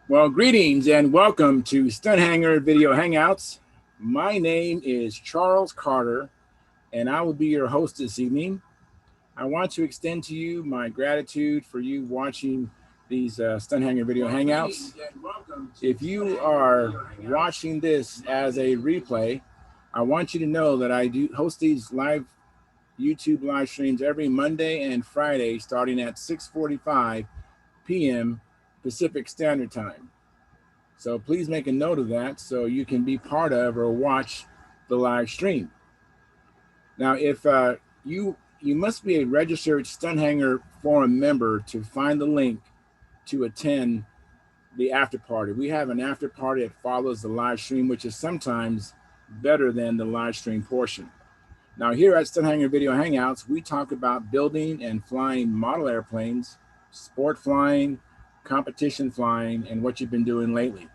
Well, greetings and welcome to Stunthangar Video Hangouts. My name is Charles Carter, and I will be your host this evening. I want to extend to you my gratitude for you watching these Stunthangar Video Hangouts. If you are watching this as a replay, I want you to know that I do host these live YouTube live streams every Monday and Friday starting at 6:45 p.m. Pacific Standard Time. So please make a note of that so you can be part of or watch the live stream. Now, if you must be a registered Stunthanger Forum member to find the link to attend the after party. We have an after party that follows the live stream, which is sometimes better than the live stream portion. Now, here at Stunthanger Video Hangouts, we talk about building and flying model airplanes, sport flying, competition flying, and what you've been doing lately.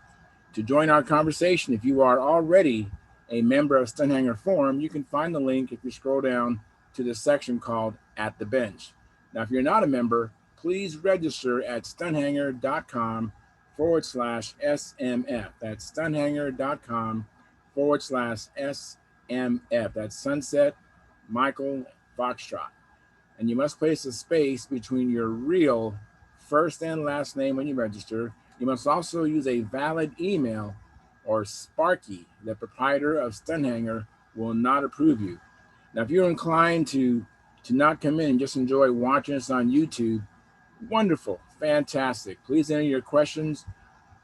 To join our conversation, if you are already a member of Stunthanger Forum, you can find the link if you scroll down to the section called At the Bench. Now, if you're not a member, please register at stunthanger.com/SMF. That's stunthanger.com/SMF. That's Sunset Michael Foxtrot. And you must place a space between your real first and last name when you register. You must also use a valid email or Sparky. The proprietor of Stunthanger will not approve you. Now, if you're inclined to not come in and just enjoy watching us on YouTube, wonderful, fantastic. Please enter your questions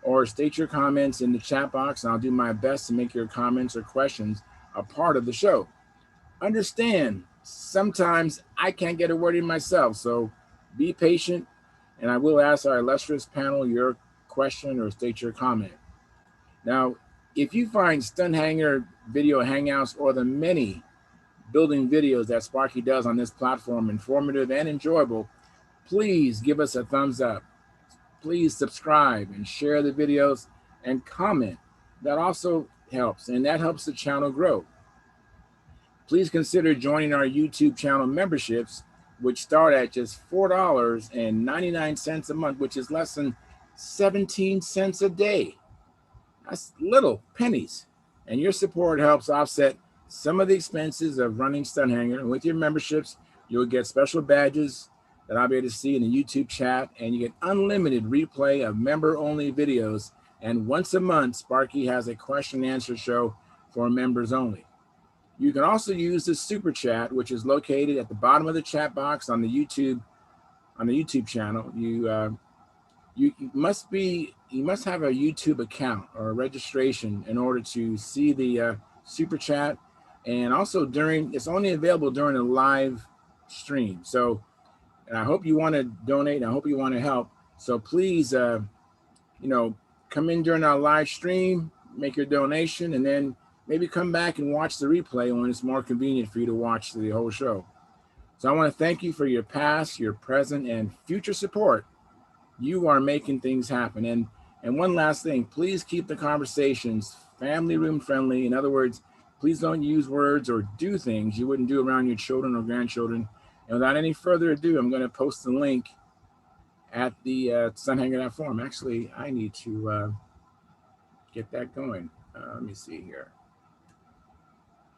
or state your comments in the chat box, and I'll do my best to make your comments or questions a part of the show. Understand, sometimes I can't get a word in myself, so be patient, and I will ask our illustrious panel your question or state your comment. Now, if you find Stunthanger Video Hangouts or the many building videos that Sparky does on this platform informative and enjoyable, please give us a thumbs up. Please subscribe and share the videos and comment. That also helps, and that helps the channel grow. Please consider joining our YouTube channel memberships, which start at just $4.99 a month, which is less than 17 cents a day. That's little pennies. And your support helps offset some of the expenses of running Stunthanger. And with your memberships, you'll get special badges that I'll be able to see in the YouTube chat, and you get unlimited replay of member-only videos. And once a month, Sparky has a question and answer show for members only. You can also use the super chat, which is located at the bottom of the chat box on the YouTube channel. You must have a YouTube account or a registration in order to see the super chat, and also it's only available during a live stream. So, and I hope you want to donate, and I hope you want to help. So please, come in during our live stream, make your donation, and then maybe come back and watch the replay when it's more convenient for you to watch the whole show. So I want to thank you for your past, your present, and future support. You are making things happen. And one last thing, please keep the conversations family room friendly. In other words, please don't use words or do things you wouldn't do around your children or grandchildren. And without any further ado, I'm going to post the link at the Stunthanger.forum. Actually, I need to get that going. Let me see here.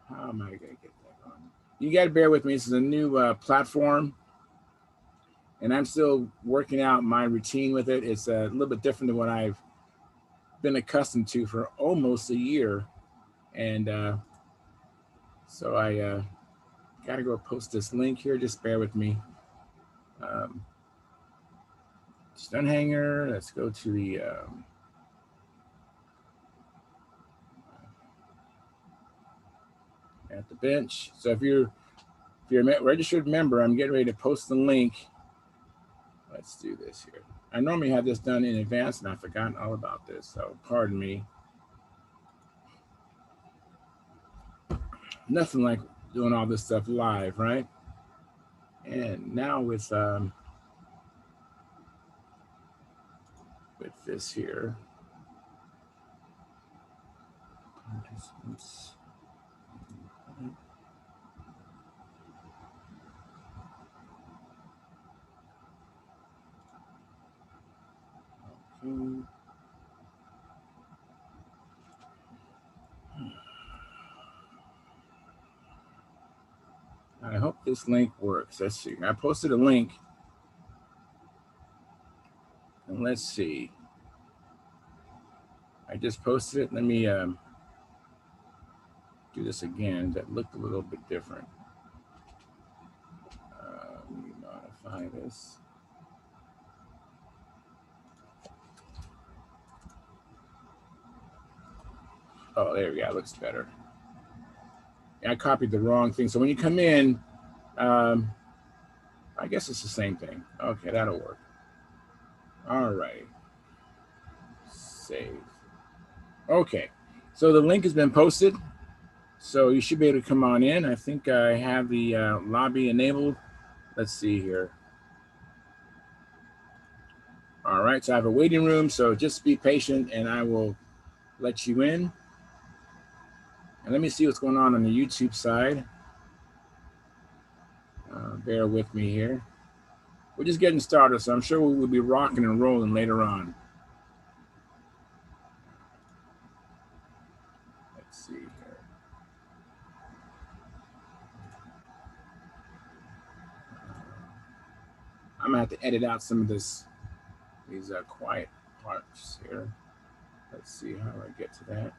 How am I going to get that going? You got to bear with me. This is a new platform, and I'm still working out my routine with it. It's a little bit different than what I've been accustomed to for almost a year. And so I got to go post this link here. Just bear with me. Stunthanger, let's go to the... at the bench. So if you're a registered member, I'm getting ready to post the link. Let's do this here. I normally have this done in advance, and I've forgotten all about this, so pardon me. Nothing like doing all this stuff live, right? And now with this here. Okay. I hope this link works. Let's see. I posted a link. And let's see. I just posted it. Let me do this again. That looked a little bit different. Let me modify this. Oh, there we go. It looks better. I copied the wrong thing. So when you come in, I guess it's the same thing. Okay, that'll work. All right. Save. Okay. So the link has been posted. So you should be able to come on in. I think I have the lobby enabled. Let's see here. All right. So I have a waiting room. So just be patient and I will let you in. And let me see what's going on the YouTube side. Bear with me here. We're just getting started, so I'm sure we will be rocking and rolling later on. Let's see here. I'm gonna have to edit out some of these quiet parts here. Let's see how I get to that.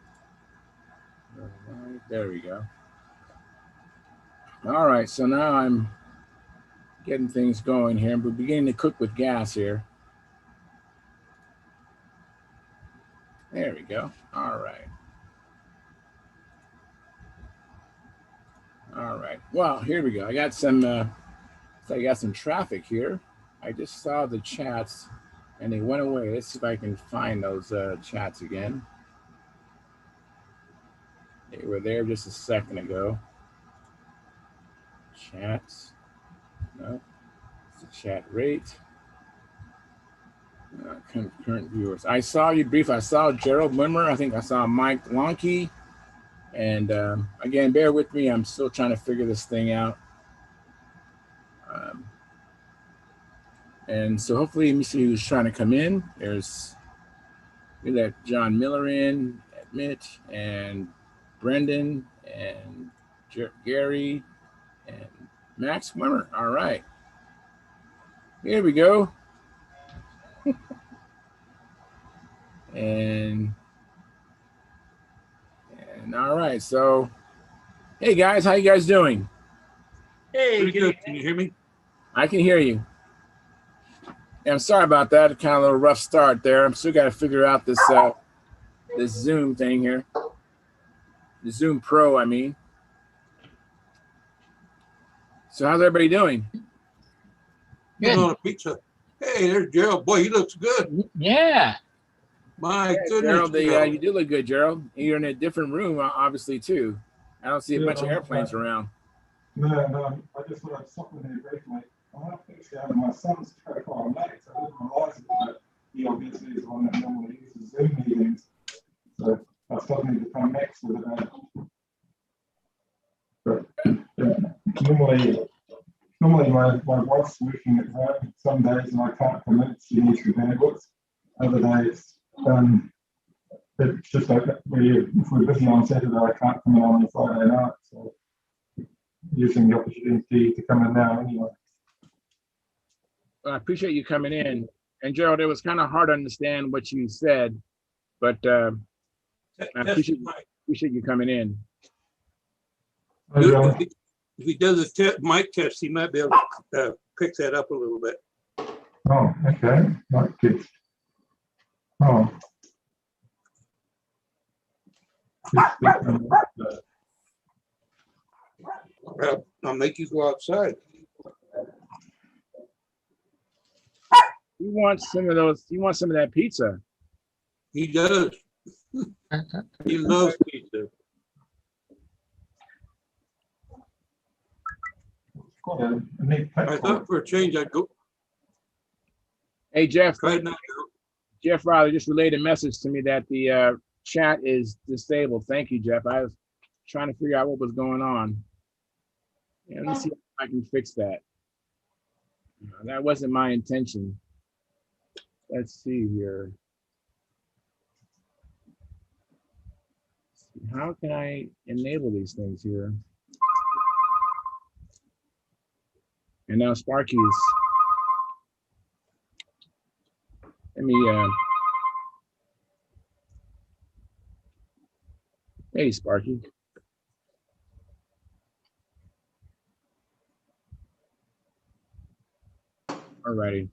All right, there we go. All right, so now I'm getting things going here. We're beginning to cook with gas here. There we go. All right. All right. Well, here we go. I got some traffic here. I just saw the chats and they went away. Let's see if I can find those chats again. They were there just a second ago. Chats. No. It's the chat rate. Current viewers. I saw you brief. I saw Gerald Wimmer. I think I saw Mike Lonke. And again, bear with me. I'm still trying to figure this thing out. And so hopefully, let me see who's trying to come in. We let John Miller in, Mitch, and Brendan, and Gary, and Max Wimmer. All right. Here we go. and all right. So, hey guys, how you guys doing? Hey, pretty good. Can you hear me? I can hear you. Yeah, I'm sorry about that. Kind of a little rough start there. I'm still got to figure out this this Zoom thing here. The Zoom Pro, I mean. So how's everybody doing? Good. On a pizza. Hey, there's Gerald. Boy, he looks good. Yeah. My goodness. Gerald, you do look good, Gerald. You're in a different room, obviously, too. I don't see a bunch of airplanes around. No, I just thought I'd stop in here briefly. I have fixed out my son's profile next. I didn't realise that he obviously is one that normally uses Zoom meetings. So I still need to come next with it. But normally my wife's working at home some days and I can't commit. She needs to bandwidth. Other days, it's just like if we're busy on Saturday, I can't come in on Friday night. So using the opportunity to come in now anyway. Well, I appreciate you coming in. And Gerald, it was kind of hard to understand what you said, but I appreciate you coming in. If he does a mic test, he might be able to pick that up a little bit. Oh, okay. Mic test. Oh. I'll make you go outside. You want some of those? You want some of that pizza? He does. He loves pizza. I thought for a change I'd go. Hey Jeff. Right now. Jeff Riley just relayed a message to me that the chat is disabled. Thank you, Jeff. I was trying to figure out what was going on. Yeah, let me see if I can fix that. That wasn't my intention. Let's see here. How can I enable these things here? And now Sparky's. Let me. Hey, Sparky. Alrighty.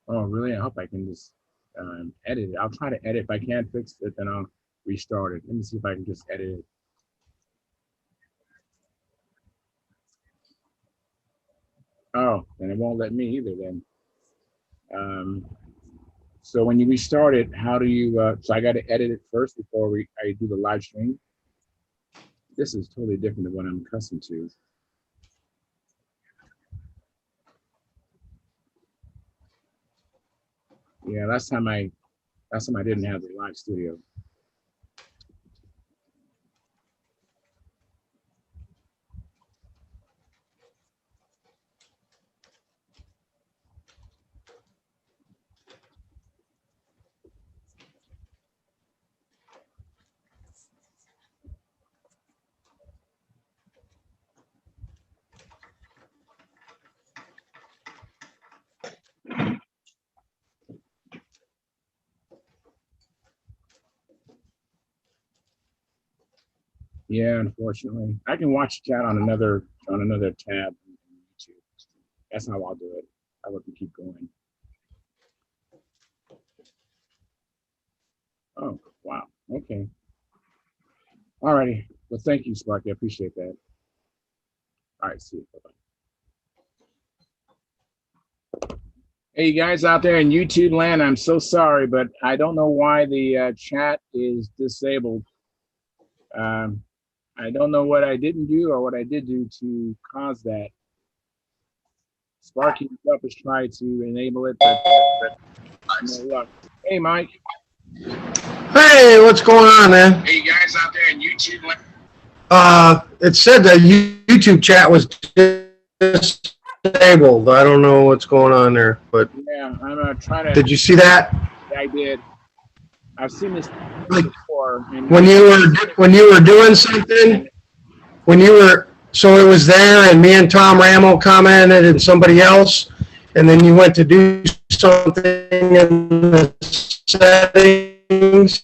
Oh, really? I hope I can just edit it. I'll try to edit. If I can't fix it, then I'll restart it. Let me see if I can just edit it. Oh, then it won't let me either then. So when you restart it, how do you, so I got to edit it first before I do the live stream. This is totally different than what I'm accustomed to. Yeah, last time I didn't have the live studio. Yeah, unfortunately, I can watch the chat on another tab on YouTube. That's how I'll do it. I will keep going. Oh, wow. Okay. All righty. Well, thank you, Sparky. I appreciate that. All right, see you. Bye-bye. Hey, you guys out there in YouTube land, I'm so sorry, but I don't know why the chat is disabled. I don't know what I didn't do or what I did do to cause that. Sparky himself has tried to enable it, but no luck. Hey, Mike. Hey, what's going on, man? Hey, you guys out there in YouTube land. It said the YouTube chat was disabled. I don't know what's going on there, but yeah, I'm trying to. Did you see that? I did. I've seen this Like before. when you were doing something, so it was there, and me and Tom Ramo commented, and somebody else, and then you went to do something in the settings,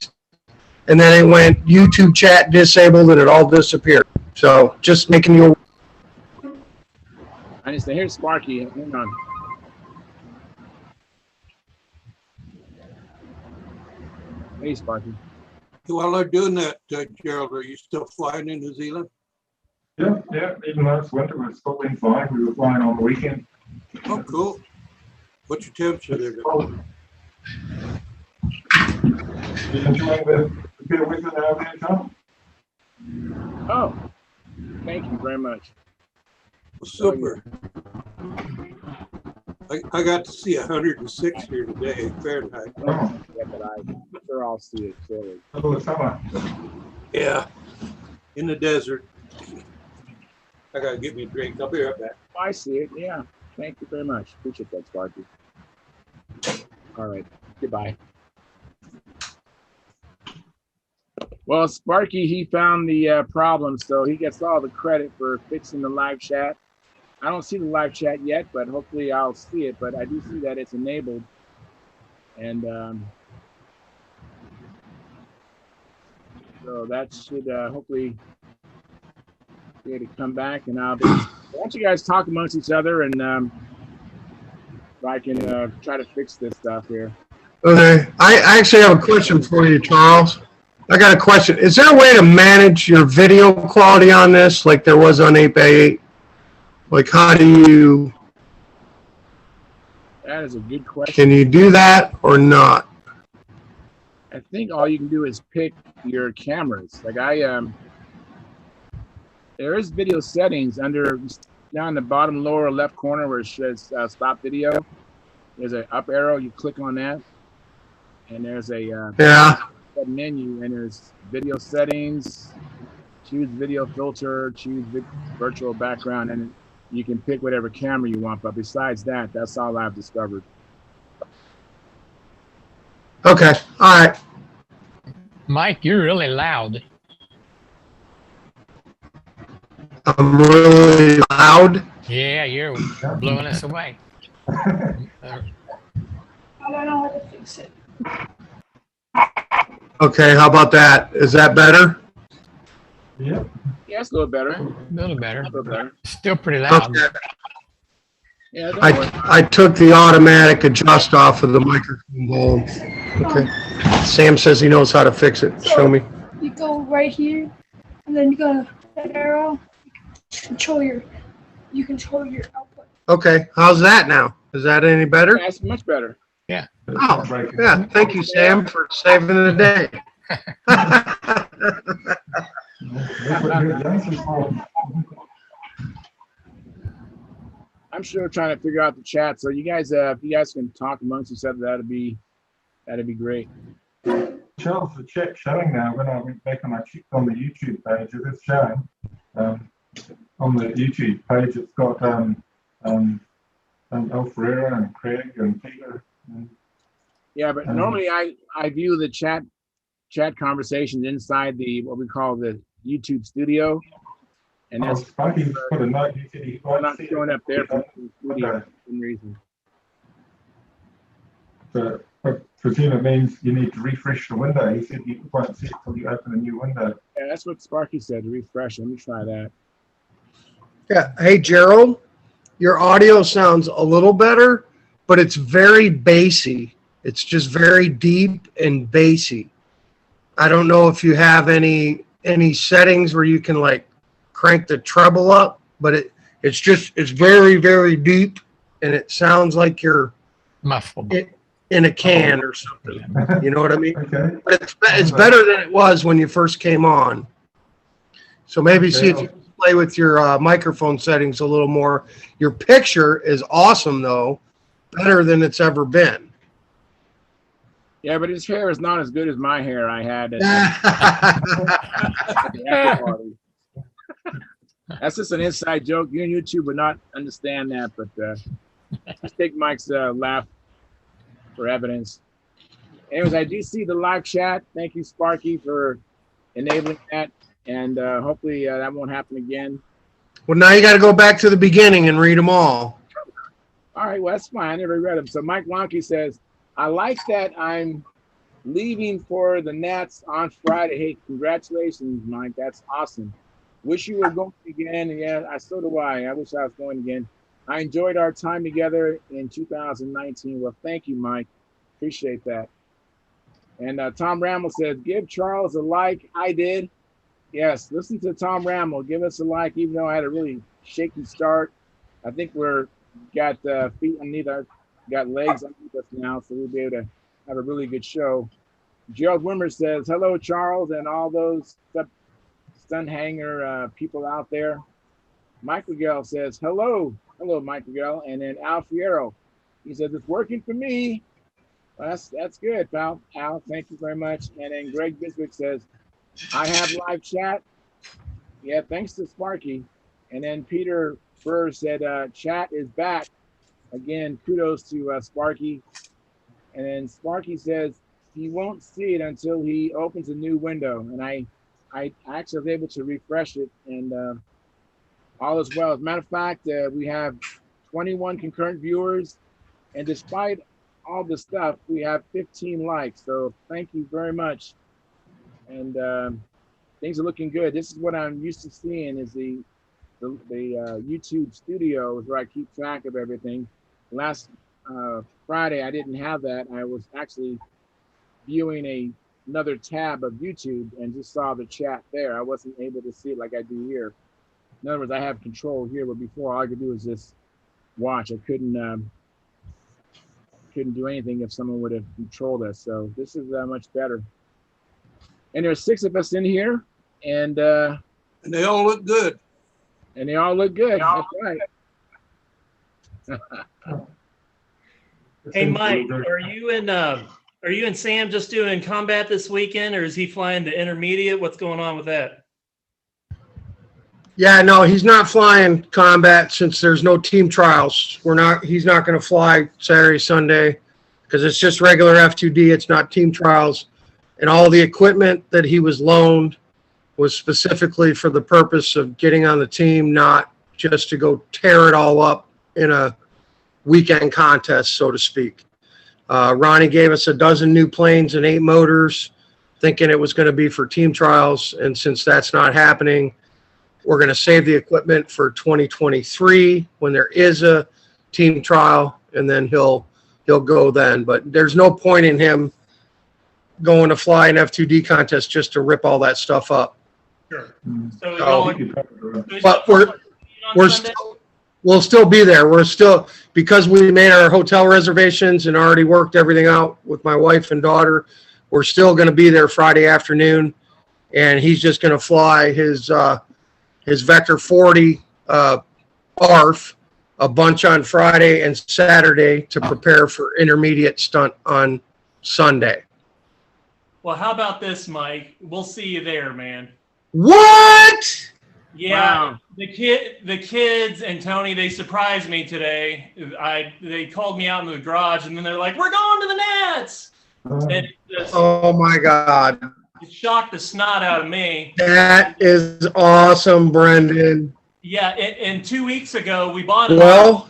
and then it went YouTube chat disabled, and it all disappeared. So just making you. I understand. Here's Sparky. Hang on. Hey, Sparky. While they're doing that, Gerald, are you still flying in New Zealand? Yeah, even though it's winter, we're still been flying. We were flying on the weekend. Oh, cool. What's your temperature there? You enjoying the bit of weather now there, Tom? Oh, thank you very much. Super. I got to see 106 here today, Fahrenheit. Oh. Yeah, but I'm sure I'll see it shortly. Middle of summer. Yeah, in the desert. I gotta get me a drink. I'll be right back. I see it. Yeah. Thank you very much. Appreciate that, Sparky. All right. Goodbye. Well, Sparky, he found the problem, so he gets all the credit for fixing the live chat. I don't see the live chat yet, but hopefully I'll see it. But I do see that it's enabled. And so that should hopefully be able to come back. And I'll why don't you guys talk amongst each other, and if I can try to fix this stuff here. Okay, I actually have a question for you, Charles. I got a question. Is there a way to manage your video quality on this like there was on 8x8? Like, how do you? That is a good question. Can you do that or not? I think all you can do is pick your cameras. Like there is video settings under down the bottom lower left corner where it says stop video. There's an up arrow. You click on that, and there's a menu, and there's video settings. Choose video filter. Choose virtual background, and you can pick whatever camera you want. But besides that, that's all I've discovered. Okay. All right. Mike, you're really loud. I'm really loud. Yeah, you're blowing us away. I don't know how to fix it. Okay, how about that? Is that better? Yep. Yeah, it's a little better. A little better. A little better. Still pretty loud. Okay. Yeah, don't worry. I took the automatic adjust off of the microphone bowl. Okay. Sam says he knows how to fix it. Show me. You go right here, and then you go to that arrow. You control your output. Okay, how's that now? Is that any better? That's much better. Oh, yeah. Thank you, Sam, for saving the day. I'm sure trying to figure out the chat. So you guys, if you guys can talk amongst yourselves, that'd be great. Charles, the chat showing now. When I went back and I checked on the YouTube page, it is showing. On the YouTube page, it's got El Ferreira and Craig and Peter. Yeah, but normally I view the chat conversations inside the what we call the YouTube studio, and that's Sparky put a note. He said he's not showing up there for the studio for some reason. So I presume it means you need to refresh the window. He said you won't see it until you open a new window. Yeah, that's what Sparky said, to refresh. Let me try that. Yeah. Hey, Gerald, your audio sounds a little better, but it's very bassy. It's just very deep and bassy. I don't know if you have any settings where you can like crank the treble up, but it's very, very deep, and it sounds like you're Muffled. in a can or something. You know what I mean? Okay. But it's better than it was when you first came on. So maybe see if you can play with your microphone settings a little more. Your picture is awesome, though. Better than it's ever been. Yeah, but his hair is not as good as my hair I had at the after party. That's just an inside joke. You on YouTube would not understand that, but just take Mike's laugh for evidence. Anyways, I do see the live chat. Thank you, Sparky, for enabling that, and hopefully that won't happen again. Well, now you got to go back to the beginning and read them all. All right, well, that's fine. I never read them. So Mike Wonky says, I like that I'm leaving for the Nats on Friday. Hey, congratulations, Mike. That's awesome. Wish you were going again. Yeah, so do I. I wish I was going again. I enjoyed our time together in 2019. Well, thank you, Mike. Appreciate that. And Tom Rammel says, give Charles a like. I did. Yes, listen to Tom Rammel. Give us a like, even though I had a really shaky start. I think got feet underneath our, got legs underneath us now, so we'll be able to have a really good show. Gerald Wimmer says, hello, Charles, and all those Stunthangar people out there. Mike Miguel says, hello, Mike Miguel. And then Al Fierro, he says, it's working for me. Well, that's good, pal. Al, thank you very much. And then Greg Biswick says, I have live chat. Yeah, thanks to Sparky. And then Peter Burr said, chat is back. Again, kudos to Sparky. And then Sparky says he won't see it until he opens a new window. And I actually was able to refresh it, and all is well. As a matter of fact, we have 21 concurrent viewers, and despite all the stuff, we have 15 likes. So thank you very much. And things are looking good. This is what I'm used to seeing is the YouTube studio is where I keep track of everything. Last Friday, I didn't have that. I was actually viewing another tab of YouTube and just saw the chat there. I wasn't able to see it like I do here. In other words, I have control here, but before all I could do was just watch. I couldn't do anything if someone would have controlled us. So this is much better. And there's 6 of us in here, and they all look good. And they all look good. That's right. Hey, Mike, are you and Sam just doing combat this weekend, or is he flying to intermediate? What's going on with that? Yeah, no, he's not flying combat since there's no team trials. He's not going to fly Saturday, Sunday, because it's just regular F2D. It's not team trials. And all the equipment that he was loaned was specifically for the purpose of getting on the team, not just to go tear it all up in a weekend contest, so to speak. Ronnie gave us a dozen new planes and 8 motors, thinking it was going to be for team trials. And since that's not happening, we're going to save the equipment for 2023 when there is a team trial, and then he'll go then. But there's no point in him going to fly an F2D contest just to rip all that stuff up. Sure. So, So- y'all But on Sunday? we'll still be there. We're still, because we made our hotel reservations and already worked everything out with my wife and daughter, we're still going to be there Friday afternoon. And he's just going to fly his Vector 40 ARF a bunch on Friday and Saturday to prepare for intermediate stunt on Sunday. Well, how about this, Mike? We'll see you there, man. What? Yeah, Wow. the kids and Tony, they surprised me today. They called me out in the garage, and then they're like, "We're going to the Nats!" And it just Oh my God. it shocked the snot out of me. That is awesome, Brendan. Yeah, and 2 weeks ago we bought Well,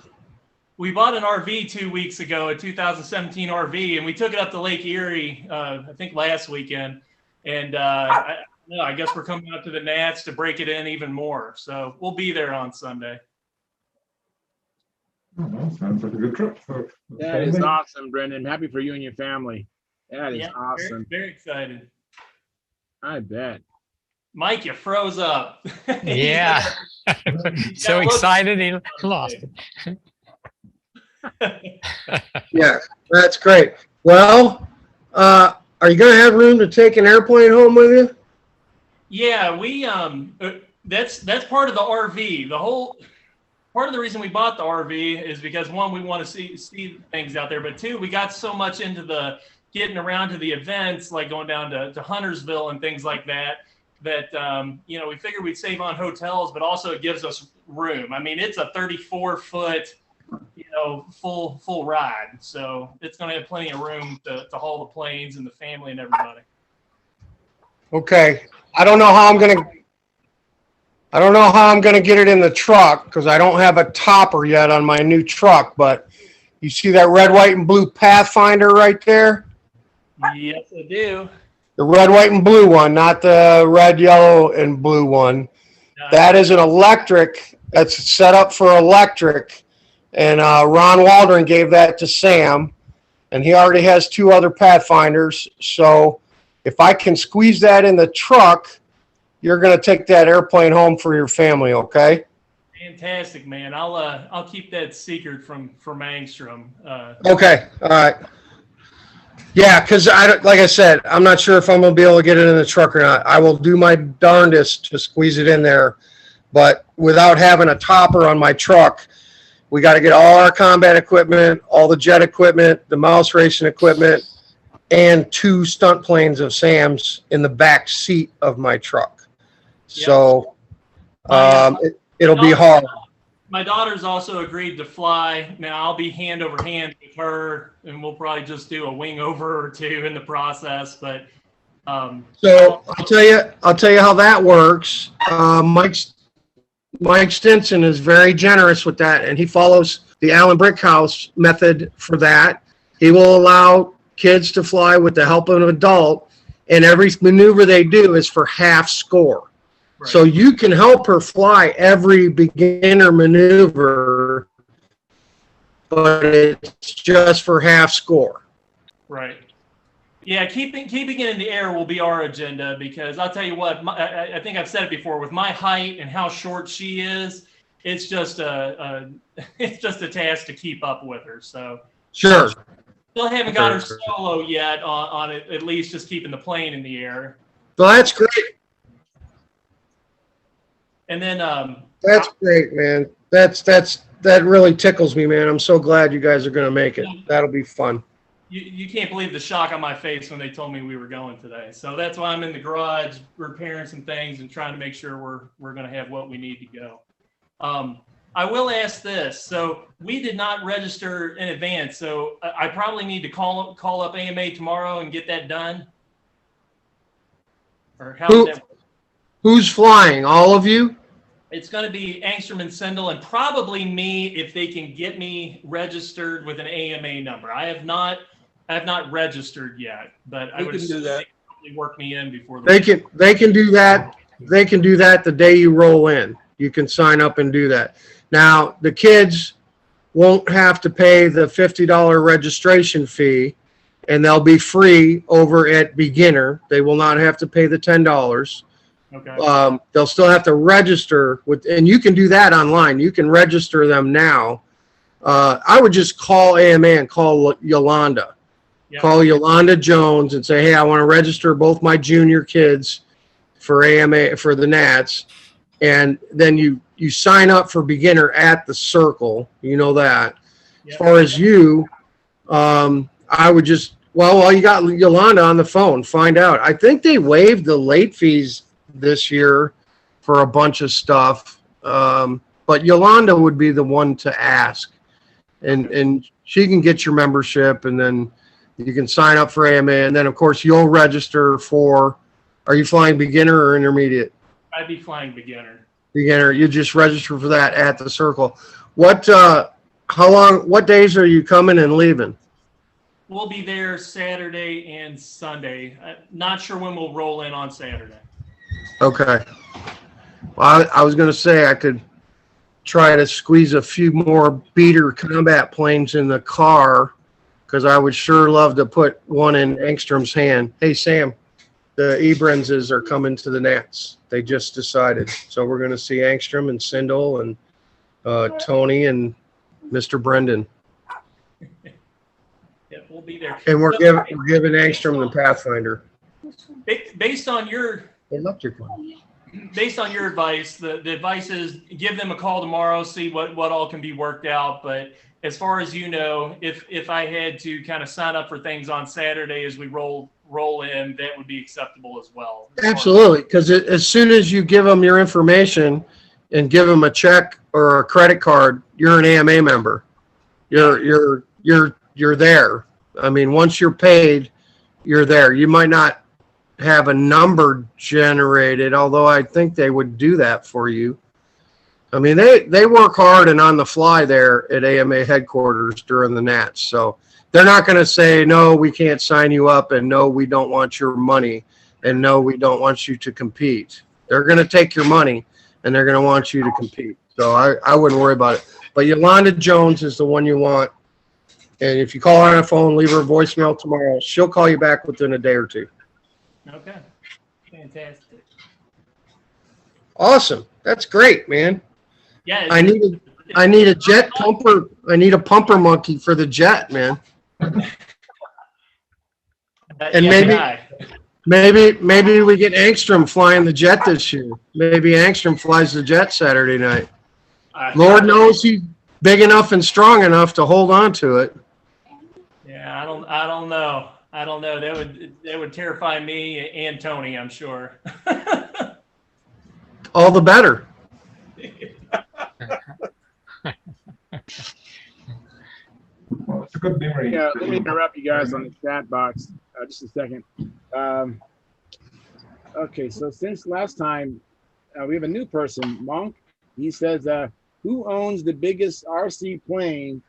we bought an RV 2 weeks ago, a 2017 RV, and we took it up to Lake Erie, I think last weekend. And I guess we're coming up to the Nats to break it in even more. So we'll be there on Sunday. Oh, sounds like a good trip. That is awesome, Brendan. Happy for you and your family. That is Yeah, awesome. Very, very excited. I bet. Mike, you froze up. Yeah. So look- excited he lost it. yeah, that's great. Well, are you going to have room to take an airplane home with you? Yeah, we that's part of the RV. The whole part of the reason we bought the RV is because one, we want to see things out there, but two, we got so much into the getting around to the events, like going down to Huntersville and things like that, we figured we'd save on hotels, but also it gives us room. I mean, it's a 34-foot, full ride, so it's going to have plenty of room to haul the planes and the family and everybody. Okay. I don't know how I'm going to get it in the truck because I don't have a topper yet on my new truck, but you see that red, white, and blue Pathfinder right there? Yes, I do. The red, white, and blue one, not the red, yellow, and blue one. That is an electric. That's set up for electric. And Ron Waldron gave that to Sam. And he already has 2 other Pathfinders. So if I can squeeze that in the truck, you're going to take that airplane home for your family, okay? Fantastic, man. I'll keep that secret from Angstrom. Okay, all right. Yeah, because like I said, I'm not sure if I'm going to be able to get it in the truck or not. I will do my darndest to squeeze it in there. But without having a topper on my truck, we got to get all our combat equipment, all the jet equipment, the mouse racing equipment, and 2 stunt planes of Sam's in the back seat of my truck. So it'll be hard. My daughter's also agreed to fly. Now I'll be hand over hand with her, and we'll probably just do a wing over or 2 in the process. But so I'll tell you how that works. Mike Stinson is very generous with that, and he follows the Allen Brickhouse method for that. He will allow kids to fly with the help of an adult, and every maneuver they do is for half score. Right. So you can help her fly every beginner maneuver, but it's just for half score. right. Yeah, keeping it in the air will be our agenda, because I'll tell you what, I think I've said it before, with my height and how short she is, it's just a task to keep up with her. So Sure. still haven't got her solo yet on it, at least just keeping the plane in the air. So that's great. And then That's great, man. That really tickles me, man. I'm so glad you guys are going to make it. That'll be fun. you can't believe the shock on my face when they told me we were going today. So that's why I'm in the garage repairing some things and trying to make sure we're going to have what we need to go. I will ask this. So we did not register in advance. So I probably need to call up AMA tomorrow and get that done. Or how does that work? Who's flying? All of you? It's going to be Angstrom and Sendel, and probably me if they can get me registered with an AMA number. I have not registered yet, but I would can do assume that. they can probably work me in before the They can do that. They can do that the day you roll in. You can sign up and do that. Now, the kids won't have to pay the $50 registration fee, and they'll be free over at beginner. They will not have to pay the $10. Okay. They'll still have to register with, and you can do that online. You can register them now. I would just call AMA and call Yolanda. Yeah. Call Yolanda Jones and say, hey, I want to register both my junior kids for AMA, for the Nats. And then you sign up for beginner at the circle. You know that. Yeah. As far as you, I would just, well, you got Yolanda on the phone. Find out. I think they waived the late fees this year for a bunch of stuff. But Yolanda would be the one to ask. And she can get your membership, and then you can sign up for AMA. And then, of course, you'll register for, are you flying beginner or intermediate? I'd be flying beginner. Beginner. You just register for that at the circle. What days are you coming and leaving? We'll be there Saturday and Sunday. Not sure when we'll roll in on Saturday. Okay. Well, I was going to say I could try to squeeze a few more beater combat planes in the car, because I would sure love to put one in Angstrom's hand. Hey, Sam, the Ebrenses are coming to the Nats. They just decided. So we're going to see Angstrom and Sindel and Tony and Mr. Brendan. Yeah, we'll be there. And we're giving Angstrom the Pathfinder. Based on your They loved your plane. based on your advice, the advice is give them a call tomorrow, see what all can be worked out. But as far as you know, if I had to kind of sign up for things on Saturday as we roll in, that would be acceptable as well. Absolutely, because as soon as you give them your information and give them a check or a credit card, you're an AMA member. You're there. I mean, once you're paid, you're there. You might not have a number generated, although I think they would do that for you. I mean, they work hard and on the fly there at AMA headquarters during the Nats. So they're not going to say, no, we can't sign you up, and no, we don't want your money, and no, we don't want you to compete. They're going to take your money, and they're going to want you to compete. So I wouldn't worry about it. But Yolanda Jones is the one you want. And if you call her on the phone, leave her a voicemail tomorrow, she'll call you back within a day or two. Okay. Fantastic. Awesome. That's great, man. Yeah. I need a jet pumper. I need a pumper monkey for the jet, man. And maybe we get Angstrom flying the jet this year. Maybe Angstrom flies the jet Saturday night. Lord knows he's big enough and strong enough to hold on to it. Yeah, I don't know. That would terrify me and Tony, I'm sure. All the better. Well, it's a good memory. Yeah, let me interrupt you guys on the chat box just a second. Okay, so since last time, we have a new person, Monk. He says, who owns the biggest RC plane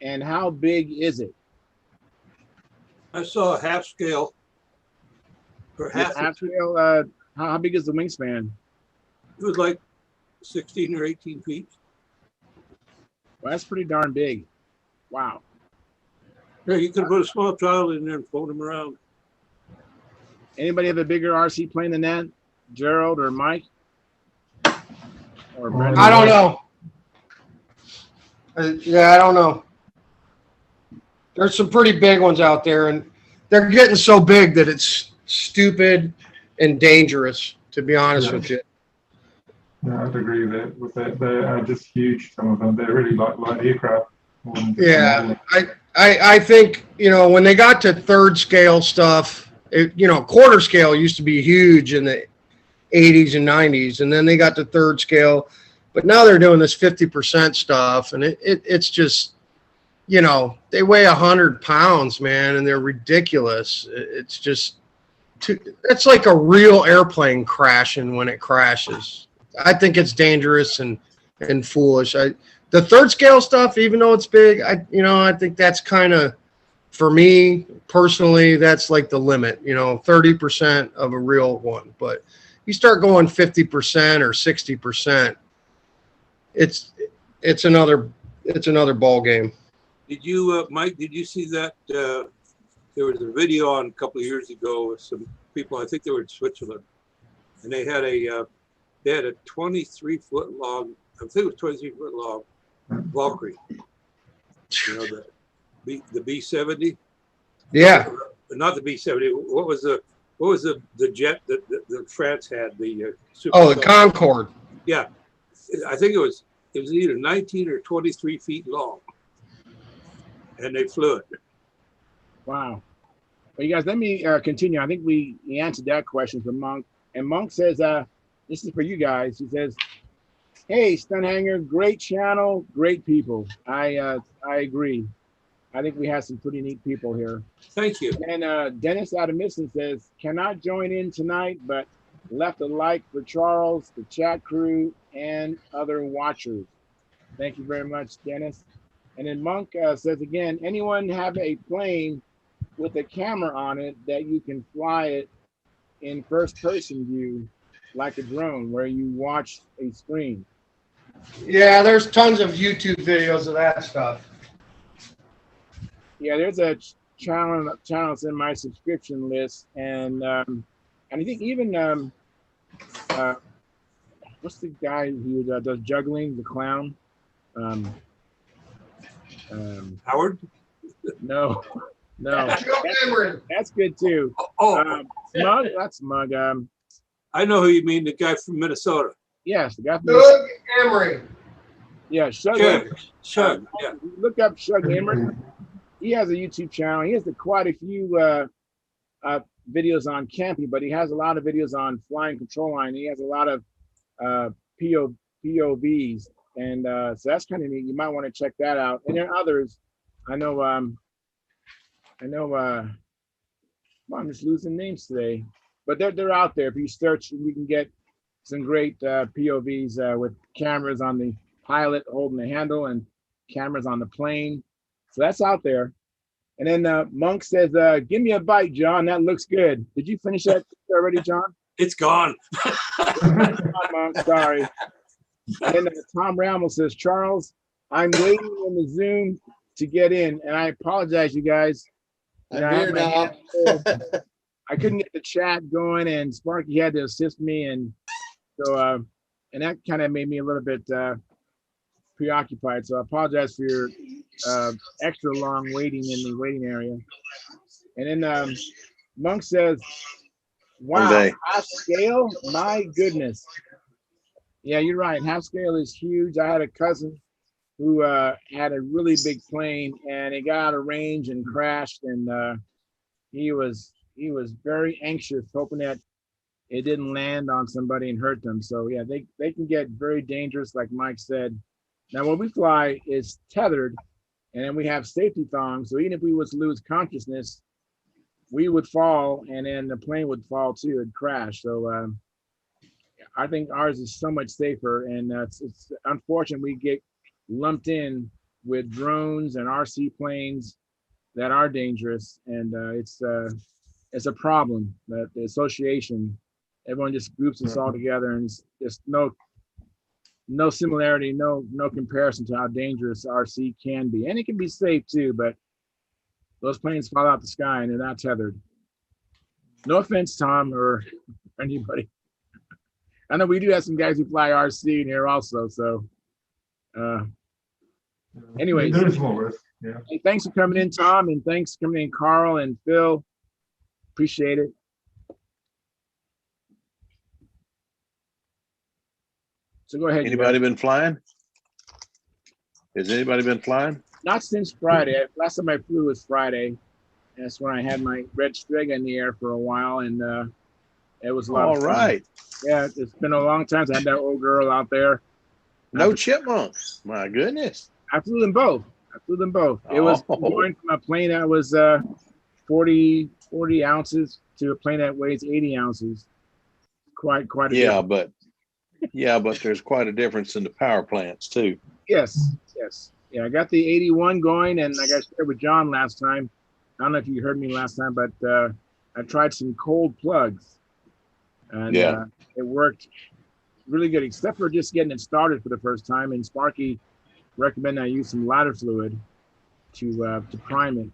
and how big is it? I saw a half scale. For half Scale, how big is the wingspan? it was like 16 or 18 feet. Well, that's pretty darn big. Wow. Yeah, you could put a small child in there and float him around. Anybody have a bigger RC plane than that? Gerald or Mike? Or Brendan? I don't know. I don't know. There's some pretty big ones out there, and they're getting so big that it's stupid and dangerous, to be honest with you. Yeah, I'd agree with that. They are just huge, some of them. They're really like light aircraft. Yeah, I think, when they got to third scale stuff, quarter scale used to be huge in the 80s and 90s, and then they got to third scale, but now they're doing this 50% stuff, and it's just, they weigh 100 pounds, man, and they're ridiculous. It's just, It's like a real airplane crashing when it crashes. I think it's dangerous and foolish. The third scale stuff, even though it's big, I think that's kind of, for me personally, that's like the limit. 30% of a real one. But you start going 50% or 60%, it's another ball game. Did you, Mike? Did you see that? There was a video on a couple of years ago with some people. I think they were in Switzerland, and they had a 23-foot long. I think it was 23-foot long Valkyrie. The B-70. Yeah. Not the B-70. What was the jet that France had? The the Concorde. Yeah, I think it was either 19 or 23 feet long, and they flew it. Wow. Well, you guys, let me continue. I think we answered that question from Monk. And Monk says, this is for you guys. He says, hey, Stunthangar, great channel, great people. I agree. I think we have some pretty neat people here. Thank you. And Dennis Adamison says, cannot join in tonight, but left a like for Charles, the chat crew, and other watchers. Thank you very much, Dennis. And then Monk says again, anyone have a plane with a camera on it that you can fly it in first person view, like a drone, where you watch a screen? Yeah, there's tons of YouTube videos of that stuff. Yeah, there's a channels in my subscription list, and I think even what's the guy who does juggling, the clown? Howard? No, that's good too. Smug, that's Smug. I know who you mean. The guy from Minnesota. Yes, the guy from Doug Emery. Yeah, Shug. Yeah. Look up Shug Emery. He has a YouTube channel. He has quite a few videos on camping, but he has a lot of videos on flying control line. He has a lot of POVs, and so that's kind of neat. You might want to check that out. And there are others. I know. I'm just losing names today, but they're out there. If you search, you can get some great POVs with cameras on the pilot holding the handle and cameras on the plane. So that's out there. And then Monk says, give me a bite, John. That looks good. Did you finish that already, John? It's gone. Monk, sorry. And then Tom Ramel says, Charles, I'm waiting in the Zoom to get in. And I apologize, you guys. I'm here now. I couldn't get the chat going, and Sparky had to assist me. And so, and that kind of made me a little bit preoccupied. So I apologize for your extra long waiting in the waiting area. And then Monk says, wow, half scale, my goodness. Yeah, you're right. Half scale is huge. I had a cousin who had a really big plane, and it got out of range and crashed, and he was very anxious, hoping that it didn't land on somebody and hurt them. So yeah, they can get very dangerous, like Mike said. Now, when we fly, it's tethered, and then we have safety thongs. So even if we was to lose consciousness, we would fall, and then the plane would fall too. It'd crash. So I think ours is so much safer, and it's unfortunate we get lumped in with drones and RC planes that are dangerous, and it's a problem that the association, everyone just groups us all together, and it's just no similarity, no comparison to how dangerous RC can be. And it can be safe too, but those planes fall out the sky and they're not tethered. No offense, Tom, or anybody. I know we do have some guys who fly RC in here also, so anyways. There's more risk, yeah. Hey, thanks for coming in, Tom, and thanks for coming in, Carl and Phil. Appreciate it. So go ahead. Anybody been flying? Has anybody been flying? Not since Friday. Last time I flew was Friday. That's when I had my red Strega in the air for a while, and it was a lot of fun. All right. Yeah, it's been a long time since I had that old girl out there. No chipmunks. My goodness. I flew them both. It was going from a plane that was 40 40 ounces to a plane that weighs 80 ounces. Quite a Yeah, difference. but there's quite a difference in the power plants too. Yes. Yeah, I got the 81 going, and like I shared with John last time, I don't know if you heard me last time, but I tried some cold plugs, and Yeah. it worked really good, except for just getting it started for the first time. And Sparky recommended I use some lighter fluid to prime it.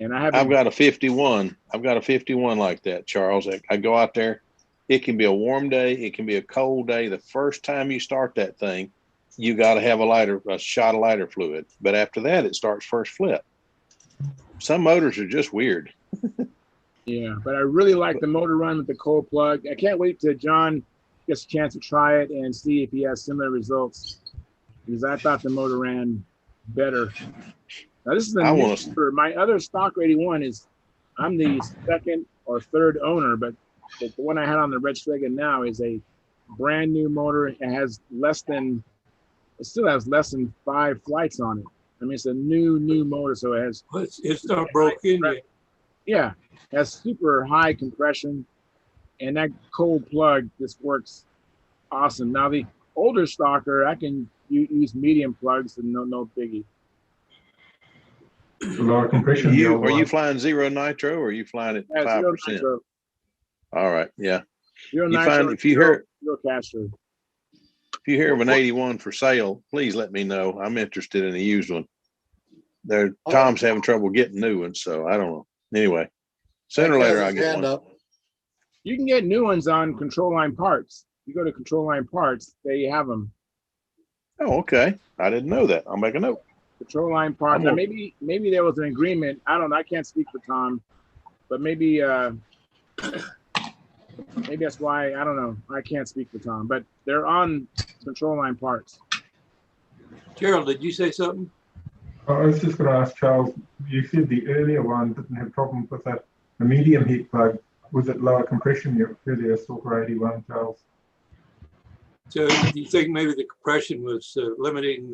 And I I've haven't. got a 51. I've got a 51 like that, Charles. I go out there. It can be a warm day. It can be a cold day. The first time you start that thing, you got to have a shot of lighter fluid. But after that, it starts first flip. Some motors are just weird. Yeah, but I really like the motor run with the cold plug. I can't wait till John gets a chance to try it and see if he has similar results, because I thought the motor ran better. Now this is a I new want to. motor. My other stock 81 is, I'm the second or third owner, but the one I had on the Red Striga now is a brand new motor. It still has less than 5 flights on it. I mean, it's a new motor, so it has. It's not broken yet. Yeah, it has super high compression, and that cold plug just works awesome. Now the older stalker, I can use medium plugs and no biggie. The lower compression. Are you flying zero nitro or are you flying at Yeah, 5%? zero nitro. All right. Yeah. Zero You nitro. find if you hear caster. If you hear of an 81 for sale, please let me know. I'm interested in a used one. Tom's having trouble getting new ones, so I don't know. Anyway, sooner or later I'll get one. You can get new ones on Control Line Parts. You go to Control Line Parts, they have them. Oh, okay. I didn't know that. I'll make a note. Control Line Parts. Now, maybe there was an agreement. I don't know. I can't speak for Tom, but maybe that's why. I don't know. I can't speak for Tom, but they're on Control Line Parts. Gerald, did you say something? I was just going to ask Charles, you said the earlier one didn't have problems with a medium heat plug. Was it lower compression, your earlier Stalker 81, Charles? So you think maybe the compression was limiting,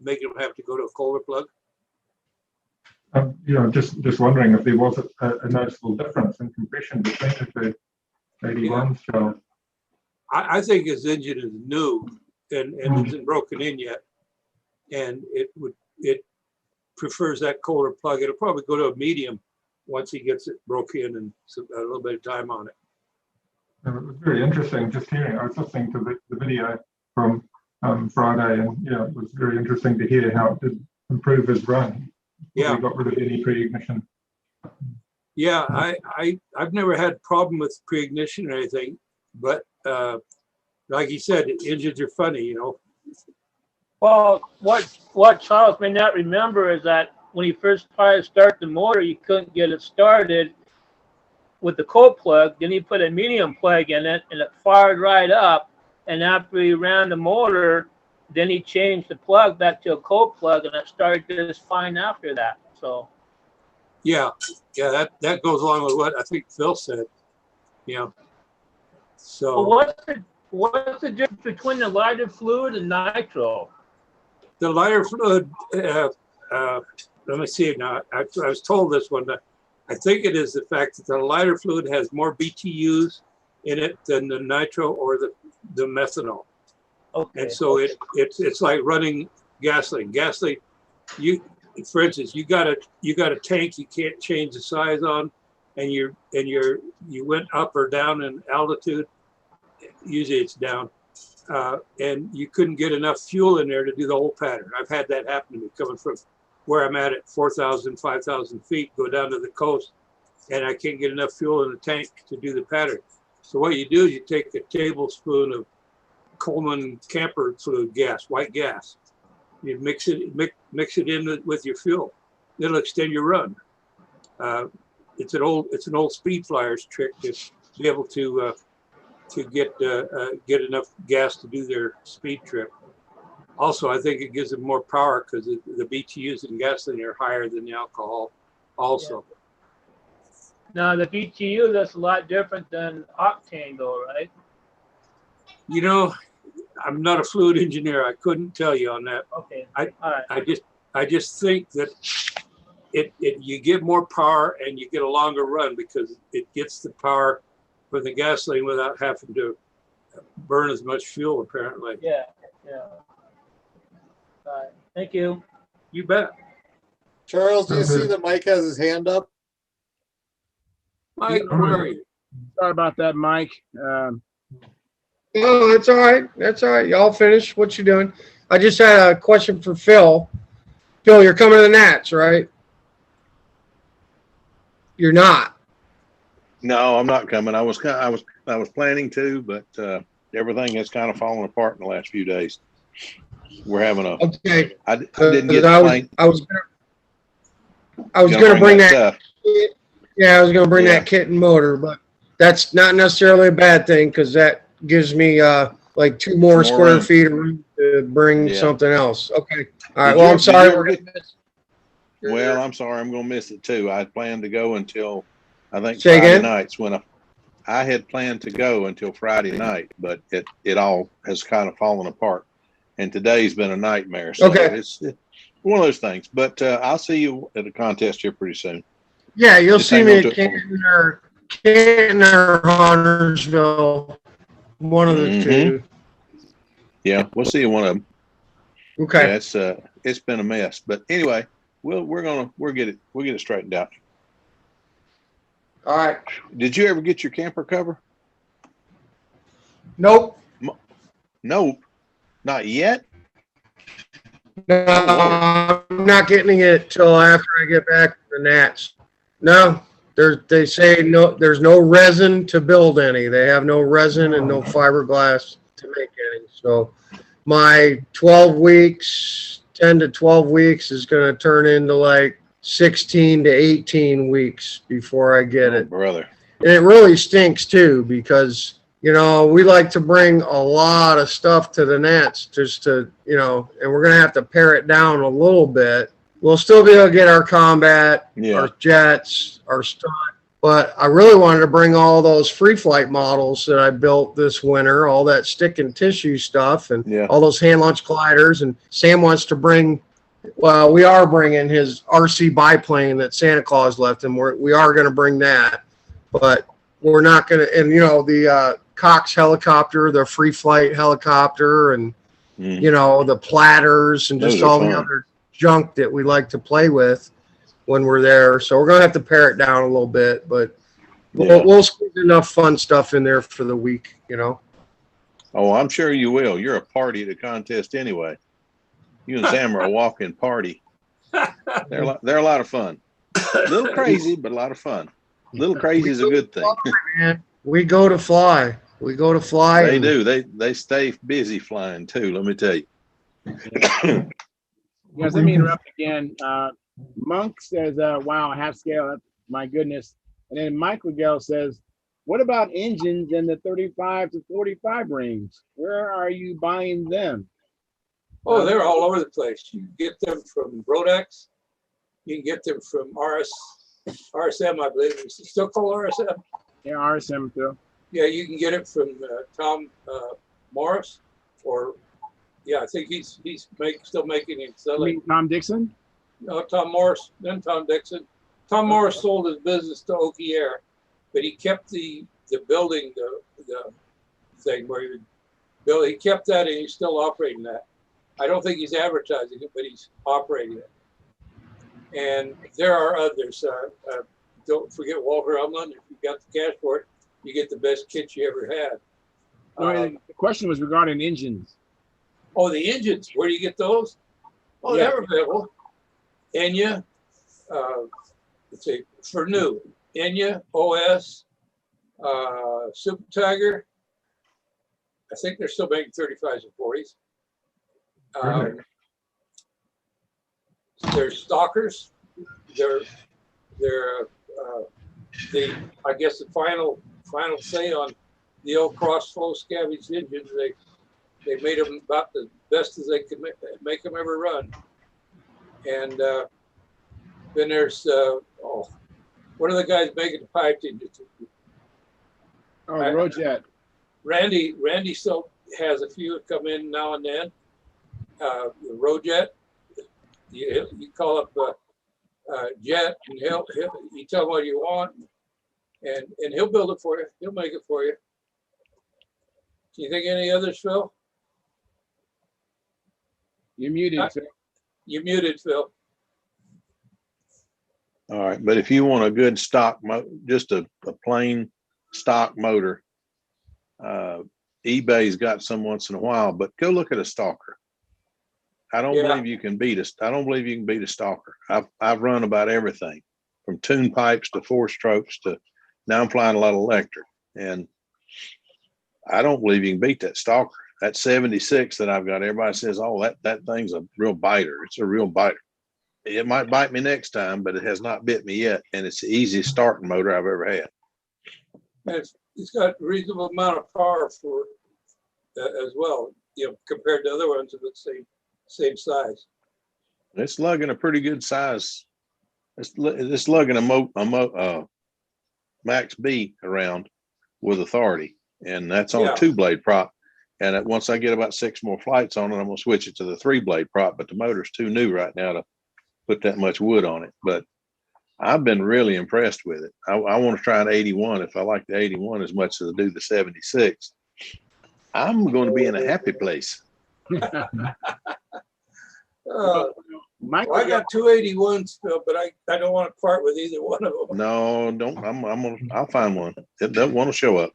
making them have to go to a colder plug? Just wondering if there was a noticeable difference in compression between the two 81s, Charles. I think his engine is new and isn't broken in yet, and it prefers that colder plug. It'll probably go to a medium once he gets it broke in and a little bit of time on it. It was very interesting just hearing. I was listening to the video from Friday, and it was very interesting to hear how it did improve his run. Yeah, we got rid of any pre-ignition. Yeah, I've never had a problem with pre-ignition or anything, but like he said, engines are funny, Well, what Charles may not remember is that when he first tried to start the motor, he couldn't get it started with the cold plug. Then he put a medium plug in it, and it fired right up. And after he ran the motor, then he changed the plug back to a cold plug, and it started just fine after that. So. Yeah, that goes along with what I think Phil said. So. Well, what's the difference between the lighter fluid and nitro? The lighter fluid, let me see now. I was told this one. I think it is the fact that the lighter fluid has more BTUs in it than the nitro or the methanol. Okay. And so it's like running gasoline. Gasoline, for instance, you got a tank you can't change the size on, and you went up or down in altitude. Usually it's down. And you couldn't get enough fuel in there to do the whole pattern. I've had that happen to me coming from where I'm at 4,000, 5,000 feet, go down to the coast, and I can't get enough fuel in the tank to do the pattern. So what you do is you take a tablespoon of Coleman camper fluid gas, white gas. You mix it in with your fuel. It'll extend your run. It's an old speed flyers trick to be able to get enough gas to do their speed trip. Also, I think it gives them more power because the BTUs in gasoline are higher than the alcohol also. Now, the BTU, that's a lot different than octane though, right? I'm not a fluid engineer. I couldn't tell you on that. Okay. I just think that you get more power and you get a longer run because it gets the power for the gasoline without having to burn as much fuel, apparently. Yeah, yeah. All right, thank you. You bet. Charles, do you see that Mike has his hand up? Mike, where are you? Sorry about that, Mike. No, that's all right. That's all right. Y'all finish what you're doing. I just had a question for Phil. Phil, you're coming to the Nats, right? You're not. No, I'm not coming. I was planning to, but everything has kind of fallen apart in the last few days. We're having a. Okay. I didn't get the plane. I was gonna bring that. stuff. Yeah, I was gonna bring Yeah. that kit and motor, but that's not necessarily a bad thing because that gives me like 2 more More square room. feet of room to bring Yeah. something else. Okay. All right. Did Well, you- I'm did sorry. you ever We're get- gonna miss- Well, I'm sorry. I'm going to miss it too. I had planned to go until I think Say Friday again? nights when I had planned to go until Friday night, but it all has kind of fallen apart. And today's been a nightmare. So Okay. it's one of those things. But I'll see you at a contest here pretty soon. Yeah, you'll Just see hang me on to at it Canton or Huntersville, one of the Mhm. two. Yeah, we'll see you one of them. Okay. Yeah, it's been a mess. But anyway, we'll get it straightened out. All right. Did you ever get your camper cover? Nope. Nope. Not yet? No, I'm not getting it till after I get back from the Nats. No, they say no. There's no resin to build any. They have no resin and no fiberglass to make any. So my 12 weeks, 10 to 12 weeks is going to turn into like 16 to 18 weeks before I get Oh, it. brother. And it really stinks too because, you know, we like to bring a lot of stuff to the Nats just to, you know, and we're going to have to pare it down a little bit. We'll still be able to get our combat, Yeah. our jets, our stunt. But I really wanted to bring all those free flight models that I built this winter, all that stick and tissue stuff and Yeah. all those hand launch gliders. And Sam wants to bring, well, we are bringing his RC biplane that Santa Claus left him. We are going to bring that, but we're not going to, and you know, the Cox helicopter, the free flight helicopter, and Mm. you know, the platters and Those just are all fun. the other junk that we like to play with when we're there. So we're going to have to pare it down a little bit, but Yeah. we'll squeeze enough fun stuff in there for the week, you know. Oh, I'm sure you will. You're a party at a contest anyway. You and Sam are a walk-in party. They're a lot of fun. A little crazy, but a lot of fun. A little crazy is a good thing. Man, we go to fly. We go to fly. They and- do. They stay busy flying too. Let me tell you. Guys, let me interrupt again. Monk says, wow, half scale, my goodness. And then Mike Legel says, what about engines in the 35 to 45 range? Where are you buying them? Oh, they're all over the place. You can get them from Brodex. You can get them from RSM, I believe. Is it still called RSM? Yeah, RSM too. Yeah, you can get it from Tom Morris, or yeah, I think he's still making it. You Selling. mean Tom Dixon? No, Tom Morris, then Tom Dixon. Tom Morris sold his business to Oki Air, but he kept the building, the thing where he would build. He kept that, and he's still operating that. I don't think he's advertising it, but he's operating it. And there are others. Don't forget Walter Umland. If you got the cash for it, you get the best kit you ever had. The question was regarding engines. Oh, the engines. Where do you get those? Oh, Yeah. they're available. Enya, let's see, for new. Enya, OS, Super Tiger. I think they're still making 35s and 40s. They're stalkers. They're I guess the final say on the old cross-flow scavenged engines. They made them about the best as they could make them ever run. And then there's what are the guys making the piped engines? Oh, Rojet. Randy still has a few that come in now and then. The Rojet, you call up jet, and you tell him what you want, and he'll build it for you. He'll make it for you. Do you think any others, Phil? You're muted, Phil. You muted, Phil. All right, but if you want a good stock, just a plain stock motor, eBay's got some once in a while, but go look at a stalker. I don't believe you can beat a stalker. I've run about everything from tune pipes to 4-strokes to now I'm flying a lot of electric, and I don't believe you can beat that stalker. That 76 that I've got, everybody says, oh, that thing's a real biter. It's a real biter. It might bite me next time, but it has not bit me yet. And it's the easiest starting motor I've ever had. It's got a reasonable amount of power for as well, compared to other ones of the same size. It's lugging a pretty good size. It's lugging a Max B around with authority, and that's on a 2-blade prop. And once I get about 6 more flights on it, I'm gonna switch it to the 3-blade prop. But the motor's too new right now to put that much wood on it. But I've been really impressed with it. I want to try an 81. If I like the 81 as much as I do the 76, I'm going to be in a happy place. Well, I got 281s, Phil, but I don't want to part with either one of them. No, don't. I'll find one. That one will show up.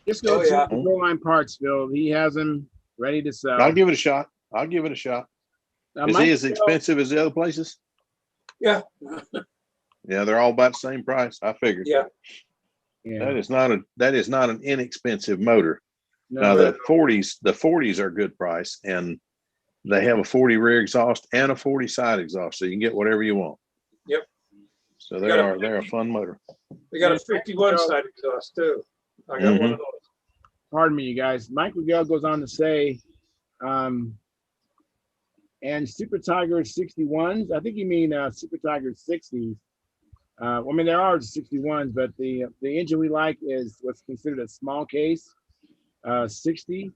Just go to Proline Parts, Phil. He has them ready to sell. I'll give it a shot. Is he as expensive as the other places? Yeah. Yeah, they're all about the same price. I figured. Yeah. That is not an inexpensive motor. No, now the 40s are good price, and they have a 40 rear exhaust and a 40 side exhaust, so you can get whatever you want. Yep. So they're a fun motor. They got a 51 side exhaust too. I got one of those. Pardon me, you guys. Mike Miguel goes on to say, and Super Tiger 61s. I think you mean Super Tiger 60s. I mean, there are 61s, but the engine we like is what's considered a small case 60.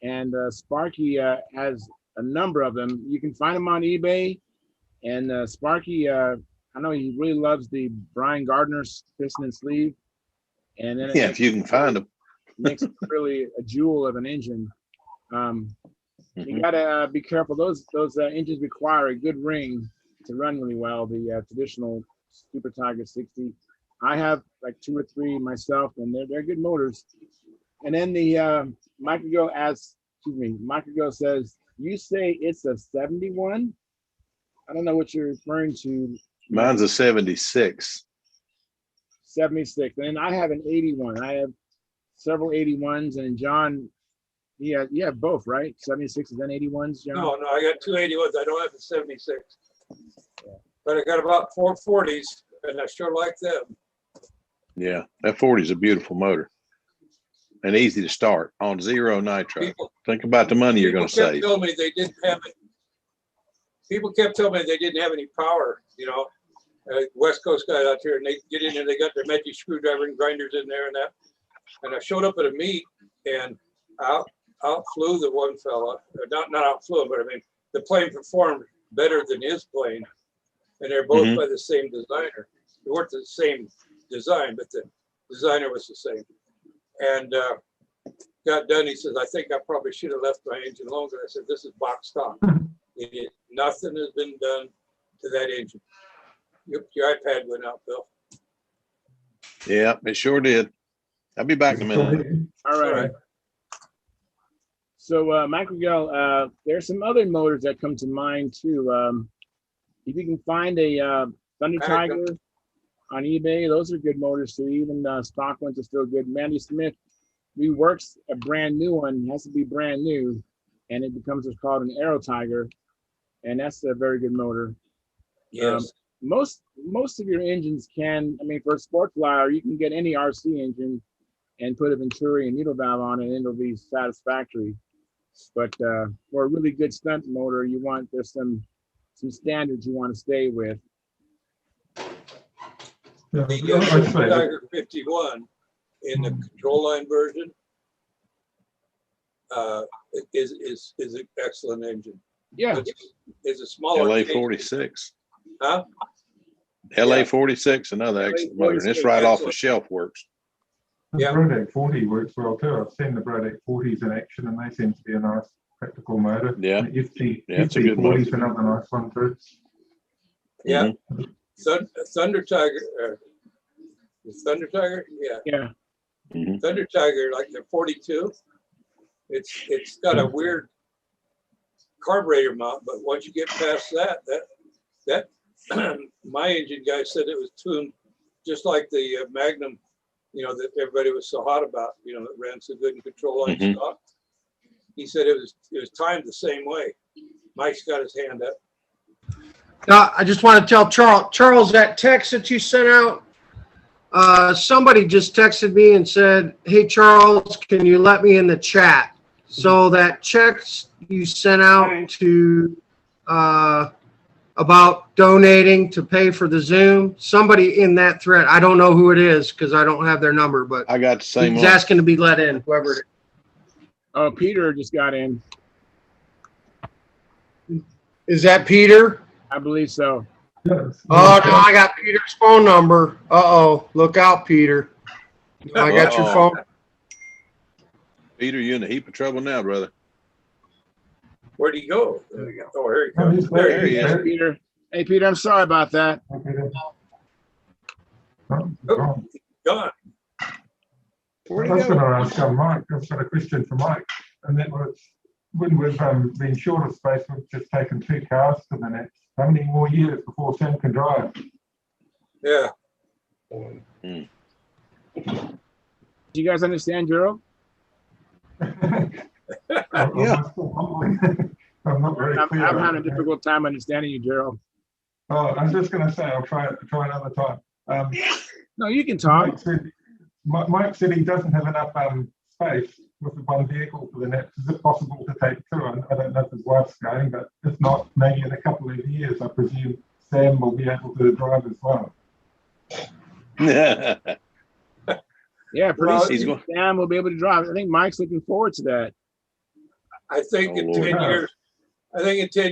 And Sparky has a number of them. You can find them on eBay. And Sparky, I know he really loves the Brian Gardner's piston and sleeve. And then if you can find them, makes it really a jewel of an engine. You gotta be careful. Those engines require a good ring to run really well. The traditional Super Tiger 60. I have like 2 or 3 myself, and they're good motors. And then the Microgo says, you say it's a 71? I don't know what you're referring to. Mine's a 76. 76. And I have an 81. I have several 81s, and John, you have both, right? 76s and 81s, John? No, I got 2 81s. I don't have the 76. But I got about 4 40s, and I sure like them. Yeah, that 40 is a beautiful motor and easy to start on 0 nitro. Think about the money you're going to save. People kept telling me they didn't have it. People kept telling me they didn't have any power, West Coast guys out here, and they get in there, they got their magic screwdriver and grinders in there and that. And I showed up at a meet and outflew the one fella. Not outflew him, but I mean, the plane performed better than his plane. And they're both by the same designer. They weren't the same design, but the designer was the same. And got done. He says, I think I probably should have left my engine longer. I said, this is box stock. Nothing has been done to that engine. Your iPad went out, Bill. Yeah, it sure did. I'll be back in a minute. All right. So, Mike Miguel, there's some other motors that come to mind too. If you can find a Thunder Tiger on eBay, those are good motors too. Even stock ones are still good. Mandy Smith reworks a brand new one. It has to be brand new, and it becomes what's called an Aero Tiger, and that's a very good motor. Yes. Most of your engines can, for a sport flyer, you can get any RC engine and put a Venturi and needle valve on it, and it'll be satisfactory. But for a really good stunt motor, there's some standards you want to stay with. The Tiger 51 in the control line version is an excellent engine. Yeah, it's a smaller LA 46. Huh? LA-46, another excellent motor, and it's right off the shelf works. The Brodec 40 works well too. I've seen the Brodec 40s in action, and they seem to be a nice practical motor. Yeah. And the It's a good motor. 40 is another nice one too. Yeah. Thunder Tiger. The Thunder Tiger. Yeah. Yeah. Mhm. Thunder Tiger, like the 42. It's got a weird carburetor mount, but once you get past that my engine guy said it was tuned just like the Magnum, that everybody was so hot about, that ran so good in control line stock. He said it was timed the same way. Mike's got his hand up. I just want to tell Charles, that text that you sent out, somebody just texted me and said, "Hey, Charles, can you let me in the chat?" So that text you sent out to about donating to pay for the Zoom, somebody in that thread, I don't know who it is because I don't have their number, but I got the same he's one. asking to be let in, whoever it is. Oh, Peter just got in. Is that Peter? I believe so. Yes. Oh, no, I got Peter's phone number. Uh-oh, look out, Peter. I got your Uh-oh. phone. Peter, you're in a heap of trouble now, brother. Where'd he go? There you go. Oh, here he Oh, comes. he's There he there. is. Hey, Peter. Hey, Peter, I'm sorry about that. Oh, gone. Where'd I he was going to go? ask Mike. I've got a question for Mike, and that was when we've been short of space, we've just taken 2 cars to the next. How many more years before Sam can drive? Yeah. Do you guys understand, Gerald? Yeah. I'm not very I'm clear. having a difficult time understanding you, Gerald. Oh, I was just going to say I'll try another time. No, you can talk. Mike said he doesn't have enough space with the one vehicle for the next. Is it possible to take 2? I don't know if his wife's going, but if not, maybe in a couple of years, I presume Sam will be able to drive as well. Yeah, pretty Well, soon Sam will be able to drive. I think Mike's looking forward to that. I think in Oh, 10 Lord.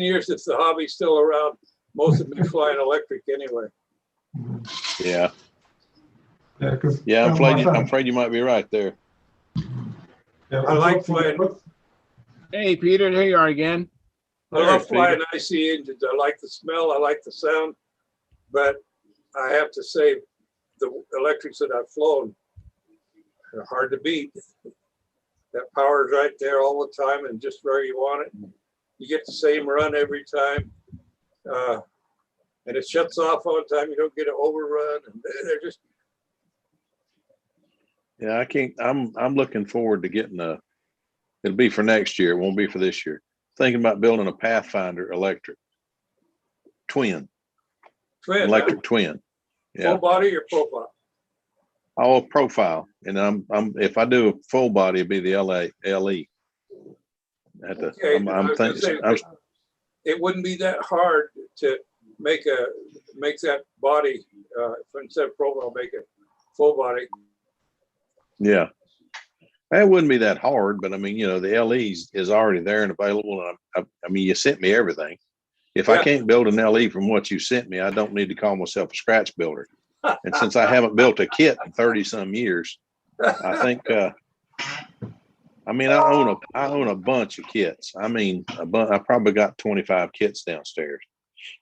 years, if the hobby's still around, most of them be flying electric anyway. Yeah. Yeah, because Yeah, I'm afraid you might be right there. I like flying. Hey, Peter, here you are again. I love Peter. flying IC engines. I like the smell. I like the sound. But I have to say, the electrics that I've flown are hard to beat. That power's right there all the time and just where you want it. You get the same run every time. And it shuts off all the time. You don't get an overrun. And they're just. Yeah, I can't. I'm looking forward to getting it'll be for next year. It won't be for this year. Thinking about building a Pathfinder electric twin. Electric twin. Yeah. Full body or profile? Oh, profile. And I'm if I do a full body, it'd be the LE. Okay, it wouldn't be that hard to make that body instead of profile, make it full body. Yeah. It wouldn't be that hard, but I mean, the LEs is already there and available. And I mean, you sent me everything. If I can't build an LE from what you sent me, I don't need to call myself a scratch builder. And since I haven't built a kit in 30 some years, I think, I own a bunch of kits. I mean, I probably got 25 kits downstairs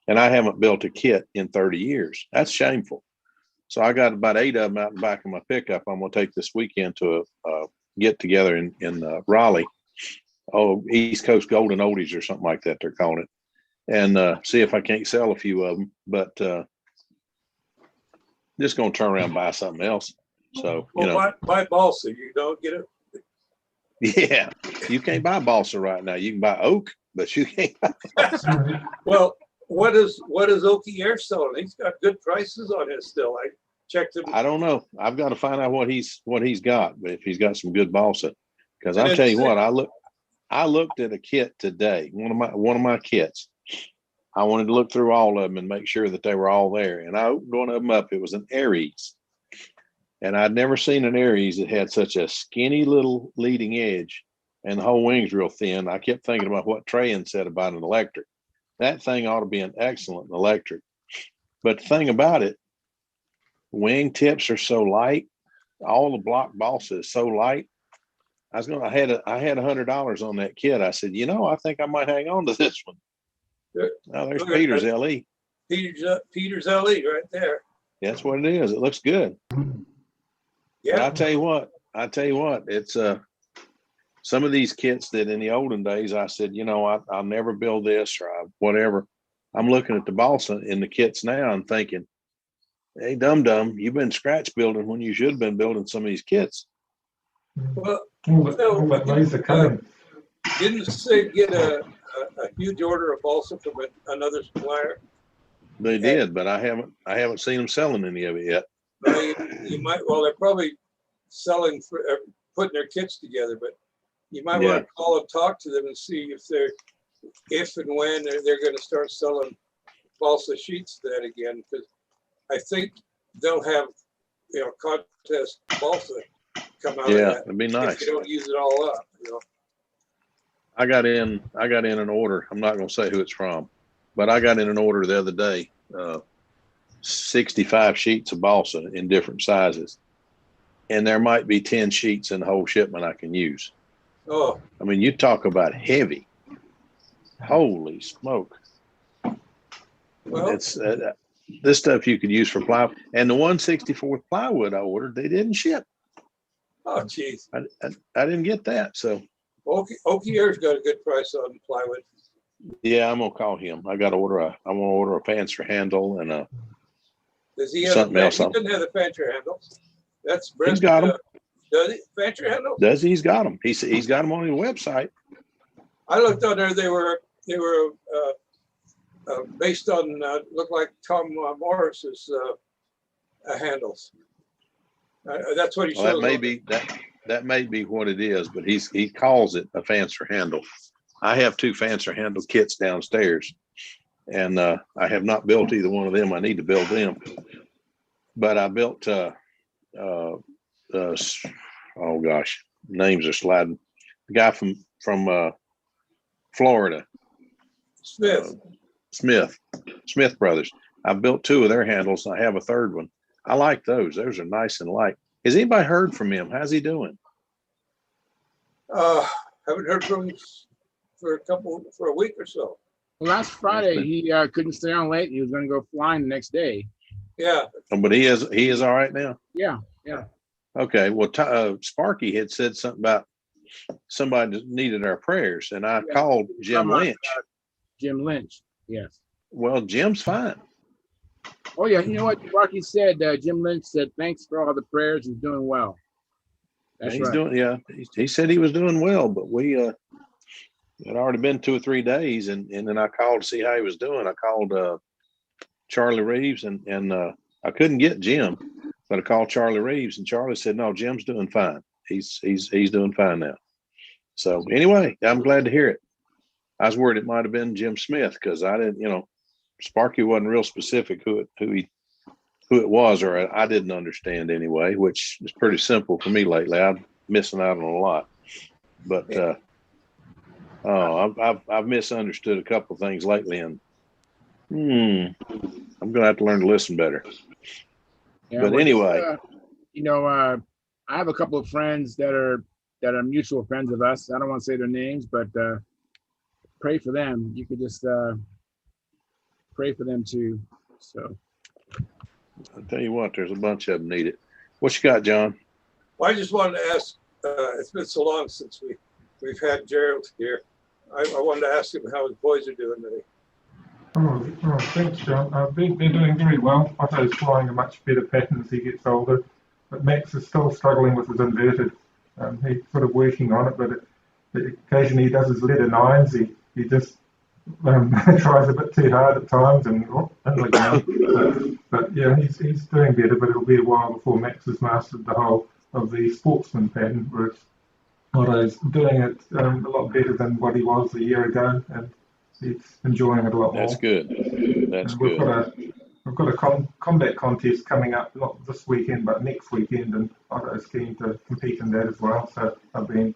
and I haven't built a kit in 30 years. That's shameful. So I got about 8 of them out in the back of my pickup. I'm going to take this weekend to a get together in Raleigh. Oh, East Coast Golden Oldies or something like that, they're calling it. And see if I can't sell a few of them, but just going to turn around and buy something else. So, buy balsa, you don't get it. Yeah, you can't buy balsa right now. You can buy oak, but you can't buy balsa. Well, what is Okie Air selling? He's got good prices on his still. I checked him. I don't know. I've got to find out what he's got, but if he's got some good balsa, because I'll tell you what, I looked at a kit today, one of my kits. I wanted to look through all of them and make sure that they were all there. And I opened one of them up. It was an Aries. And I'd never seen an Aries that had such a skinny little leading edge and the whole wing's real thin. I kept thinking about what Trayan said about an electric. That thing ought to be an excellent electric. But the thing about it, wing tips are so light. All the block balsa is so light. I had $100 on that kit. I said, I think I might hang on to this one. Oh, there's Peter's LE. Peter's LE right there. That's what it is. It looks good. Yeah. But I tell you what, it's some of these kits that in the olden days I said, I'll never build this or whatever. I'm looking at the balsa in the kits now and thinking, hey, dum-dum, you've been scratch building when you should have been building some of these kits. Well, laser cutting. Didn't Sig get a huge order of balsa from another supplier? They did, but I haven't seen them selling any of it yet. You might. Well, they're probably selling for putting their kits together, but you might want to call and talk to them and see if and when they're going to start selling balsa sheets then again, because I think they'll have contest balsa come out of that. It'd be nice if you don't use it all up. I got in an order. I'm not going to say who it's from, but I got in an order the other day, 65 sheets of balsa in different sizes. And there might be 10 sheets in the whole shipment I can use. Oh, I mean, you talk about heavy. Holy smoke. well, It's this stuff you could use for plywood. And the 1/64 plywood I ordered, they didn't ship. oh, geez. I didn't get that. So Okie Air's got a good price on plywood. yeah, I'm gonna call him. I want to order a fancier handle and a Does he have something else. He doesn't have the fancier handle. That's He's got them. Does he? Fancier handle? Does he? He's got them. He's got them on his website. I looked on there. They were based on looked like Tom Morris's handles. That's what he shows. Well, that may be what it is, but he calls it a fancier handle. I have 2 fancier handle kits downstairs, and I have not built either one of them. I need to build them, but I built. Oh gosh, names are sliding. The guy from Florida, Smith Brothers. I built 2 of their handles. I have a third one. I like those. Those are nice and light. Has anybody heard from him? How's he doing? Haven't heard from him for a week or so. Well, last Friday he couldn't stay on late. He was going to go flying the next day. Yeah. But he is all right now. Yeah. Okay. Well, Sparky had said something about somebody that needed our prayers, and I called Jim Lynch. Jim Lynch. Yes. Well, Jim's fine. Oh yeah. You know what Sparky said? Jim Lynch said, "Thanks for all the prayers. He's doing well." That's he's right. doing. Yeah. He said he was doing well, but we it had already been 2 or 3 days, and then I called to see how he was doing. I called Charlie Reeves, and I couldn't get Jim, but I called Charlie Reeves, and Charlie said, "No, Jim's doing fine. He's doing fine now." So anyway, I'm glad to hear it. I was worried it might have been Jim Smith because I didn't, Sparky wasn't real specific who it was, or I didn't understand anyway, which is pretty simple for me lately. I'm missing out on a lot, but I've misunderstood a couple of things lately, and I'm gonna have to learn to listen better. Yeah, but anyway, I have a couple of friends that are mutual friends of us. I don't want to say their names, but pray for them. You could just pray for them too. So I'll tell you what, there's a bunch of them need it. What you got, John? Well, I just wanted to ask. It's been so long since we've had Gerald here. I wanted to ask him how his boys are doing today. Oh, thanks, John. They're doing very well. Otto's flying a much better pattern as he gets older, but Max is still struggling with his inverted. He's sort of working on it, but occasionally he does his letter 9s. He just tries a bit too hard at times, and but yeah, he's doing better. But it'll be a while before Max has mastered the whole of the sportsman pattern, whereas Otto's doing it a lot better than what he was a year ago, and he's enjoying it a lot more. That's good. That's good. We've got a combat contest coming up, not this weekend, but next weekend, and Otto's keen to compete in that as well. So I've been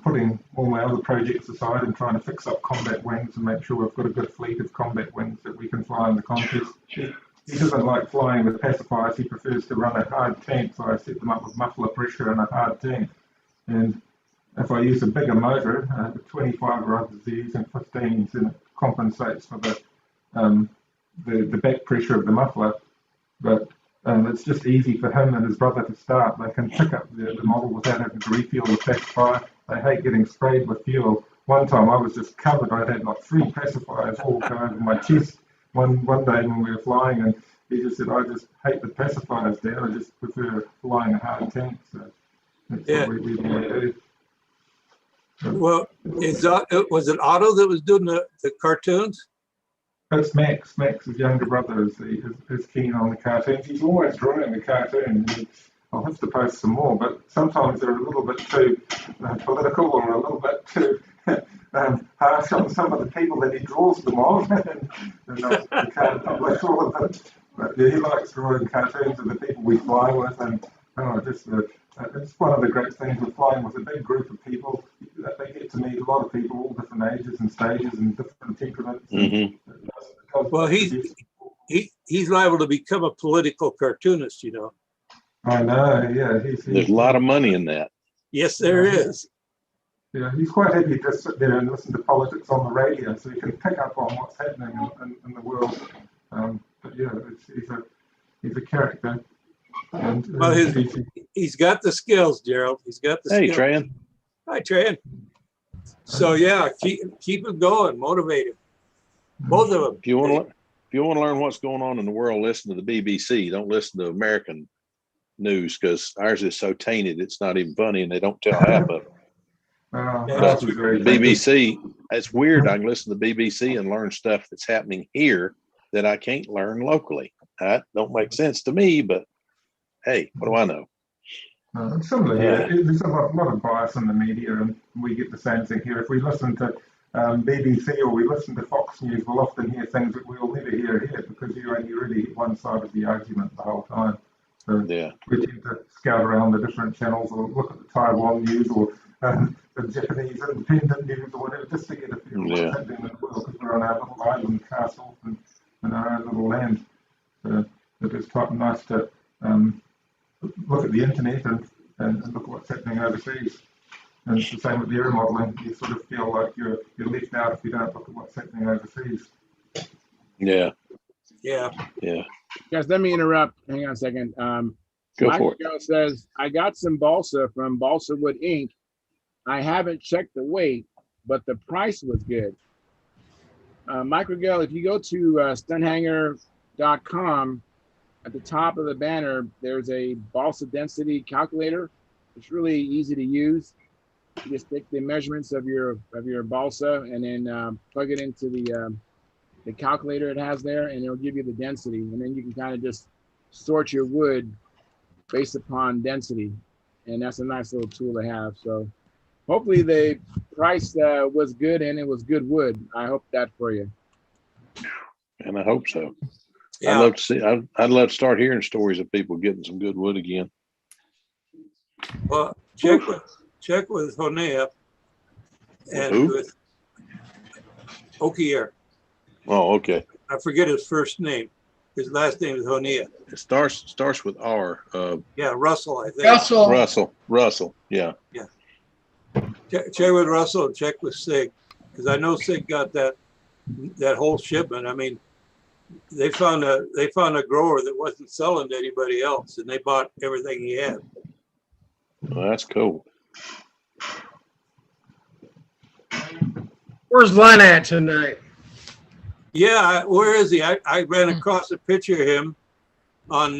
putting all my other projects aside and trying to fix up combat wings and make sure we've got a good fleet of combat wings that we can fly in the contest. he doesn't like flying with pacifiers. He prefers to run a hard tank, so I set them up with muffler pressure and a hard tank. And if I use a bigger motor, the 25 rods they're using 15s, and it compensates for the back pressure of the muffler. But it's just easy for him and his brother to start. They can pick up the model without having to refuel the pacifier. They hate getting sprayed with fuel. One time I was just covered. I had like 3 pacifiers all going over my chest one day when we were flying, and he just said, I just hate the pacifiers, Dad. I just prefer flying a hard tank. So that's what we do. Well, was it Otto that was doing the cartoons? It's Max. Max's younger brother is keen on the cartoons. He's always drawing the cartoons. I'll have to post some more, but sometimes they're a little bit too political or a little bit too harsh on some of the people that he draws them on, and I can't publish all of them. But yeah, he likes drawing cartoons of the people we fly with, and it's one of the great things with flying with a big group of people. They get to meet a lot of people, all different ages and stages and different temperaments. Mm-hmm. Well, he's liable to become a political cartoonist, you know. I know, yeah. There's a lot of money in that. Yes, there is. Yeah, he's quite happy to just sit there and listen to politics on the radio, so he can pick up on what's happening in the world. But yeah, he's a character. And, well, he's got the skills, Gerald. He's got the skills. Hey, Tran. Hi, Tran. So yeah, keep him going, motivate him. Both of them. If you want to learn what's going on in the world, listen to the BBC. Don't listen to American news, because ours is so tainted it's not even funny, and they don't tell half of it. BBC, it's weird. I can listen to the BBC and learn stuff that's happening here that I can't learn locally. That don't make sense to me, but hey, what do I know? Similar, there's a lot of bias in the media, and we get the same thing here. If we listen to BBC or we listen to Fox News, we'll often hear things that we'll never hear here, because you only really hear one side of the argument the whole time. So we tend to scout around the different channels, or look at the Taiwan news, or the Japanese independent news, or whatever, just to get a feel of what's happening in the world, because we're on our little island castle and in our own little land. So it is quite nice to look at the internet and look at what's happening overseas. And it's the same with the air modelling. You sort of feel like you're left out if you don't look at what's happening overseas. Yeah. Guys, let me interrupt. Hang on a second. Go for it. Says, I got some balsa from Balsa Wood Inc. I haven't checked the weight, but the price was good. Mike Rigel, if you go to stunthangar.com, at the top of the banner, there's a balsa density calculator. It's really easy to use. You just take the measurements of your balsa and then plug it into the calculator it has there, and it'll give you the density. And then you can kind of just sort your wood based upon density. And that's a nice little tool to have. So hopefully the price was good, and it was good wood. I hope that for you. And I hope so. Yeah. I'd love to start hearing stories of people getting some good wood again. Well, check with Honea and with Okier. Oh, okay. I forget his first name. His last name is Honea. It starts with R. Russell, I think. Russell. Yeah. Check with Russell and check with Sig, because I know Sig got that whole shipment. I mean, they found a grower that wasn't selling to anybody else, and they bought everything he had. Well, that's cool. Where's Len at tonight? Yeah, where is he? I ran across a picture of him on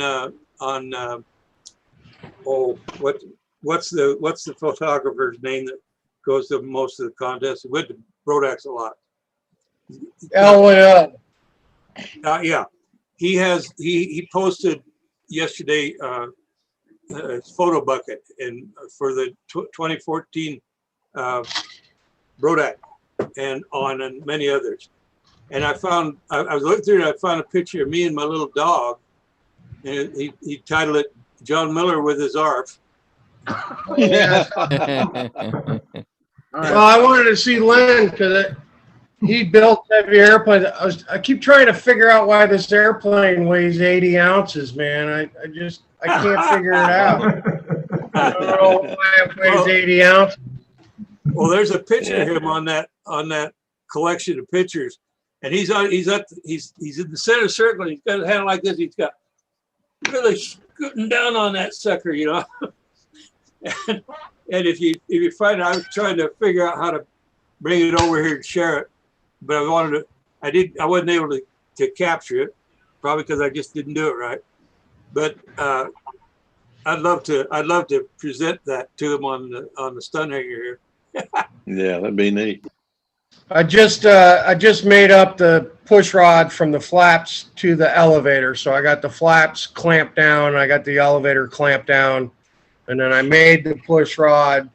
what's the photographer's name that goes to most of the contests? He went to Brodax a lot. LOL. Yeah, he posted yesterday his photo bucket for the 2014 Brodax and many others. And I was looking through it, I found a picture of me and my little dog, and he titled it John Miller with his ARF. Well, I wanted to see Len because he built heavy airplanes. I keep trying to figure out why this airplane weighs 80 ounces, man. I can't figure it out. I don't know why it weighs 80 ounces. Well, there's a picture Yeah. of him on that collection of pictures, and he's in the center circle. He's got his hand like this. He's got really scooting down on that sucker, you know. and if you find it, I was trying to figure out how to bring it over here and share it, but I wasn't able to capture it, probably because I just didn't do it right. But I'd love to present that to him on the Stunthangar here. Yeah, that'd be neat. I just made up the push rod from the flaps to the elevator. So I got the flaps clamped down, I got the elevator clamped down, and then I made the push rod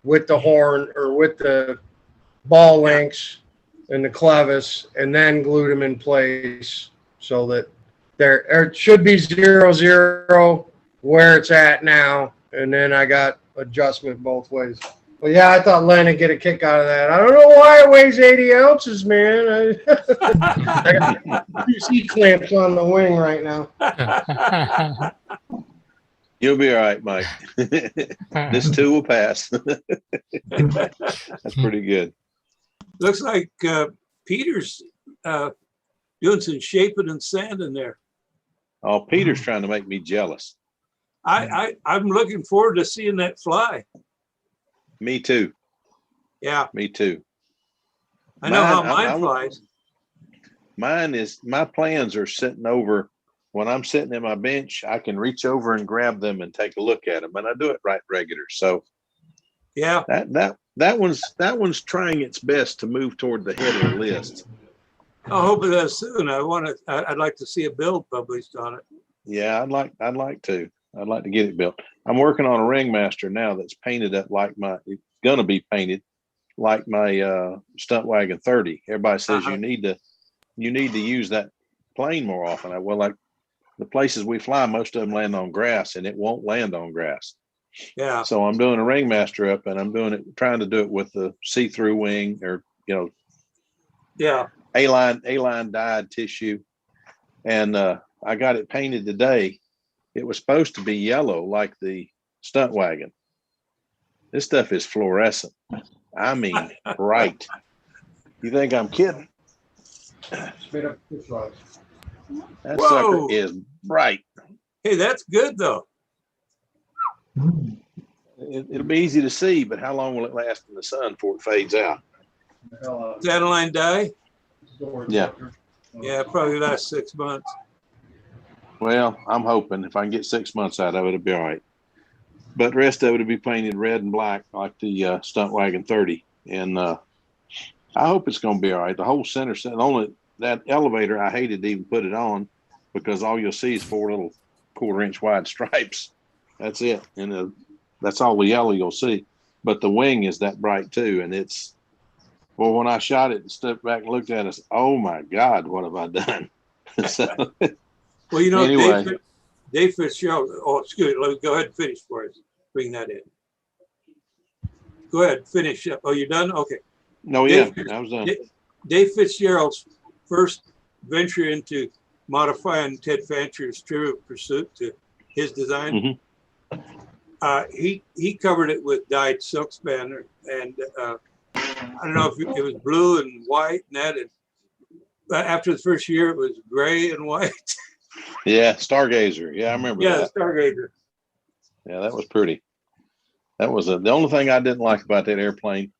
with the horn or with the ball links and the clevis, and then glued them in place so that there should be 0-0 where it's at now, and then I got adjustment both ways. But yeah, I thought Len would get a kick out of that. I don't know why it weighs 80 ounces, man. I got 2 C-clamps on the wing right now. You'll be all right, Mike. This too will pass. That's pretty good. Looks like Peter's doing some shaping and sanding there. Oh, Peter's trying to make me jealous. I'm looking forward to seeing that fly. Me too. Yeah, Me too. I know how mine flies. My plans are sitting over. When I'm sitting in my bench, I can reach over and grab them and take a look at them, and I do it right regular. So yeah, that one's trying its best to move toward the head of the list. I hope it does soon. I'd like to see a build published on it. Yeah, I'd like to. I'd like to get it built. I'm working on a ringmaster now that's painted up like it's gonna be painted like my Stuntwagon 30. Everybody says you need to use that plane more often. Like the places we fly, most of them land on grass, and it won't land on grass. Yeah. So I'm doing a ringmaster up, and I'm trying to do it with the see-through wing, or yeah, A-line dyed tissue, and I got it painted today. It was supposed to be yellow like the Stuntwagon. This stuff is fluorescent. I mean, bright. You think I'm kidding? That sucker is bright. Hey, that's good though. It'll be easy to see, but how long will it last in the sun before it fades out? Aniline dye? Yeah. Yeah, probably last 6 months. Well, I'm hoping if I can get 6 months out of it, it'll be all right. But the rest of it will be painted red and black like the Stuntwagon 30. And I hope it's going to be all right. The whole center, only that elevator, I hated to even put it on because all you'll see is 4 little 1/4-inch wide stripes. That's it. And that's all the yellow you'll see. But the wing is that bright too. And well, when I shot it and stepped back and looked at it, oh my God, what have I done? So, well, anyway. Dave Fitzgerald. Oh, excuse me. Let me go ahead and finish for us. Bring that in. Go ahead, finish up. Oh, you're done? Okay. No, yeah, I was done. Dave Fitzgerald's first venture into modifying Ted Fancher's Trivial Pursuit to his design. Mm-hmm. He covered it with dyed silk spanner, and I don't know if it was blue and white, and that. And after the first year, it was gray and white. Yeah, Stargazer. Yeah, I remember that. Yeah, Stargazer. Yeah, that was pretty. That was the only thing I didn't like about that airplane.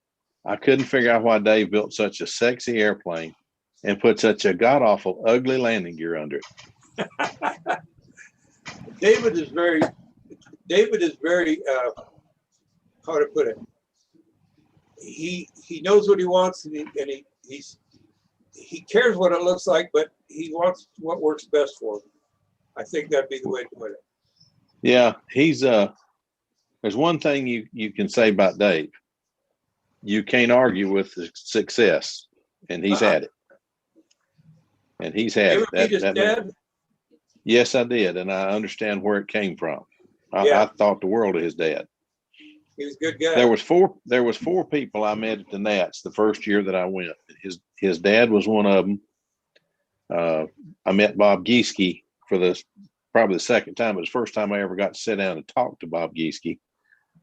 I couldn't figure out why Dave built such a sexy airplane and put such a god-awful ugly landing gear under it. David is very how to put it. He knows what he wants, and he cares what it looks like, but he wants what works best for him. I think that'd be the way to put it. Yeah, he's there's one thing you can say about Dave. You can't argue with the success, and he's had it. And he's had it. Meet his dad? Yes, I did, and I understand where it came from. Yeah. I thought the world of his dad. He's a good guy. There was four people I met at the Nats the first year that I went. His dad was one of them. I met Bob Gieske for probably the second time. It was the first time I ever got to sit down and talk to Bob Gieske.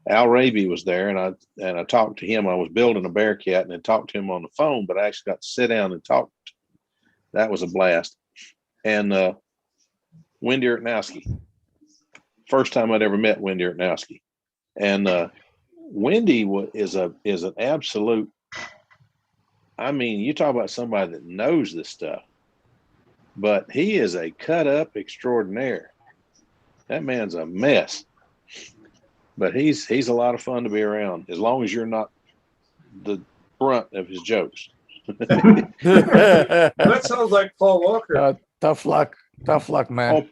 Al Raby was there, and I talked to him. I was building a Bearcat and I talked to him on the phone, but I actually got to sit down and talk. That was a blast. And Wendy Ertnowski. First time I'd ever met Wendy Ertnowski. And Wendy is an absolute, I mean, you talk about somebody that knows this stuff, but he is a cut up extraordinaire. That man's a mess. But he's a lot of fun to be around, as long as you're not the brunt of his jokes. That sounds like Paul Walker. Tough luck, man. Oh,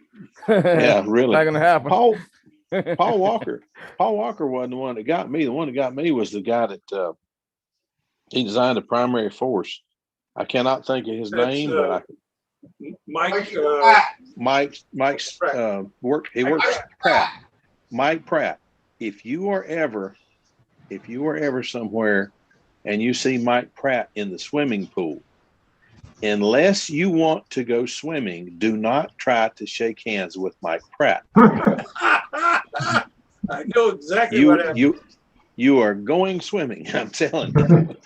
yeah, really. Not gonna happen. Paul Walker wasn't the one that got me. The one that got me was the guy that he designed the primary force. I cannot think of his name, but Mike's work. He works Pratt. Mike Pratt. If you are ever somewhere and you see Mike Pratt in the swimming pool, unless you want to go swimming, do not try to shake hands with Mike Pratt. I know exactly what happened. You are going swimming. I'm telling you.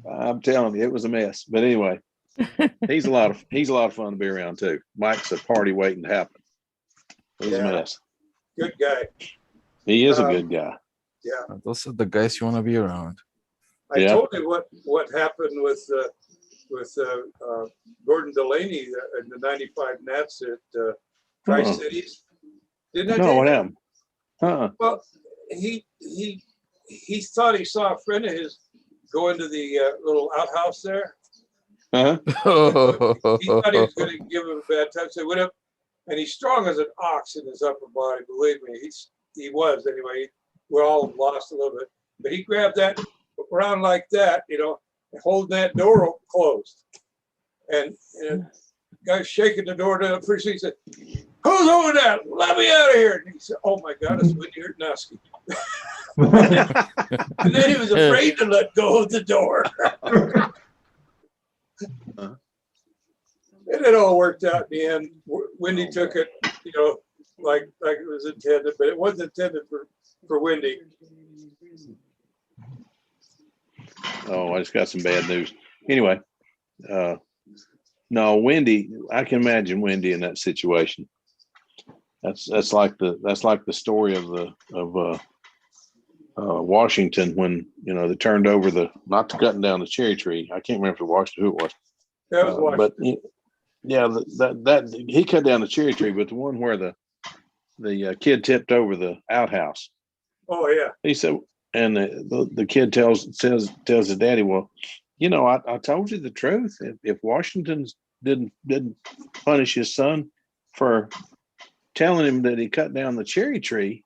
I'm telling you, it was a mess. But anyway, he's a lot of fun to be around too. Mike's a party waiting to happen. It was a mess. Good guy. He is a good guy. Yeah. Those are the guys you want to be around. I told you what happened with Gordon Delaney in the '95 Nats at Tri-Cities. Didn't I? No, what happened? Well, he thought he saw a friend of his go into the little outhouse there. He thought he was going to give him a bad time. So he went up, and he's strong as an ox in his upper body. Believe me, he was anyway. We're all lost a little bit, but he grabbed that around like that, holding that door closed, and guy shaking the door down. First he said, "Who's over there? Let me out of here!" And he said, "Oh my God, it's Wendy Ertnowski." And then he was afraid to let go of the door. And it all worked out in the end. Wendy took it, like it was intended, but it wasn't intended for Wendy. Oh, I just got some bad news. Anyway, no, Wendy. I can imagine Wendy in that situation. That's like the story of Washington when they turned over not cutting down the cherry tree. I can't remember who it was. That was Washington. But yeah, that he cut down the cherry tree, but the one where the kid tipped over the outhouse. Oh yeah. He said, and the kid tells his daddy, "Well, I told you the truth. If Washington didn't punish his son for telling him that he cut down the cherry tree,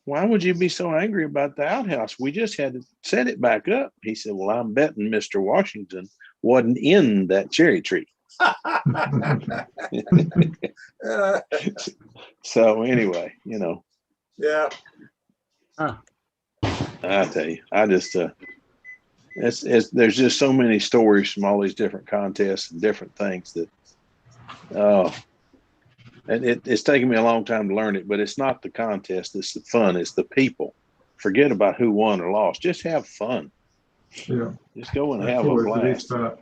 why would you be so angry about the outhouse? We just had to set it back up." He said, "Well, I'm betting Mr. Washington wasn't in that cherry tree." So anyway, Yeah. I tell you, I just there's just so many stories from all these different contests and different things that and it's taken me a long time to learn it, but it's not the contest, it's the fun, it's the people. Forget about who won or lost. Just have fun. Yeah. Just go and That's have a always the blast. best part.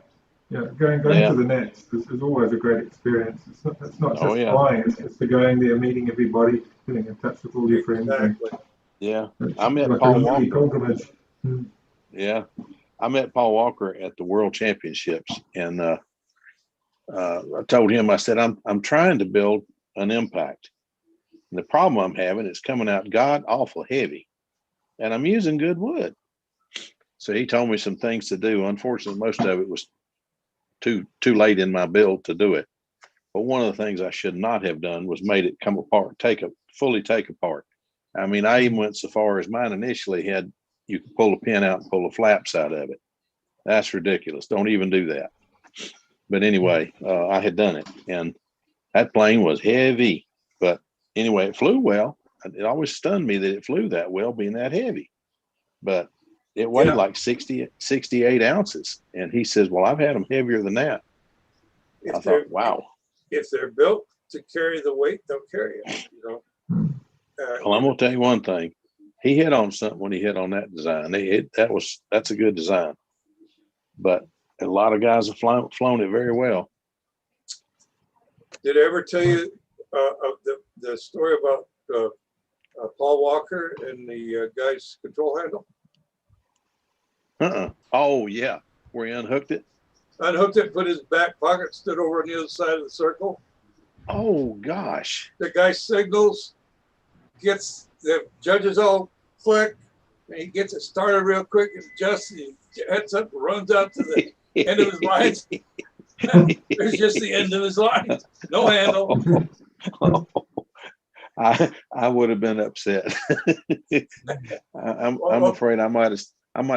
Yeah, going to the Nets is always a great experience. It's not just flying, it's the going there, meeting everybody, getting in touch with all your friends. Exactly. Yeah. I met like Paul a Walker. pilgrimage. Yeah. I met Paul Walker at the World Championships, and I told him, I said, I'm trying to build an impact. And the problem I'm having is coming out god awful heavy, and I'm using good wood. So he told me some things to do. Unfortunately, most of it was too late in my build to do it. But one of the things I should not have done was made it come apart, fully take apart. I mean, I even went so far as mine initially had, you could pull a pin out and pull the flaps out of it. That's ridiculous. Don't even do that. But anyway, I had done it, and that plane was heavy. But anyway, it flew well. it always stunned me that it flew that well, being that heavy. But it weighed like 68 ounces. And he says, well, I've had them heavier than that. I thought, wow. If they're built to carry the weight, they'll carry it. You know. Well, I'm gonna tell you one thing. He hit on something when he hit on that design. That's a good design. But a lot of guys have flown it very well. Did I ever tell you the story about Paul Walker and the guy's control handle? Oh yeah, where he unhooked it. Unhooked it, put his back pocket, stood over on the other side of the circle. Oh gosh. The guy signals, gets the judges all click, and he gets it started real quick and adjusts, he heads up, runs out to the end of his lines. There's just the end of his line. No handle. I would have been upset. I'm afraid I might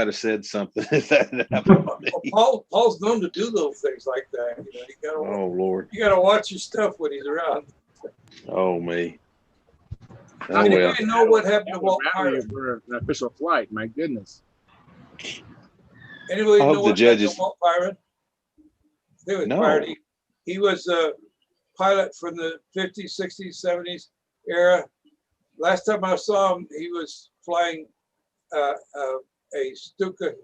have said something if that happened to me. Paul's known to do little things like that. You know, oh Lord. You gotta watch your stuff when he's around. Oh me. Oh, I didn't know what happened to Walt Byron for an official flight. My goodness. Anybody know what happened to Walt Byron? He was no. He was a pilot from the 50s, 60s, 70s era. Last time I saw him, he was flying a Stuka,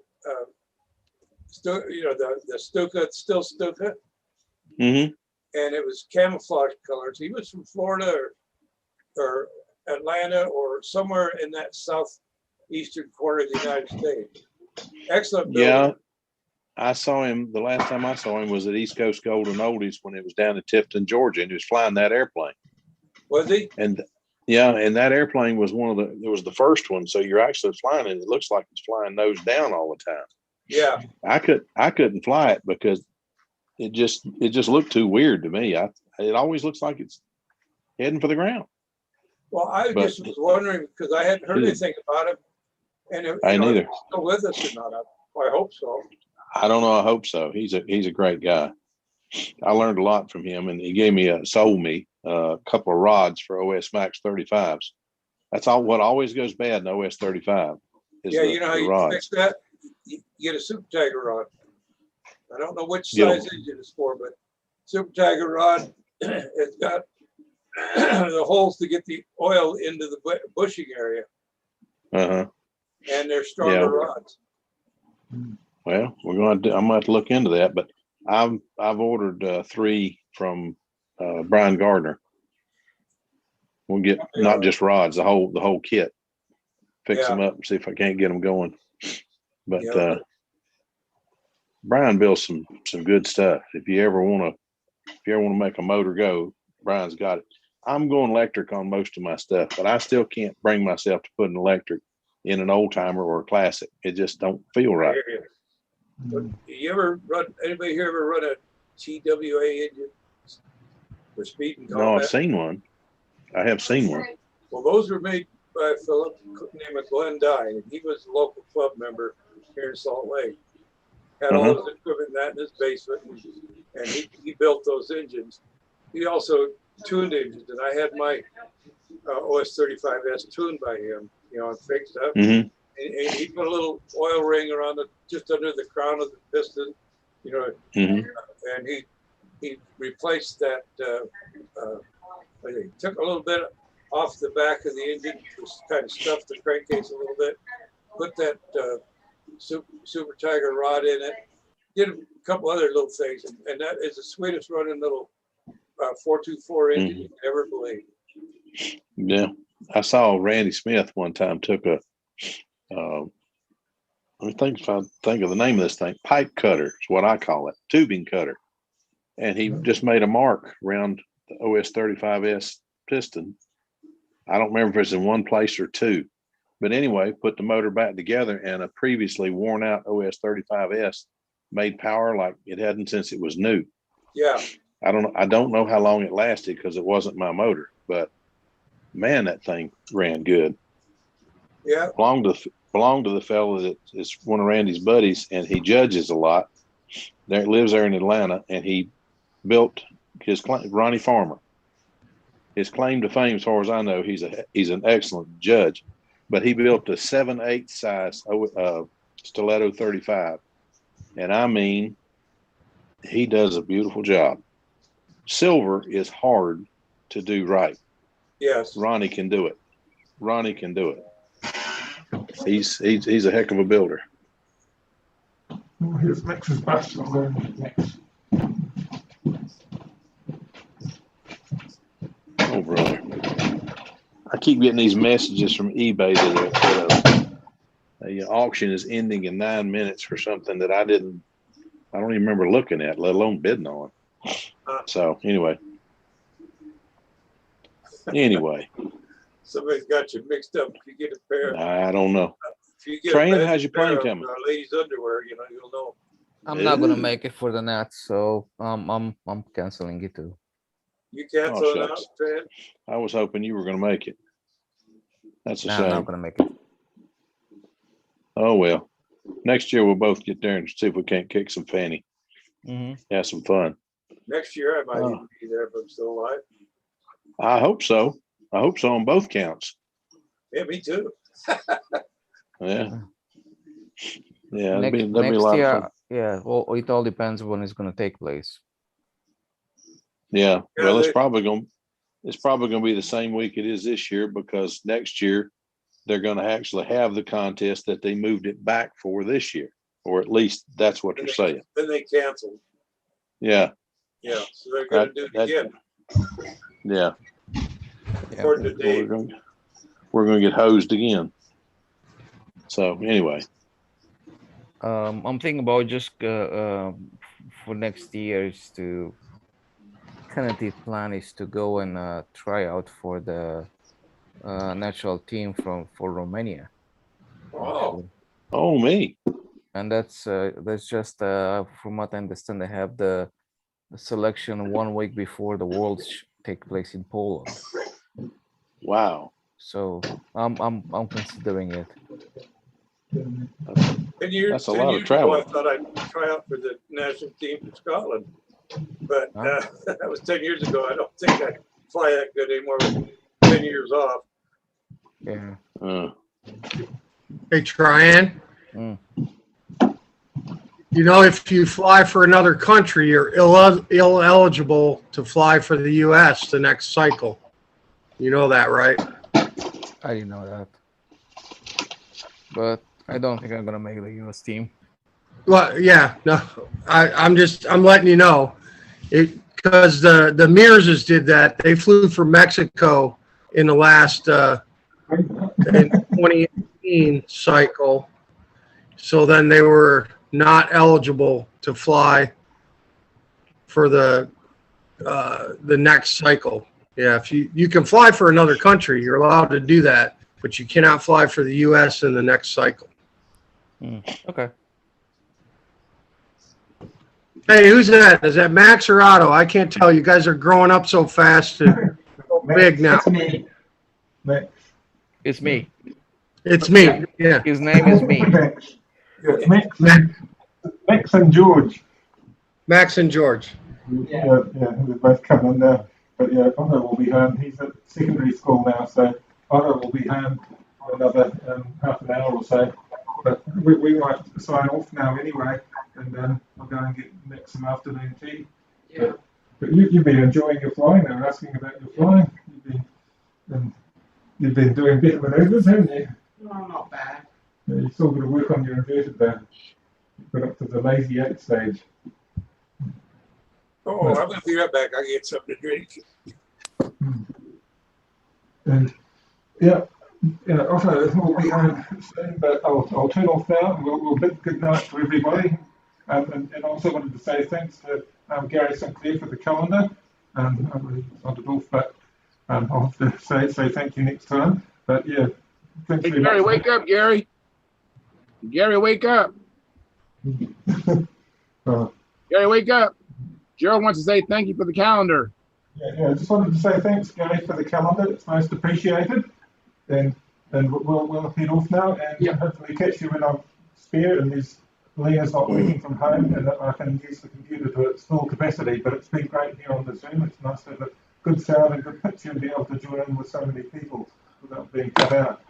the Stuka, still Stuka. Mm-hmm. And it was camouflage colors. He was from Florida or Atlanta or somewhere in that southeastern corner of the United States. Excellent builder. Yeah. I saw him, the last time I saw him was at East Coast Golden Oldies when it was down in Tifton, Georgia, and he was flying that airplane. Was he? And yeah, and that airplane was it was the first one. So you're actually flying it. It looks like it's flying nose down all the time. Yeah. I couldn't fly it because it just looked too weird to me. It always looks like it's heading for the ground. Well, I just was wondering because I hadn't heard anything about him. And I neither. Still with us or not? I hope so. I don't know. I hope so. He's a great guy. I learned a lot from him, and he gave me sold me a couple of rods for OS Max 35s. That's all. What always goes bad in OS 35 is you know how you rods. fix that? You get a Super Tiger rod. I don't know which size engine it's for, but Super Tiger rod has got the holes to get the oil into the bushing area. Uh-huh. And they're stronger rods. Well, I'm going to have to look into that, but I've ordered 3 from Brian Gardner. We'll get not just rods, the whole kit. Fix them up and see if I can't get them going. But Brian builds some good stuff. If you ever want to make a motor go, Brian's got it. I'm going electric on most of my stuff, but I still can't bring myself to put an electric in an old timer or a classic. It just don't feel right. But anybody here ever run a TWA engine for speed and combat? No, I've seen one. I have seen one. Well, those were made by a fellow named Glenn Dye, and he was a local club member here in Salt Lake. Had all those equipment in his basement, and he built those engines. He also tuned engines, and I had my OS 35S tuned by him, and fixed up. Mm-hmm. And he put a little oil ring around just under the crown of the piston, and he replaced that. He took a little bit off the back of the engine, just kind of stuffed the crankcase a little bit, put that Super Tiger rod in it, did a couple other little things, and that is the sweetest running little 424 engine you could ever believe. Yeah, I saw Randy Smith one time took a. Let me think if I think of the name of this thing. Pipe cutter is what I call it. Tubing cutter, and he just made a mark around the OS 35S piston. I don't remember if it's in one place or two, but anyway, put the motor back together, and a previously worn out OS 35S made power like it hadn't since it was new. Yeah. I don't know how long it lasted because it wasn't my motor, but man, that thing ran good. Yeah. Belonged to the fellow that is one of Randy's buddies, and he judges a lot. Lives there in Atlanta, and he built his client, Ronnie Farmer. His claim to fame, as far as I know, he's an excellent judge. But he built a 7/8 size stiletto 35, and I mean, he does a beautiful job. Silver is hard to do right. Yes. Ronnie can do it. Ronnie can do it. He's a heck of a builder. Oh, here's Max's bus. I'm going to Max. Oh, brother. I keep getting these messages from eBay that the auction is ending in 9 minutes for something that I don't even remember looking at, let alone bidding on. So anyway. Somebody's got you mixed up. If you get a pair, I don't know. if you get Train, a how's your plane pair of, coming? ladies' underwear, you'll know. I'm not gonna Ew. make it for the Nats, so I'm canceling it too. You cancel it out, shucks. Trent. I was hoping you were going to make it. That's a Nah, I'm shame. not gonna make it. Oh, well. Next year, we'll both get there and see if we can't kick some fanny. Have some fun. Next year, I might even be there if I'm still alive. I hope so. I hope so on both counts. Yeah, me too. Yeah. Yeah, that'd Next, be a next lot of year, fun. yeah. Well, it all depends when it's gonna take place. Yeah. Yeah, Well, it's probably gonna be the same week it is this year, because next year they're gonna actually have the contest that they moved it back for this year, or at least that's what they're saying. Then they canceled. Yeah. Yeah, so they're going to do it again. Yeah. According to Dave. We're gonna get hosed again. So anyway. I'm thinking about just for next year is to tentative plan is to go and try out for the national team for Romania. Oh. Oh, me. And that's just from what I understand, they have the selection 1 week before the Worlds take place in Poland. Wow. So I'm considering it. 10 years, That's a 10 lot of years travel. ago, I thought I'd try out for the national team for Scotland. But that was 10 years ago. I don't think I fly that good anymore with 10 years off. Yeah. Hey, Tryon. Mm. You know, if you fly for another country, you're eligible to fly for the U.S. the next cycle. You know that, right? I didn't know that. But I don't think I'm gonna make the U.S. team. Well, yeah, no, I'm letting you know, because the Mearses did that. They flew from Mexico in the last in 2018 cycle, so then they were not eligible to fly for the next cycle. Yeah, if you can fly for another country, you're allowed to do that, but you cannot fly for the U.S. in the next cycle. Okay. Hey, who's that? Is that Max or Otto? I can't tell. You guys are growing up so fast and so big now. It's me. Max. It's me. It's me. Yeah. His name is me. Max. Yeah, Max and George. Max and George. Yeah, they're both coming now. But yeah, Otto will be home. He's at secondary school now, so Otto will be home for another half an hour or so. But we might sign off now anyway, and I'll go and get Max some afternoon tea. Yeah. But you've been enjoying your flying. They were asking about your flying. You've been doing bit maneuvers, haven't you? No, not bad. Yeah, you've still got to work on your inverted there. Got up to the lazy 8 stage. Oh, I'm going to be right back. I'll get something to drink. And Otto will be home soon, but I'll turn off now. We'll bid good night to everybody. And also wanted to say thanks to Gary Sinclair for the calendar. I'm on the golf, but I'll have to say thank you next time. But yeah, thanks Hey, very Gary, much. wake up, Gary. Gary, wake up. Gary, wake up. Gerald wants to say thank you for the calendar. Yeah, I just wanted to say thanks, Gary, for the calendar. It's most appreciated. And we'll head off now, and hopefully catch you when I'm spare and Leah's not working from home, and that I can use the computer to its full capacity. But it's been great here on the Zoom. It's nice to have good sound and good picture and be able to join in with so many people without being cut out.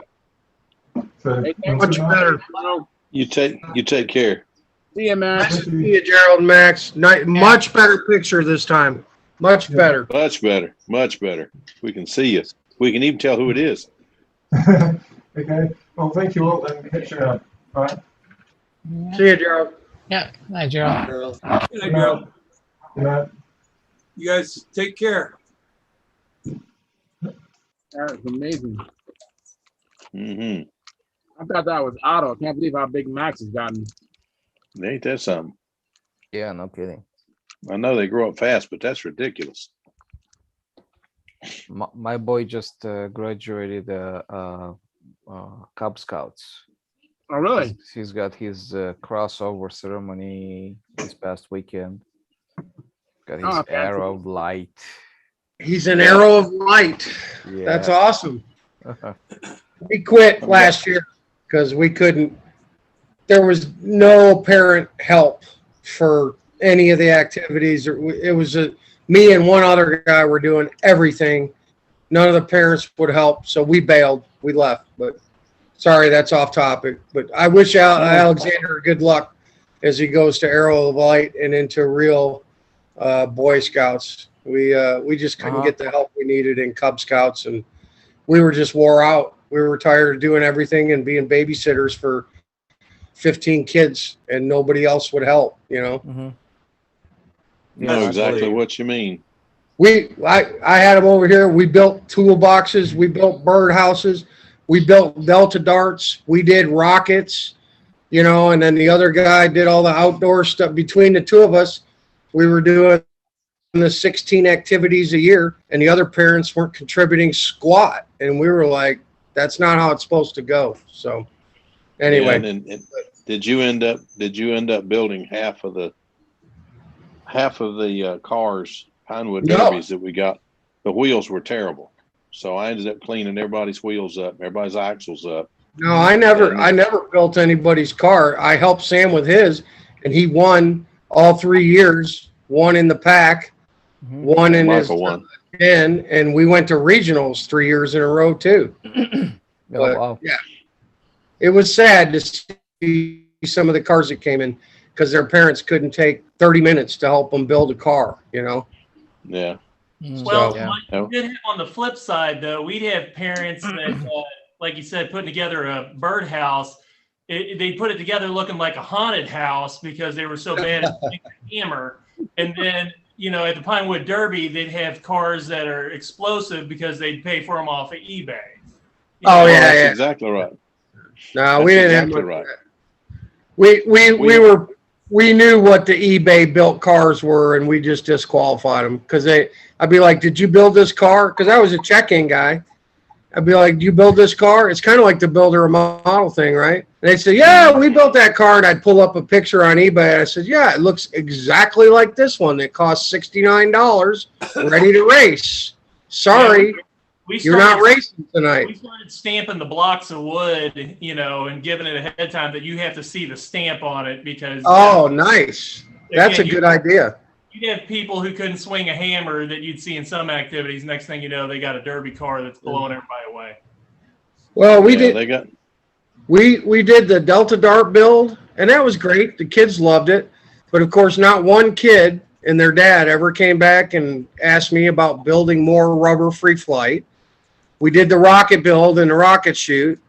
So Hey, thanks Much so better. Bro. You take care. See you, Max. Nice to see you, Gerald and Max. Much better picture this time. Much better. Much better. Much better. We can see you. We can even tell who it is. Okay. Well, thank you all, and catch you out. Bye. See you, Gerald. Yeah. Hi, Gerald. Girls. Good night, Gerald. Good night. You guys take care. That was amazing. Mm-hmm. I thought that was Otto. I can't believe how big Max has gotten. Ain't that something? Yeah, no kidding. I know they grow up fast, but that's ridiculous. My boy just graduated Cub Scouts. Oh, really? He's got his crossover ceremony this past weekend. Got his Oh, arrow of light. He's an arrow of light. Yeah. That's awesome. We quit last year because we couldn't. There was no parent help for any of the activities. It was me and one other guy were doing everything. None of the parents would help, so we bailed. We left. But sorry, that's off topic. But I wish Alexander good luck as he goes to Arrow of Light and into real Boy Scouts. We just couldn't get the help we needed in Cub Scouts, and we were just wore out. We were tired of doing everything and being babysitters for 15 kids, and nobody else would help, you know. Mm-hmm. Know exactly what you mean. I had them over here. We built toolboxes. We built bird houses. We built Delta darts. We did rockets, you know, and then the other guy did all the outdoor stuff. Between the two of us, we were doing the 16 activities a year, and the other parents weren't contributing squat. And we were like, that's not how it's supposed to go. So anyway. Yeah, and did you end up building half of the cars, Pinewood Derbies that we got? The wheels were terrible. So I ended up cleaning everybody's wheels up, everybody's axles up. No, I never built anybody's car. I helped Sam with his, and he won all 3 years, one in the pack, one in his 10, and we went to regionals 3 years in a row too. But, wow. Yeah, it was sad to see some of the cars that came in because their parents couldn't take 30 minutes to help them build a car, you know? Yeah. Well, we did have on the flip side, though, we'd have parents that, like you said, putting together a birdhouse. They put it together looking like a haunted house because they were so bad at the hammer. And then, you know, at the Pinewood Derby, they'd have cars that are explosive because they'd pay for them off of eBay. That's exactly right. No, we didn't have much right. We knew what the eBay built cars were, and we just disqualified them because I'd be like, "Did you build this car?" Because I was a check-in guy. I'd be like, "Do you build this car?" It's kind of like the builder model thing, right? And they'd say, "Yeah, we built that car." And I'd pull up a picture on eBay. And I said, "Yeah, it looks exactly like this one that costs $69, ready to race." Sorry. You're not racing tonight. We started stamping the blocks of wood, you know, and giving it ahead of time that you have to see the stamp on it because. Oh, nice. That's a good idea. You'd have people who couldn't swing a hammer that you'd see in some activities. Next thing you know, they got a derby car that's blowing everybody away. Well, we did the Delta Dart build, and that was great. The kids loved it. But, of course, not one kid and their dad ever came back and asked me about building more rubber free flight. We did the rocket build and the rocket shoot.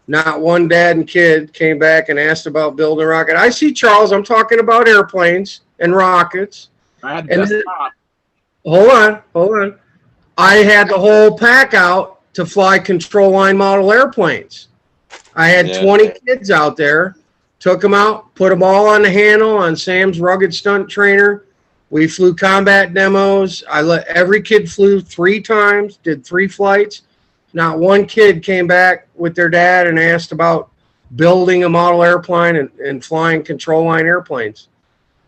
Not one dad and kid came back and asked about building a rocket. I see, Charles, I'm talking about airplanes and rockets. Hold on. I had the whole pack out to fly control line model airplanes. I had 20 kids out there, took them out, put them all on the handle on Sam's rugged stunt trainer. We flew combat demos. I let every kid flew 3 times, did 3 flights. Not one kid came back with their dad and asked about building a model airplane and flying control line airplanes.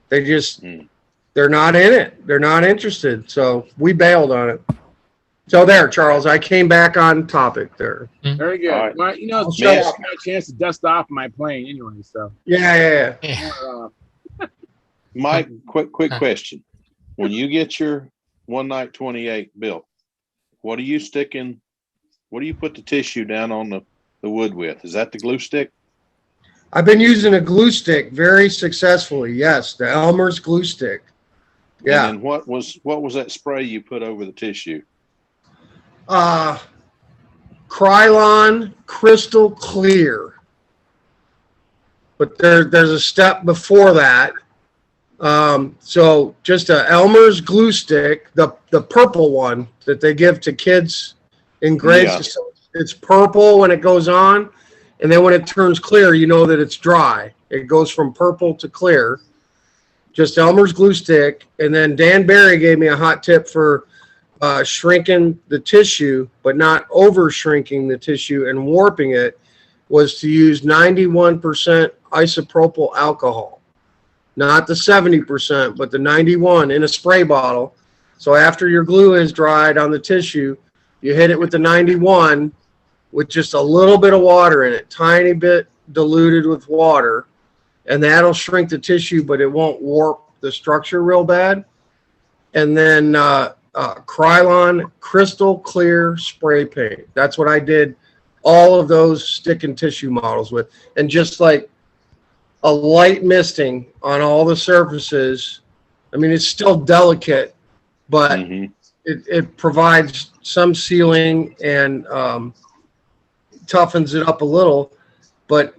They just, they're not in it. They're not interested. So we bailed on it. So there, Charles, I came back on topic there. Very good. Right. Well, you know, it's a chance to dust off my plane anyway. So yeah. Mike, quick question. When you get your one night 28 built. What are you sticking? What do you put the tissue down on the wood with? Is that the glue stick? I've been using a glue stick very successfully. Yes, the Elmer's glue stick. Yeah. And then what was that spray you put over the tissue? Krylon Crystal Clear. But there's a step before that. So just a Elmer's glue stick, the purple one that they give to kids in grades. Yeah. So it's purple when it goes on, and then when it turns clear, you know that it's dry. It goes from purple to clear. Just Elmer's glue stick, and then Dan Barry gave me a hot tip for shrinking the tissue, but not over shrinking the tissue and warping it, was to use 91% isopropyl alcohol. Not the 70%, but the 91 in a spray bottle. So after your glue is dried on the tissue, you hit it with the 91 with just a little bit of water in it, tiny bit diluted with water, and that'll shrink the tissue, but it won't warp the structure real bad. And then Krylon Crystal Clear Spray Paint. That's what I did all of those stick and tissue models with. And just like a light misting on all the surfaces. I mean, it's still delicate, but it provides some sealing and toughens it up a little, but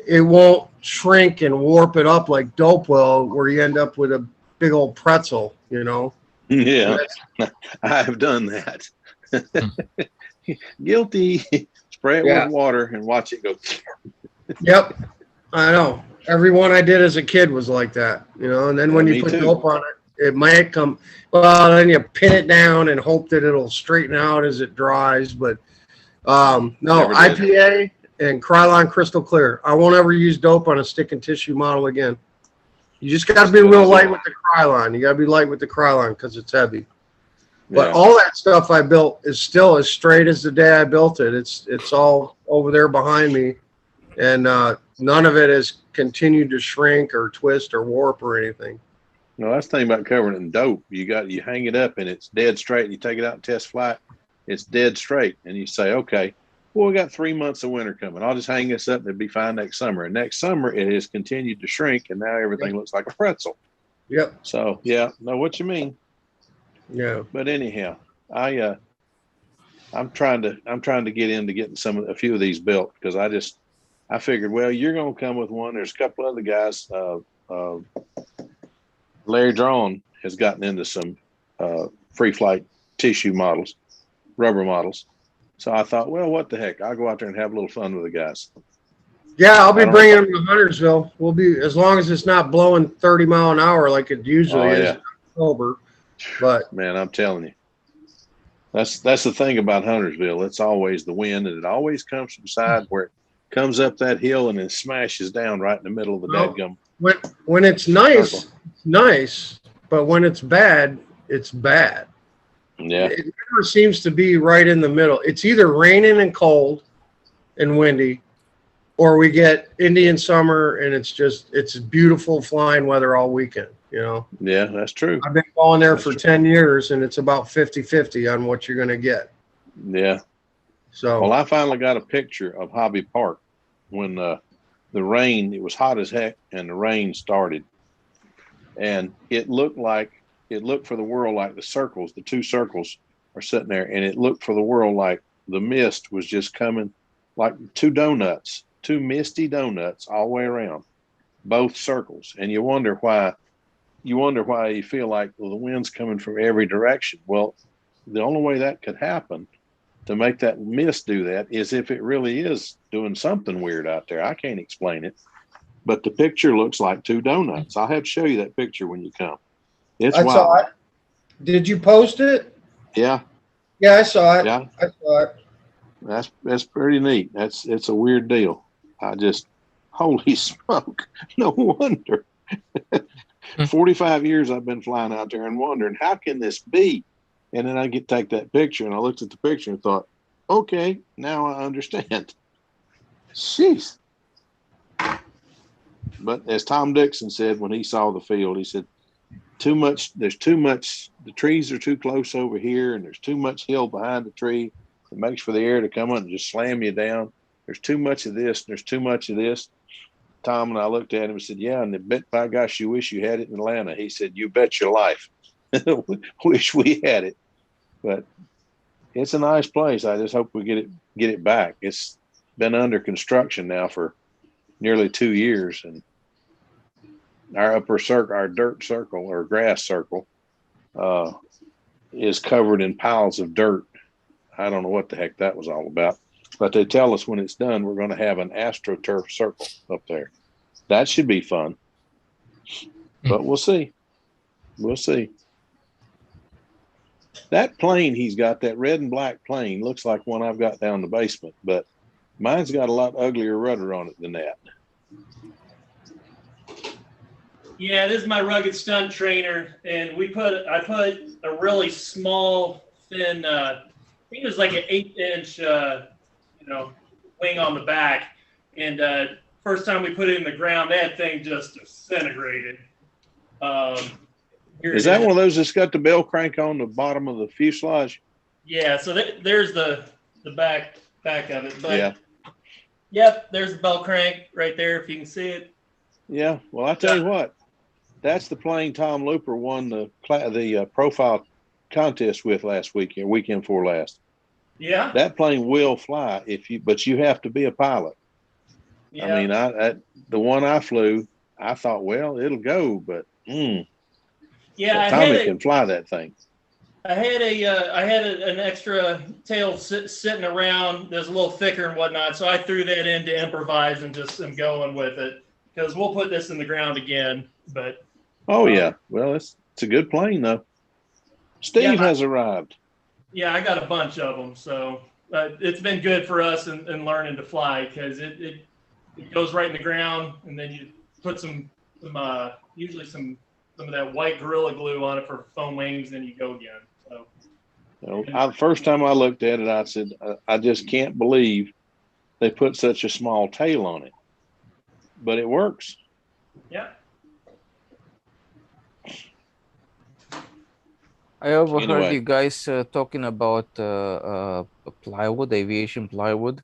it won't shrink and warp it up like dope will, where you end up with a big old pretzel, you know? Yeah, I have done that. Guilty. Spray it with water and watch it go. Yep, I know. Every one I did as a kid was like that, you know. And then when you put dope on it, it might come. Well, then you pin it down and hope that it'll straighten out as it dries. But no, IPA and Krylon Crystal Clear. I won't ever use dope on a stick and tissue model again. You just got to be real light with the Krylon. You got to be light with the Krylon because it's heavy. But all that stuff I built is still as straight as the day I built it. It's all over there behind me, and none of it has continued to shrink or twist or warp or anything. No, that's the thing about covering it in dope. You hang it up and it's dead straight, and you take it out and test flight, it's dead straight, and you say, okay, well, we got 3 months of winter coming. I'll just hang this up and it'll be fine next summer. And next summer it has continued to shrink, and now everything looks like a pretzel. Yep. So know what you mean. Yeah. But anyhow, I'm trying to get into getting a few of these built, because I figured, well, you're going to come with one. There's a couple other guys. Larry Drawn has gotten into some free flight tissue models, rubber models. So I thought, well, what the heck? I'll go out there and have a little fun with the guys. Yeah, I'll be bringing them to Huntersville. We'll be, as long as it's not blowing 30 mile an hour like it usually is in October. But man, I'm telling you, that's the thing about Huntersville. It's always the wind, and it always comes from side where it comes up that hill and then smashes down right in the middle of the dadgum. When it's nice, it's nice, but when it's bad, it's bad. Yeah, it never seems to be right in the middle. It's either raining and cold and windy, or we get Indian summer and it's beautiful flying weather all weekend. You know? Yeah, that's true. I've been going there for 10 years, and it's about 50-50 on what you're going to get. Yeah. So, well, I finally got a picture of Hobby Park when the rain, it was hot as heck, and the rain started. And it looked for the world like the two circles are sitting there, and it looked for the world like the mist was just coming like two misty donuts all the way around, both circles. And you wonder why you feel like, well, the wind's coming from every direction. Well, the only way that could happen to make that mist do that is if it really is doing something weird out there. I can't explain it, but the picture looks like two donuts. I'll have to show you that picture when you come. It's wild. Did you post it? Yeah. Yeah, I saw it. Yeah. I saw it. That's pretty neat. It's a weird deal. Holy smoke. No wonder. 45 years I've been flying out there and wondering, how can this be? And then I take that picture, and I looked at the picture and thought, okay, now I understand. Jeez. But as Tom Dixon said when he saw the field, he said, too much. There's too much. The trees are too close over here, and there's too much hill behind the tree. It makes for the air to come up and just slam you down. There's too much of this. And there's too much of this. Tom and I looked at him and said, "Yeah." And bet by gosh, you wish you had it in Atlanta. He said, "You bet your life. Wish we had it." But it's a nice place. I just hope we get it back. It's been under construction now for nearly 2 years, and our upper circle, our dirt circle or grass circle, is covered in piles of dirt. I don't know what the heck that was all about, but they tell us when it's done, we're going to have an AstroTurf circle up there. That should be fun, but we'll see. We'll see. That plane he's got, that red and black plane, looks like one I've got down in the basement, but mine's got a lot uglier rudder on it than that. Yeah, this is my rugged stunt trainer, and I put a really small, thin, I think it was like an 8-inch, wing on the back. And first time we put it in the ground, that thing just disintegrated. Is that one of those that's got the bell crank on the bottom of the fuselage? Yeah, so there's the back of it. But yeah. Yep, there's the bell crank right there if you can see it. Yeah, well, I tell you what, that's the plane Tom Looper won the profile contest with last weekend, weekend before last. Yeah. That plane will fly but you have to be a pilot. Yeah. I mean, the one I flew, I thought, well, it'll go, but yeah, Tommy can fly that thing. I had an extra tail sitting around that's a little thicker and whatnot, so I threw that in to improvise and just am going with it because we'll put this in the ground again. But yeah, well, it's a good plane though. Steve has arrived. Yeah, I got a bunch of them, so it's been good for us in learning to fly because it goes right in the ground, and then you put some usually some of that white Gorilla Glue on it for foam wings, and you go again. So, first time I looked at it, I said, I just can't believe they put such a small tail on it, but it works. Yeah. I overheard you guys talking about plywood, aviation plywood.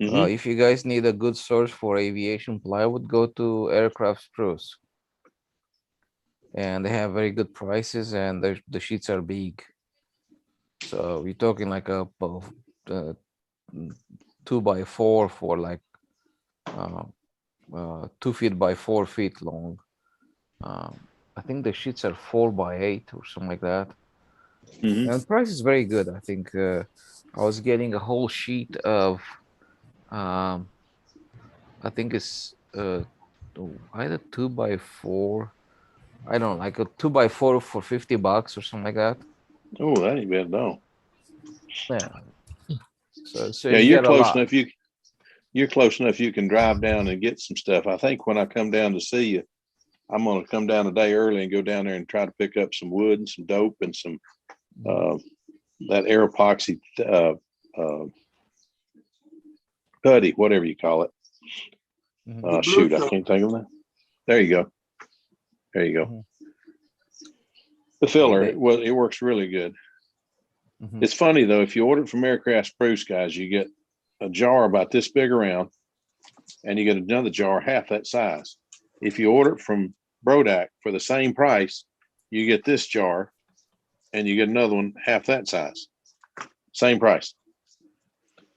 Mm-hmm. If you guys need a good source for aviation plywood, go to Aircraft Spruce. And they have very good prices, and the sheets are big. So you're talking like a 2x4 for like 2 feet by 4 feet long. I think the sheets are 4x8 or something like that. Mm-hmm. And the price is very good. I think I was getting a whole sheet of, I think it's either 2x4. I don't know, like a 2x4 for $50 or something like that. Oh, that ain't bad, no. Yeah. So yeah, you're close enough. You're close enough. You can drive down and get some stuff. I think when I come down to see you, I'm going to come down a day early and go down there and try to pick up some wood and some dope and some that air epoxy putty, whatever you call it. Shoot, I can't think of that. There you go. There you go. The filler, it works really good. It's funny though, if you order it from Aircraft Spruce, guys, you get a jar about this big around, and you get another jar half that size. If you order it from Brodak for the same price, you get this jar, and you get another one half that size. Same price.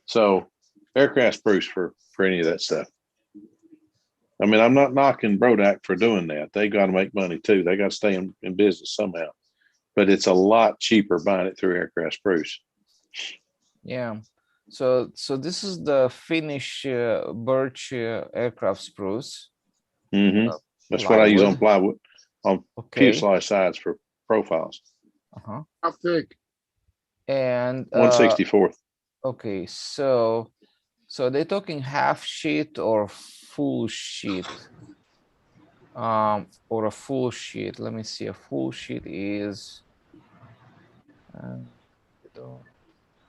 So Aircraft Spruce for any of that stuff. I mean, I'm not knocking Brodak for doing that. They got to make money too. They got to stay in business somehow. But it's a lot cheaper buying it through Aircraft Spruce. Yeah. So this is the Finnish birch Aircraft Spruce. That's what I use on plywood, on fuselage sides for profiles. How thick? And 1/64. Okay, so they're talking half sheet or full sheet, or a full sheet. Let me see. A full sheet is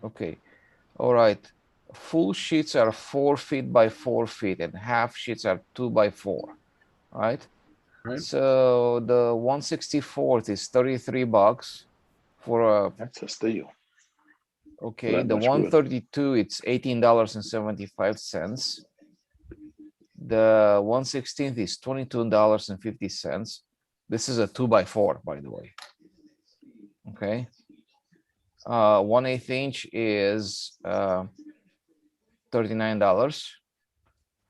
okay. All right. Full sheets are 4 feet by 4 feet, and half sheets are 2x4. Right? Right. So the 164th is $33 for a, That's a steal. okay, that the much wood. 132, it's $18.75. The 116th is $22.50. This is a 2x4, by the way. Okay. 1/8 inch is $39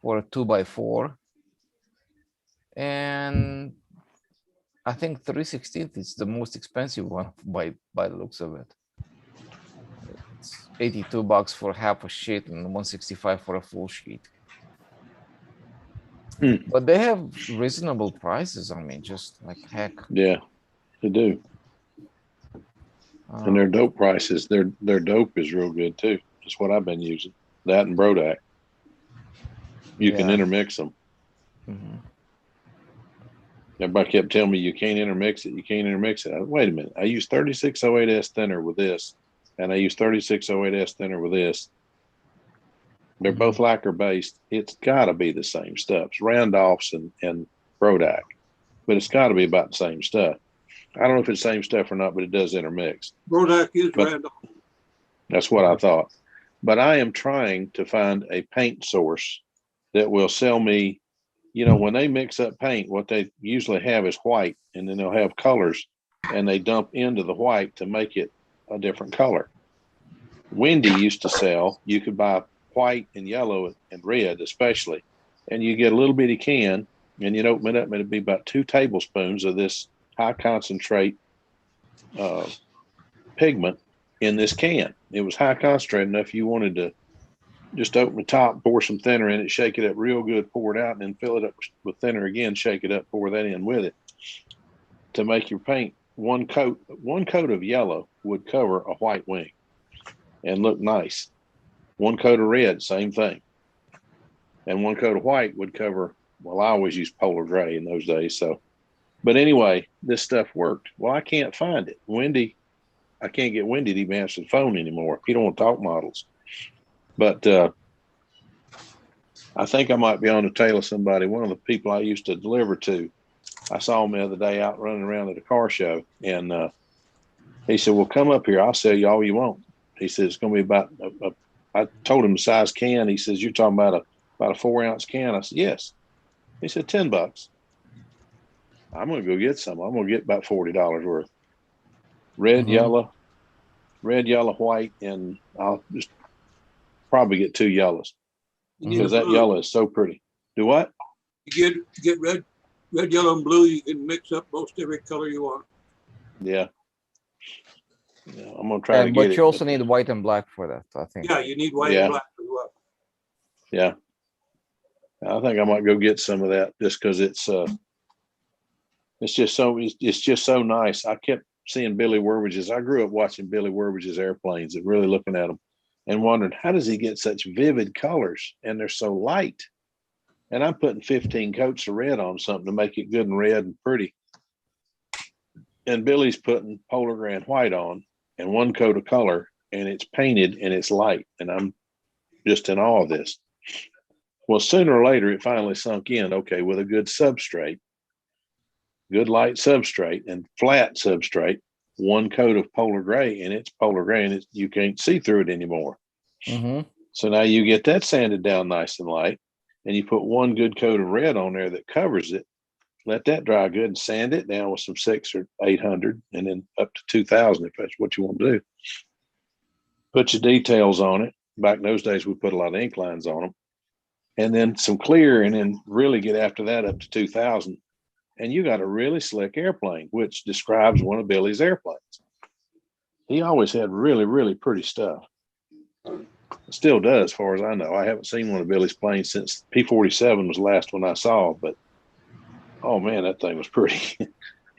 for a 2x4. And I think 3/16 is the most expensive one by the looks of it. It's $82 for half a sheet and 165 for a full sheet. But they have reasonable prices. I mean, just like heck. Yeah, they do. And their dope prices, their dope is real good too. That's what I've been using. That and Brodak. You can intermix them. Everybody kept telling me you can't intermix it. You can't intermix it. Wait a minute. I use 3608S thinner with this, and I use 3608S thinner with this. They're both lacquer based. It's got to be the same stuff. It's Randolph's and Brodak, but it's got to be about the same stuff. I don't know if it's the same stuff or not, but it does intermix. Brodak is Randolph. That's what I thought. But I am trying to find a paint source that will sell me, you know, when they mix up paint, what they usually have is white, and then they'll have colors, and they dump into the white to make it a different color. Wendy used to sell, you could buy white and yellow and red especially, and you get a little bitty can, and you'd open it up, and it'd be about 2 tablespoons of this high concentrate pigment in this can. It was high concentrate enough you wanted to just open the top, pour some thinner in it, shake it up real good, pour it out, and then fill it up with thinner again, shake it up, pour that in with it to make your paint. One coat of yellow would cover a white wing and look nice. One coat of red, same thing. And one coat of white would cover, well, I always used polar gray in those days. So, but anyway, this stuff worked. Well, I can't find it. Wendy, I can't get Wendy to even answer the phone anymore. You don't want to talk models. But I think I might be on the tail of somebody. One of the people I used to deliver to, I saw him the other day out running around at a car show. And he said, well, come up here. I'll sell you all you want. He said, it's going to be about, I told him the size can. He says, you're talking about a 4-ounce can. I said, yes. He said, $10. I'm going to go get some. I'm going to get about $40 worth. Red, yellow, white, and I'll just probably get 2 yellows because that yellow is so pretty. Do what? You get red, yellow, and blue. You can mix up most every color you want. Yeah. I'm gonna try to get it. But you also need white and black for that, I think. Yeah, you need white and black as well. Yeah. I think I might go get some of that just because it's just so nice. I kept seeing Billy Werwige's. I grew up watching Billy Werwige's airplanes and really looking at them and wondering, how does he get such vivid colors and they're so light? And I'm putting 15 coats of red on something to make it good and red and pretty. And Billy's putting polar gray and white on and 1 coat of color, and it's painted and it's light. And I'm just in awe of this. Well, sooner or later, it finally sunk in. Okay, with a good substrate, good light substrate and flat substrate, 1 coat of polar gray, and it's polar gray, and you can't see through it anymore. So now you get that sanded down nice and light, and you put 1 good coat of red on there that covers it. Let that dry good and sand it down with some 600 or 800, and then up to 2,000 if that's what you want to do. Put your details on it. Back in those days, we put a lot of ink lines on them. And then some clear, and then really get after that up to 2,000. And you got a really slick airplane, which describes one of Billy's airplanes. He always had really, really pretty stuff. Still does, as far as I know. I haven't seen one of Billy's planes since P-47 was the last one I saw, but oh man, that thing was pretty.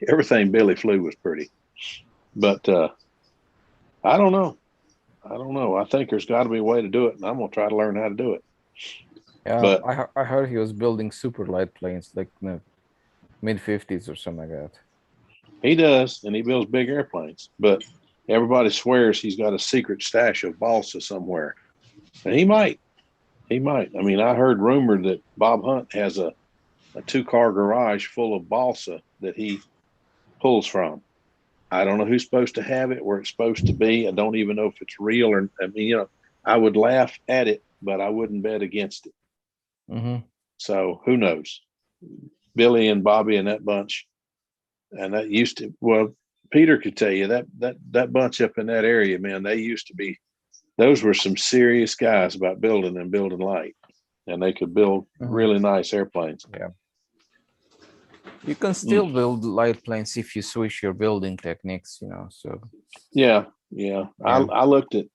Everything Billy flew was pretty. But I don't know. I think there's got to be a way to do it, and I'm going to try to learn how to do it. Yeah, but I heard he was building super light planes like in the mid-50s or something like that. He does, and he builds big airplanes. But everybody swears he's got a secret stash of balsa somewhere. And he might. I mean, I heard rumor that Bob Hunt has a a 2-car garage full of balsa that he pulls from. I don't know who's supposed to have it, where it's supposed to be. I don't even know if it's real or, I mean, you know, I would laugh at it, but I wouldn't bet against it. Mm-hmm. So who knows? Billy and Bobby and that bunch. And that used to, well, Peter could tell you that bunch up in that area, man, they used to be, those were some serious guys about building and building light. And they could build really nice airplanes. Yeah. You can still build light planes if you switch your building techniques, you know, so. Yeah. Yeah. I looked at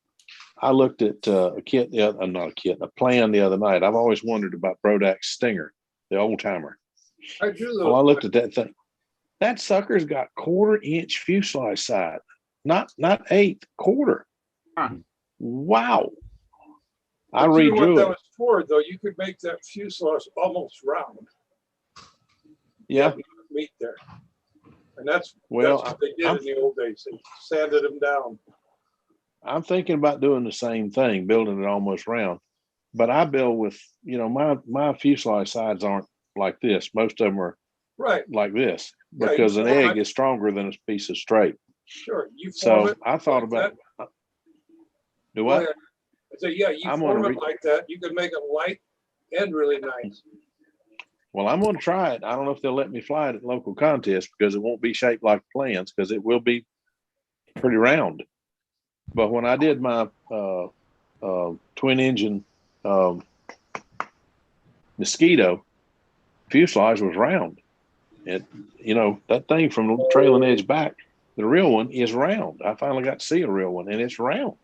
a kit, not a kit, a plan the other night. I've always wondered about Brodak's Stinger, the old timer. I do Well, I looked at that thing. That sucker's got 1/4-inch fuselage side, not 1/8, quarter. Wow. I But you know what redrew that it. was for, though? You could make that fuselage almost round. Yeah. Meet there. And that's Well, what they did in the old days. They sanded them down. I'm thinking about doing the same thing, building it almost round. But I build with, you know, my fuselage sides aren't like this. Most of them are right like this, Yeah, because an egg it. is stronger than a piece of straight. Sure. You So form it I thought like about that. Do Go what? ahead. So yeah, you I'm form gonna it like that. You can make it light and really nice. Well, I'm going to try it. I don't know if they'll let me fly it at local contests, because it won't be shaped like plans, because it will be pretty round. But when I did my twin engine Mosquito, fuselage was round. It, you know, that thing from the trailing edge back, the real one is round. I finally got to see a real one, and it's round.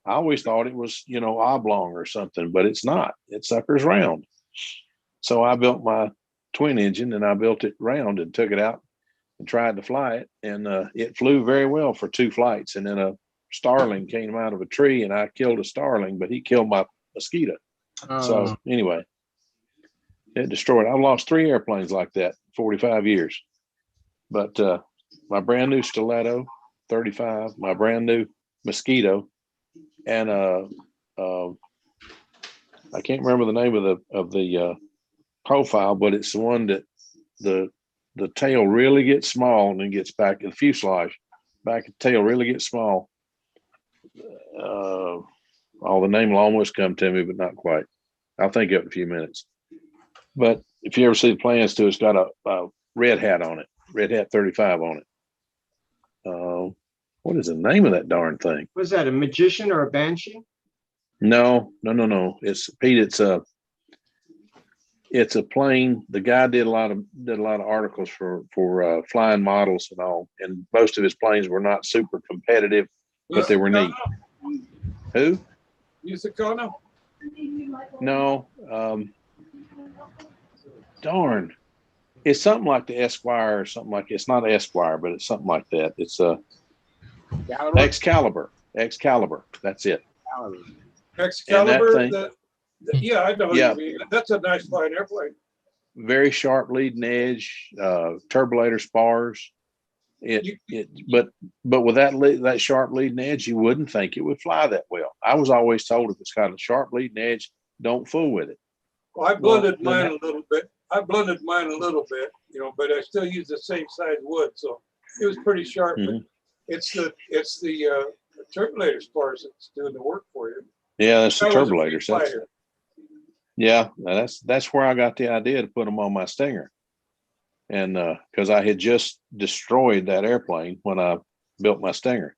I always thought it was, you know, oblong or something, but it's not. It sucker's round. So I built my twin engine, and I built it round and took it out and tried to fly it. And it flew very well for 2 flights. And then a starling came out of a tree, and I killed a starling, but he killed my Mosquito. So anyway, it destroyed. I've lost 3 airplanes like that, 45 years. But my brand new Stiletto 35, my brand new Mosquito, and I can't remember the name of the profile, but it's the one that the tail really gets small and then gets back, the fuselage back, the tail really gets small. The name will almost come to me, but not quite. I'll think of it in a few minutes. But if you ever see the plans to, it's got a red hat on it, Red Hat 35 on it. What is the name of that darn thing? Was that a magician or a banshee? No. It's Pete. It's a plane. The guy did a lot of articles for flying models and all, and most of his planes were not super competitive, but they were neat. Who? Musicano? No. Darn. It's something like the Esquire or something like, it's not Esquire, but it's something like that. It's a Excalibur. That's it. Excalibur. Yeah, I know. Yeah. That's a nice flying airplane. Very sharp leading edge, turbulator spars. But with that sharp leading edge, you wouldn't think it would fly that well. I was always told, if it's got a sharp leading edge, don't fool with it. Well, I blended mine a little bit. You know, but I still use the same size wood, so it was pretty sharp. Mm-hmm. But it's the turbulator spars that's doing the work for you. Yeah, that's the turbulators. Yeah, that's where I got the idea to put them on my Stinger. And because I had just destroyed that airplane when I built my Stinger.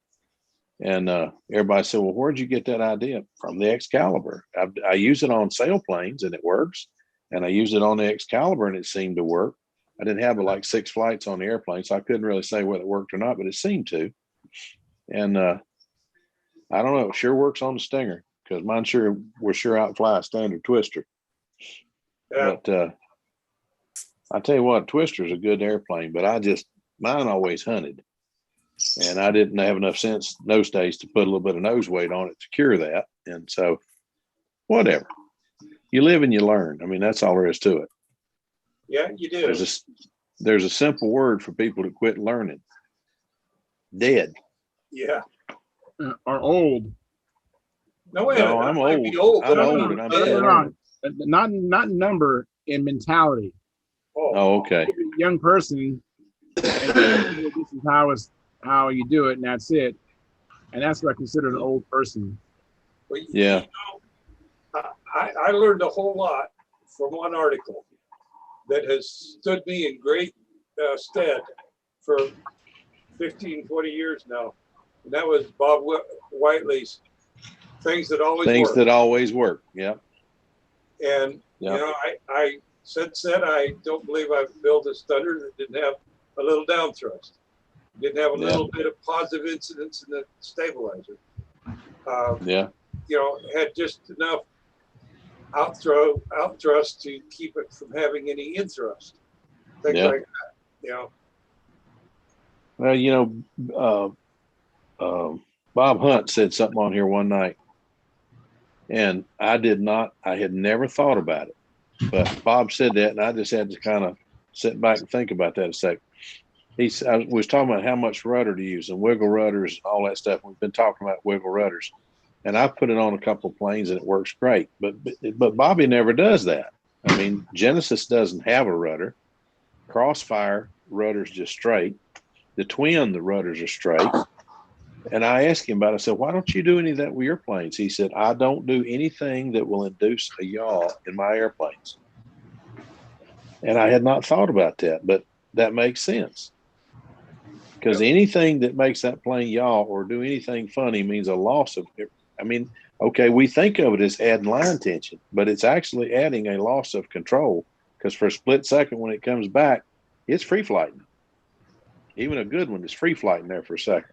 And everybody said, well, where'd you get that idea from? The Excalibur. I use it on sailplanes and it works. And I used it on the Excalibur and it seemed to work. I didn't have like 6 flights on the airplane, so I couldn't really say whether it worked or not, but it seemed to. And I don't know, it sure works on the Stinger, because mine will sure outfly a standard Twister. Yeah. But I tell you what, Twister's a good airplane, but mine always hunted. And I didn't have enough sense those days to put a little bit of nose weight on it to cure that. And so, whatever. You live and you learn. I mean, that's all there is to it. Yeah, you do. There's a simple word for people to quit learning. Dead. Yeah. Or old. No, I'm old. I'm old and I'm still learning. Not number in mentality. Oh, okay. Young person, and this is how you do it, and that's it. And that's what I consider an old person. Well, Yeah. I learned a whole lot from one article that has stood me in great stead for 15, 20 years now. And that was Bob Whiteley's Things That Always Things Work. that always work. Yeah. And, Yeah. you know, I since then, I don't believe I've built a stunner that didn't have a little down thrust, didn't have a little bit of positive incidence in the stabilizer. Yeah. You know, had just enough out thrust to keep it from having any in thrust. Things like that, you know. Well, you know, Bob Hunt said something on here one night, and I had never thought about it, but Bob said that, and I just had to kind of sit back and think about that a sec. I was talking about how much rudder to use and wiggle rudders and all that stuff. We've been talking about wiggle rudders, and I put it on a couple of planes and it works great. But Bobby never does that. I mean, Genesis doesn't have a rudder. Crossfire rudder's just straight. The twin, the rudders are straight. And I asked him about it. I said, why don't you do any of that with your planes? He said, I don't do anything that will induce a yaw in my airplanes. And I had not thought about that, but that makes sense. Because anything that makes that plane yaw or do anything funny means a loss of, I mean, okay, we think of it as adding line tension, but it's actually adding a loss of control. Because for a split second, when it comes back, it's free flighting. Even a good one is free flighting there for a second.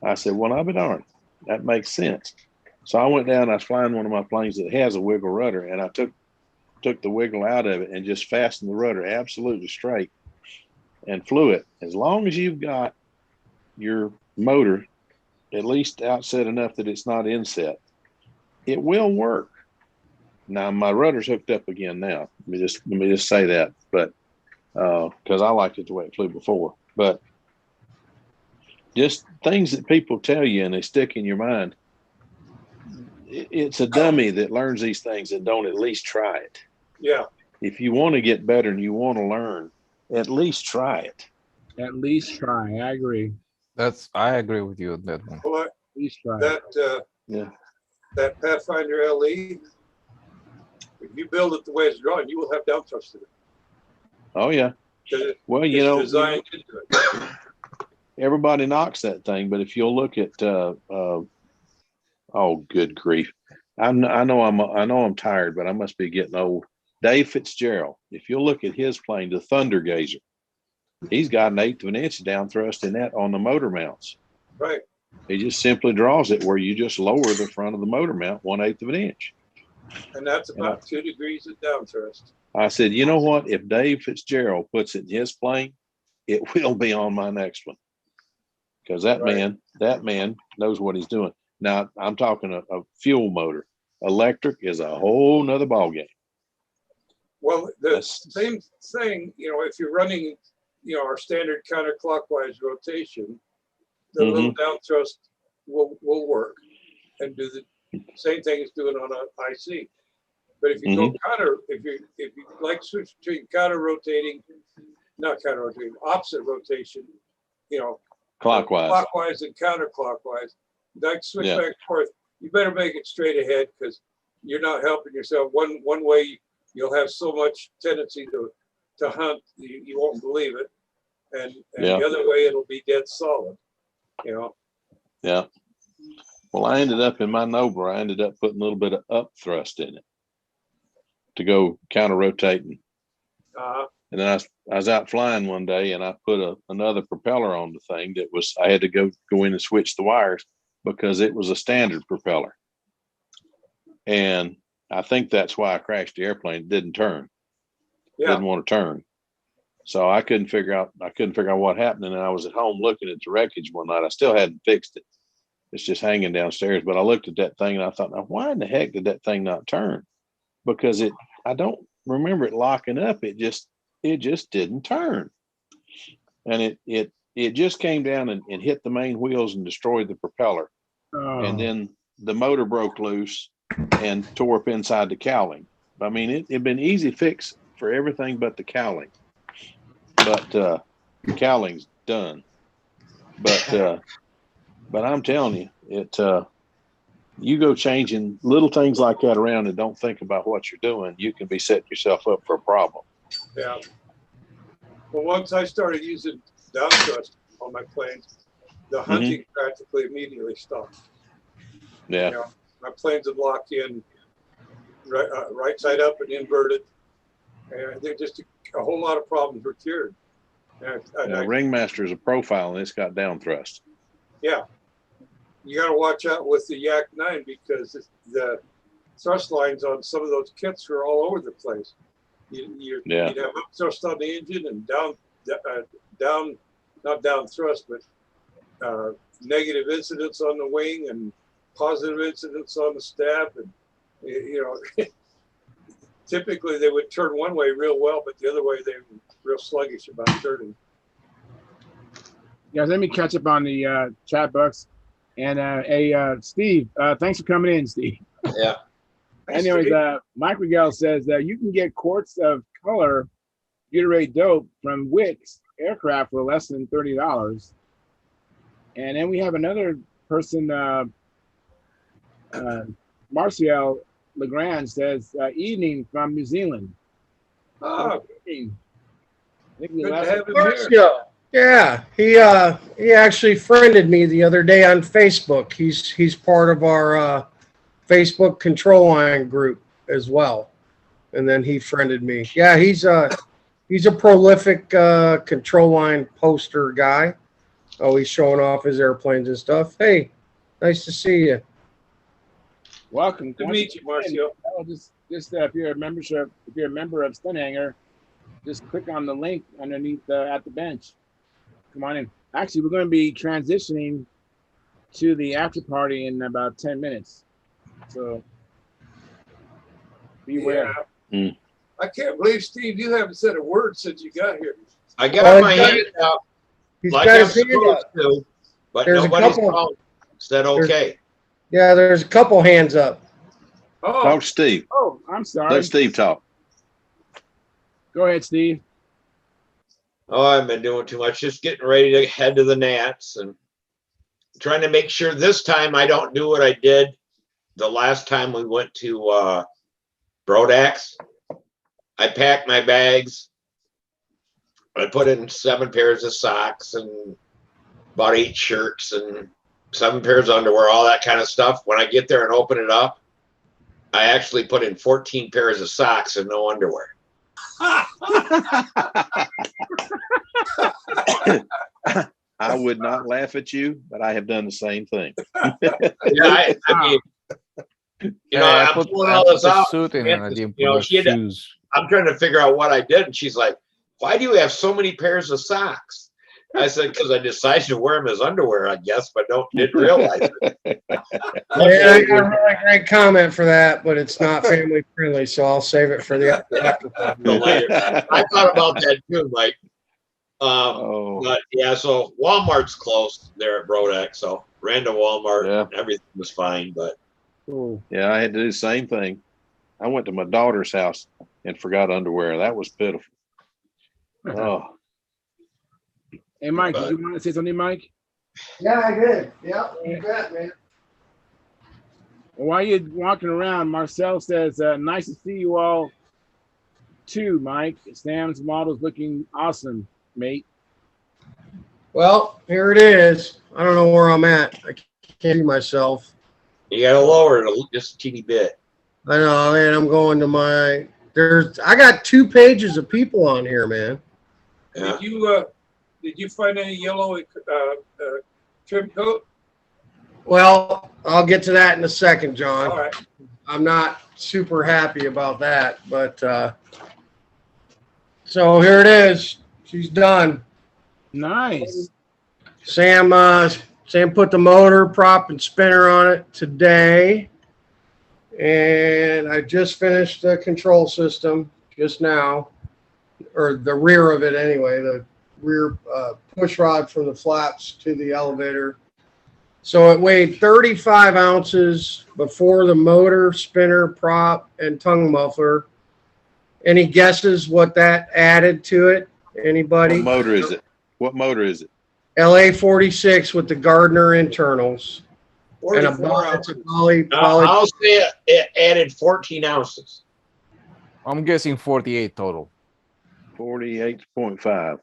I said, well, I'll be darned. That makes sense. So I went down, I was flying one of my planes that has a wiggle rudder, and I took the wiggle out of it and just fastened the rudder absolutely straight and flew it. As long as you've got your motor at least outset enough that it's not inset, it will work. Now my rudder's hooked up again now. Let me just say that, but because I liked it the way it flew before. But just things that people tell you and they stick in your mind. It's a dummy that learns these things and don't at least try it. Yeah. If you want to get better and you want to learn, at least try it. At least try. I agree. I agree with you on that one. Well, At least try. That Pathfinder LE, if you build it the way it's drawn, you will have down thrust in it. Oh yeah. Well, you know, designed into it. Everybody knocks that thing, but if you'll look at oh good grief, I know I'm tired, but I must be getting old. Dave Fitzgerald, if you'll look at his plane, the Thunder Gazer, he's got 1/8 of an inch down thrust in that on the motor mounts. Right. He just simply draws it where you just lower the front of the motor mount 1/8 of an inch. And that's about 2 degrees of down thrust. I said, you know what? If Dave Fitzgerald puts it in his plane, it will be on my next one. Because that man knows what he's doing. Now I'm talking a fuel motor. Electric is a whole nother ballgame. Well, the same thing, you know, if you're running, you know, our standard counterclockwise rotation, the little down thrust will work and do the same thing as doing on an IC. But if you go if you like switch between opposite rotation, you know, clockwise and counterclockwise, like switch back and forth, you better make it straight ahead because you're not helping yourself. One way you'll have so much tendency to hunt, you won't believe it. And the other way it'll be dead solid, you know. Yeah. Well, I ended up in my Nobler, I ended up putting a little bit of up thrust in it to go counter rotating. And then I was out flying one day and I put another propeller on the thing that was, I had to go in and switch the wires because it was a standard propeller. And I think that's why I crashed the airplane. It didn't turn. Didn't want to turn. So I couldn't figure out what happened. And I was at home looking at the wreckage one night. I still hadn't fixed it. It's just hanging downstairs. But I looked at that thing and I thought, now why in the heck did that thing not turn? Because I don't remember it locking up. It just didn't turn. And it just came down and hit the main wheels and destroyed the propeller. And then the motor broke loose and tore up inside the cowling. I mean, it'd been easy fix for everything but the cowling. But the cowling's done. But I'm telling you, you go changing little things like that around and don't think about what you're doing, you can be setting yourself up for a problem. Yeah. Well, once I started using down thrust on my planes, the hunting practically immediately stopped. Yeah. You know, my planes would lock in right side up and inverted. And they just a whole lot of problems were cured. Ringmaster is a profile and it's got down thrust. Yeah. You got to watch out with the Yak 9 because the thrust lines on some of those kits are all over the place. You'd have up thrust on the engine and not down thrust, but negative incidents on the wing and positive incidents on the stab. And, you know, typically they would turn one way real well, but the other way they were real sluggish about turning. Guys, let me catch up on the chat box. And Steve, thanks for coming in, Steve. Yeah. Anyways, Mike Rigel says that you can get quarts of color butyrate dope from Wix Aircraft for less than $30. And then we have another person, Marcial Legrand says, evening from New Zealand. Oh, I think good to have him Marcio. here. Yeah, he actually friended me the other day on Facebook. He's part of our Facebook control line group as well, and then he friended me. Yeah, he's a prolific control line poster guy. Always showing off his airplanes and stuff. Hey, nice to see you. Welcome. Good to meet you, Marcio. Just if you're a member of Stunthangar, just click on the link underneath at the bench. Come on in. Actually, we're going to be transitioning to the after party in about 10 minutes. So beware. Yeah. I can't believe, Steve, you haven't said a word since you got here. I got my hand out like I'm supposed to, but nobody's said okay. There's a couple hands up. Oh, talk to Steve. Oh, I'm sorry. Let Steve talk. Go ahead, Steve. Oh, I've been doing too much. Just getting ready to head to the Nats and trying to make sure this time I don't do what I did the last time we went to Brodax. I packed my bags. I put in 7 pairs of socks and about 8 shirts and 7 pairs of underwear, all that kind of stuff. When I get there and open it up, I actually put in 14 pairs of socks and no underwear. I would not laugh at you, but I have done the same thing. Yeah, I mean, you know, I'm pulling all this out. I'm trying to figure out what I did, and she's like, "Why do you have so many pairs of socks?" I said, "Because I decided to wear them as underwear, I guess, but didn't realize it." Yeah, I got a really great comment for that, but it's not family friendly, so I'll save it for the after. I thought about that too, Mike. But yeah, so Walmart's close there at Brodex, so ran to Walmart. Everything was fine, but yeah, I had to do the same thing. I went to my daughter's house and forgot underwear. That was pitiful. Oh. Hey, Mike, did you want to say something, Mike? Yeah, I did. Yeah, you bet, man. While you're walking around, Marcel says, nice to see you all too, Mike. Sam's model's looking awesome, mate. Well, here it is. I don't know where I'm at. I can't see myself. You got to lower it just a teeny bit. I know, man. I'm going to I got 2 pages of people on here, man. Yeah. Did you find any yellow trim coat? Well, I'll get to that in a second, John. All right. I'm not super happy about that, but so here it is. She's done. Nice. Sam put the motor, prop, and spinner on it today. And I just finished the control system just now, or the rear of it anyway, the rear push rod from the flaps to the elevator. So it weighed 35 ounces before the motor, spinner, prop, and tongue muffler. Any guesses what that added to it? What Anybody? motor is it? What motor is it? LA 46 with the Gardner internals. And a 44 it's a ounces. poly. I'll say it added 14 ounces. I'm guessing 48 total. 48.5.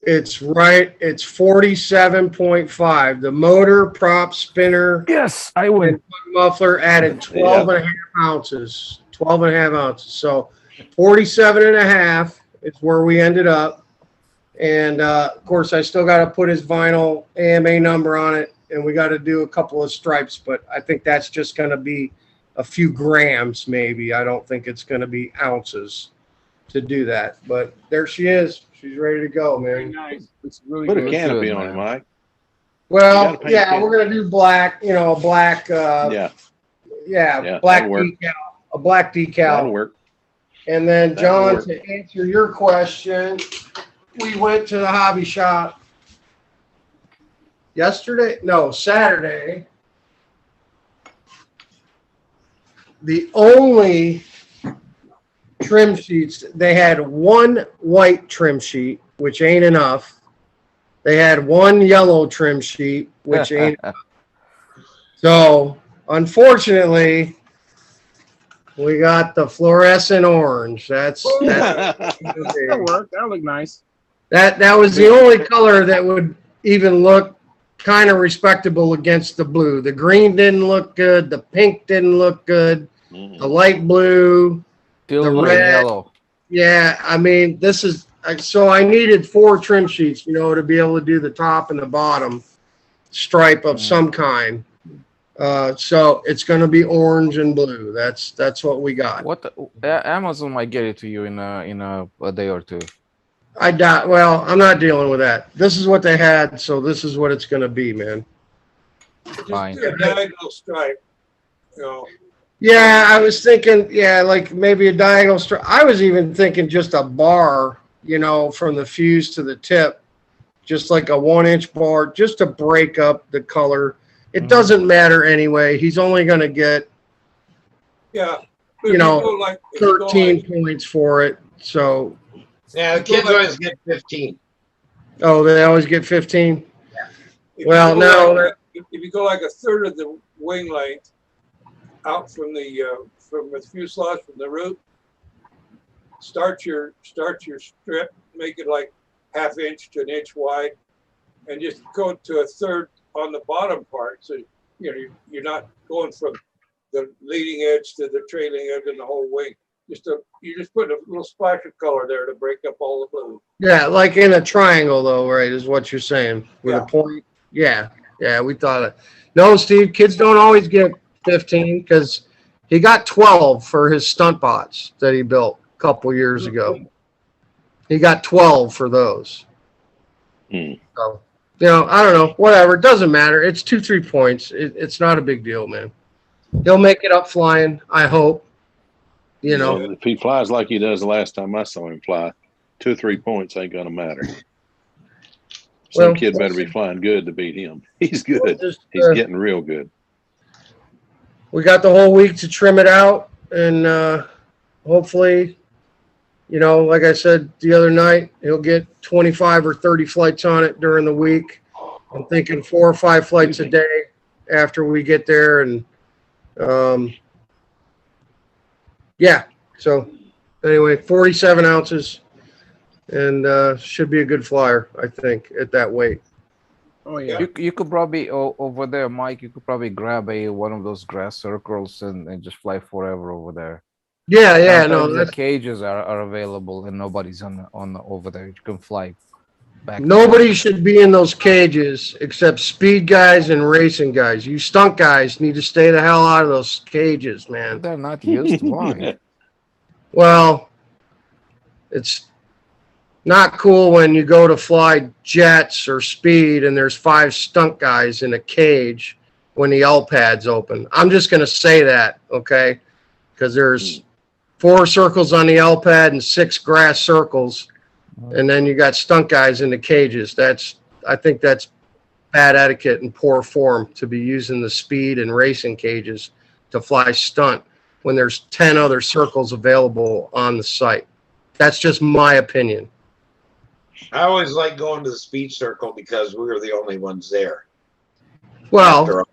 It's right. It's 47.5. The motor, prop, spinner, Yes, I win. and muffler added 12 and a half ounces. 12 and a half ounces. So 47 and a half is where we ended up. And of course, I still got to put his vinyl AMA number on it, and we got to do a couple of stripes, but I think that's just going to be a few grams, maybe. I don't think it's going to be ounces to do that. But there she is. She's ready to go, Very man. nice. It's really Put a good. canopy good, on it, man. Mike. Well, You gotta paint yeah, it. we're going to do black, a black, Yeah, black that'll work. decal, a black That'll decal. work. And then, That'll John, work. to answer your question, we went to the hobby shop Saturday. The only trim sheets, they had one white trim sheet, which ain't enough. They had one yellow trim sheet, which ain't enough. So, unfortunately, we got the fluorescent orange. That's That'll work. That'll look nice. that was the only color that would even look kind of respectable against the blue. The green didn't look good. The pink didn't look good. The light blue, Still the look red. yellow. Yeah, I mean, this is so I needed 4 trim sheets, to be able to do the top and the bottom stripe of some kind. So it's going to be orange and blue. That's what we got. What Amazon might get it to you in a day or two. I doubt. Well, I'm not dealing with that. This is what they had, so this is what it's going to be, man. Fine. Just do a diagonal stripe, Yeah, I was thinking, like maybe a diagonal stripe. I was even thinking just a bar, from the fuse to the tip, just like a 1-inch bar, just to break up the color. It doesn't matter anyway. He's only going to get, yeah. But if if you go 13 points for it. So, Yeah, the kids always get 15. oh, they always get 15? if Well, you go no. if you go like a third of the wing length out from the fuselage, from the root, start your strip, make it like 1/2 inch to 1 inch wide, and just go to a third on the bottom part. So you're not going from the leading edge to the trailing edge and the whole wing. You just put a little splash of color there to break up all the blue. Yeah, like in a triangle, though, right, is what you're saying. With a point. Yeah, we thought it. No, Steve, kids don't always get 15 because he got 12 for his stunt bots that he built a couple years ago. He got 12 for those. So, I don't know. Whatever. It doesn't matter. It's 2-3 points. It's not a big deal, man. He'll make it up flying, I hope. If he flies like he does the last time I saw him fly, 2 or 3 points ain't gonna matter. Some kid better be flying good to beat him. He's good. He's getting real good. We got the whole week to trim it out, and hopefully, like I said the other night, he'll get 25 or 30 flights on it during the week. I'm thinking 4 or 5 flights a day after we get there, and so anyway, 47 ounces, and should be a good flyer, I think, at that weight. Oh yeah. You could probably over there, Mike. You could probably grab one of those grass circles and just fly forever over there. Yeah. Sometimes No, the cages are available and nobody's on over there. You can fly back. Nobody should be in those cages except speed guys and racing guys. You stunt guys need to stay the hell out of those cages, man. They're not used. Why? Well, it's not cool when you go to fly jets or speed and there's 5 stunt guys in a cage when the L pad's open. I'm just going to say that, okay? Because there's 4 circles on the L pad and 6 grass circles, and then you got stunt guys in the cages. I think that's bad etiquette and poor form to be using the speed and racing cages to fly stunt. when there's 10 other circles available on the site. That's just my opinion. I always like going to the speed circle because we were the only ones there. Well, After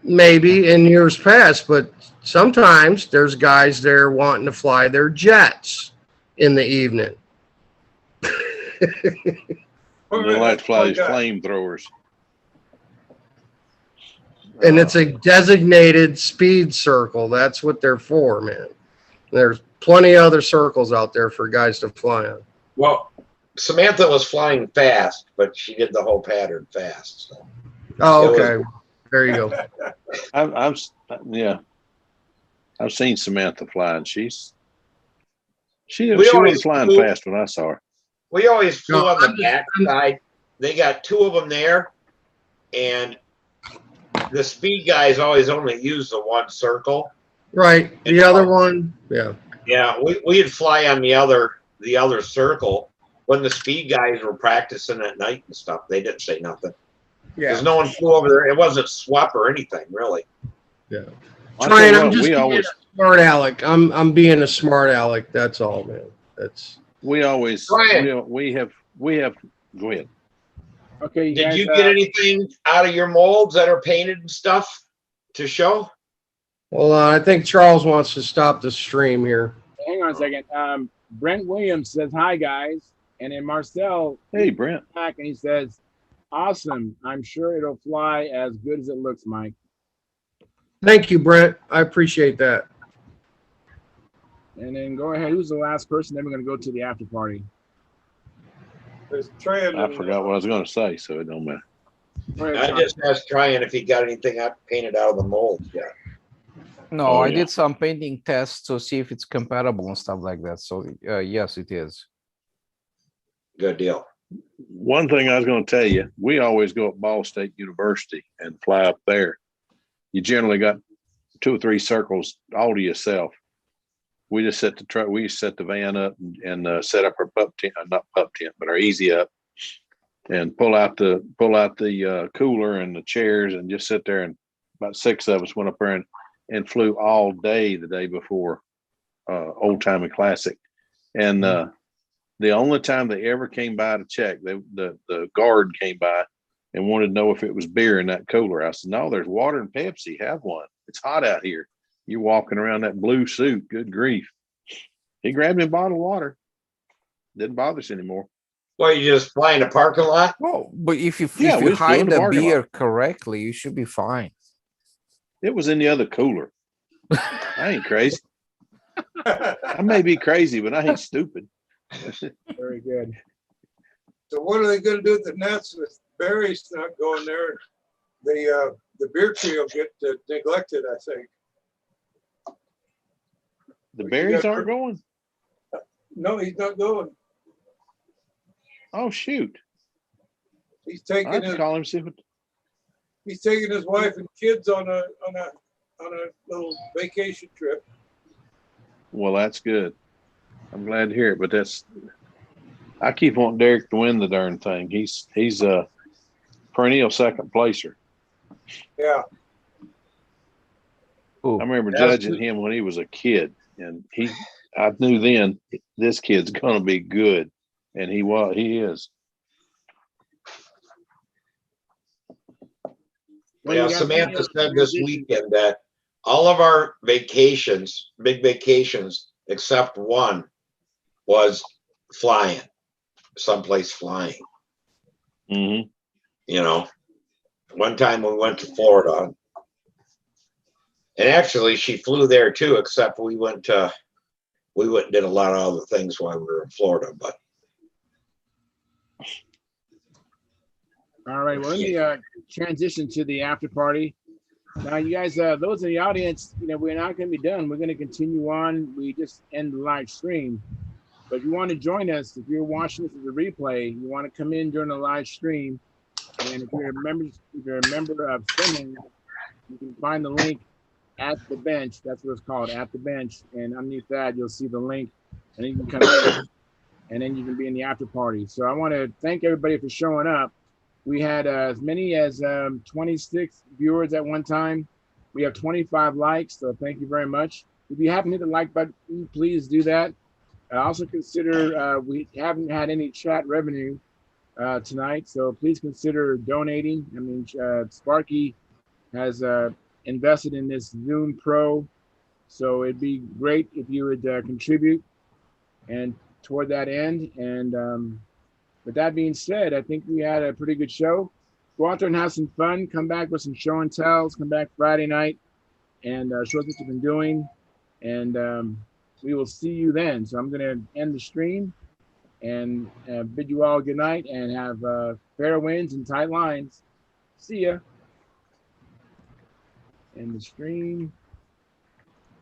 maybe in years past, but sometimes there's guys there wanting to fly their jets in the evening. And they like to fly these flamethrowers. And it's a designated speed circle. That's what they're for, man. There's plenty of other circles out there for guys to fly on. Well, Samantha was flying fast, but she did the whole pattern fast. So. Oh, okay. There you go. I've seen Samantha fly, and she wasn't flying fast when I saw her. We always flew on the back side. They got 2 of them there, and the speed guys always only use the one circle. Right. The other one, yeah. Yeah, we'd fly on the other circle when the speed guys were practicing at night and stuff. They didn't say nothing. Yeah. Because no one flew over there. It wasn't swap or anything, really. Yeah. Ryan, I'm just being a smart aleck. I'm being a smart aleck. That's all, man. We always we have go ahead. Okay. Did you get anything out of your molds that are painted and stuff to show? Hold on. I think Charles wants to stop the stream here. Hang on a second. Brent Williams says, hi, guys. And then Marcel. Hey, Brent. Back and he says, awesome. I'm sure it'll fly as good as it looks, Mike. Thank you, Brent. I appreciate that. And then go ahead. Who's the last person? Then we're going to go to the after party. I forgot what I was going to say, so it don't matter. I just asked Ryan if he got anything painted out of the mold yet. No, I did some painting tests to see if it's compatible and stuff like that. So yes, it is. Good deal. One thing I was going to tell you, we always go up Ball State University and fly up there. You generally got 2 or 3 circles all to yourself. We just set the truck. We set the van up and set up our pup tent, not pup tent, but our easy up, and pull out the cooler and the chairs and just sit there. And about 6 of us went up there and flew all day the day before Old Timey Classic. And the only time they ever came by to check, the guard came by and wanted to know if it was beer in that cooler. I said, no, there's water and Pepsi. Have one. It's hot out here. You're walking around that blue suit. Good grief. He grabbed me a bottle of water. Didn't bother us anymore. Well, you just fly in a parking lot? Well, but if you we hide the beer lot. correctly, you should be fine. It was in the other cooler. I ain't crazy. I may be crazy, but I ain't stupid. Very good. So what are they going to do with the nets with Barry's not going there? The beer tree will get neglected, I think. The berries aren't going? No, he's not going. Oh, shoot. He's taking I'll call him, see what... He's taking his wife and kids on a little vacation trip. Well, that's good. I'm glad to hear it, but I keep wanting Derek to win the darn thing. He's a perennial second placer. Yeah. I remember judging him when he was a kid, and I knew then this kid's gonna be good, and he is. Yeah, Samantha said this weekend that all of our vacations, big vacations, except one, was flying, someplace flying. Mm-hmm. You know, one time we went to Florida, and actually she flew there too, except we went and did a lot of other things while we were in Florida. But all right, well, let me transition to the after party. Now, you guys, those in the audience, we're not going to be done. We're going to continue on. We just end the live stream. But if you want to join us, if you're watching this as a replay, you want to come in during the live stream. And if you're a member of Stunthangar, you can find the link at the bench. That's what it's called, at the bench. And underneath that, you'll see the link. And then you can come in, and then you can be in the after party. So I want to thank everybody for showing up. We had as many as 26 viewers at one time. We have 25 likes, so thank you very much. If you haven't hit the like button, please do that. Also consider, we haven't had any chat revenue tonight, so please consider donating. I mean, Sparky has invested in this Zoom Pro, so it'd be great if you would contribute and toward that end. And with that being said, I think we had a pretty good show. Go out there and have some fun. Come back with some show and tells. Come back Friday night and show us what you've been doing. And we will see you then. So I'm going to end the stream and bid you all good night and have fair winds and tight lines. See ya. End the stream.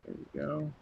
There we go.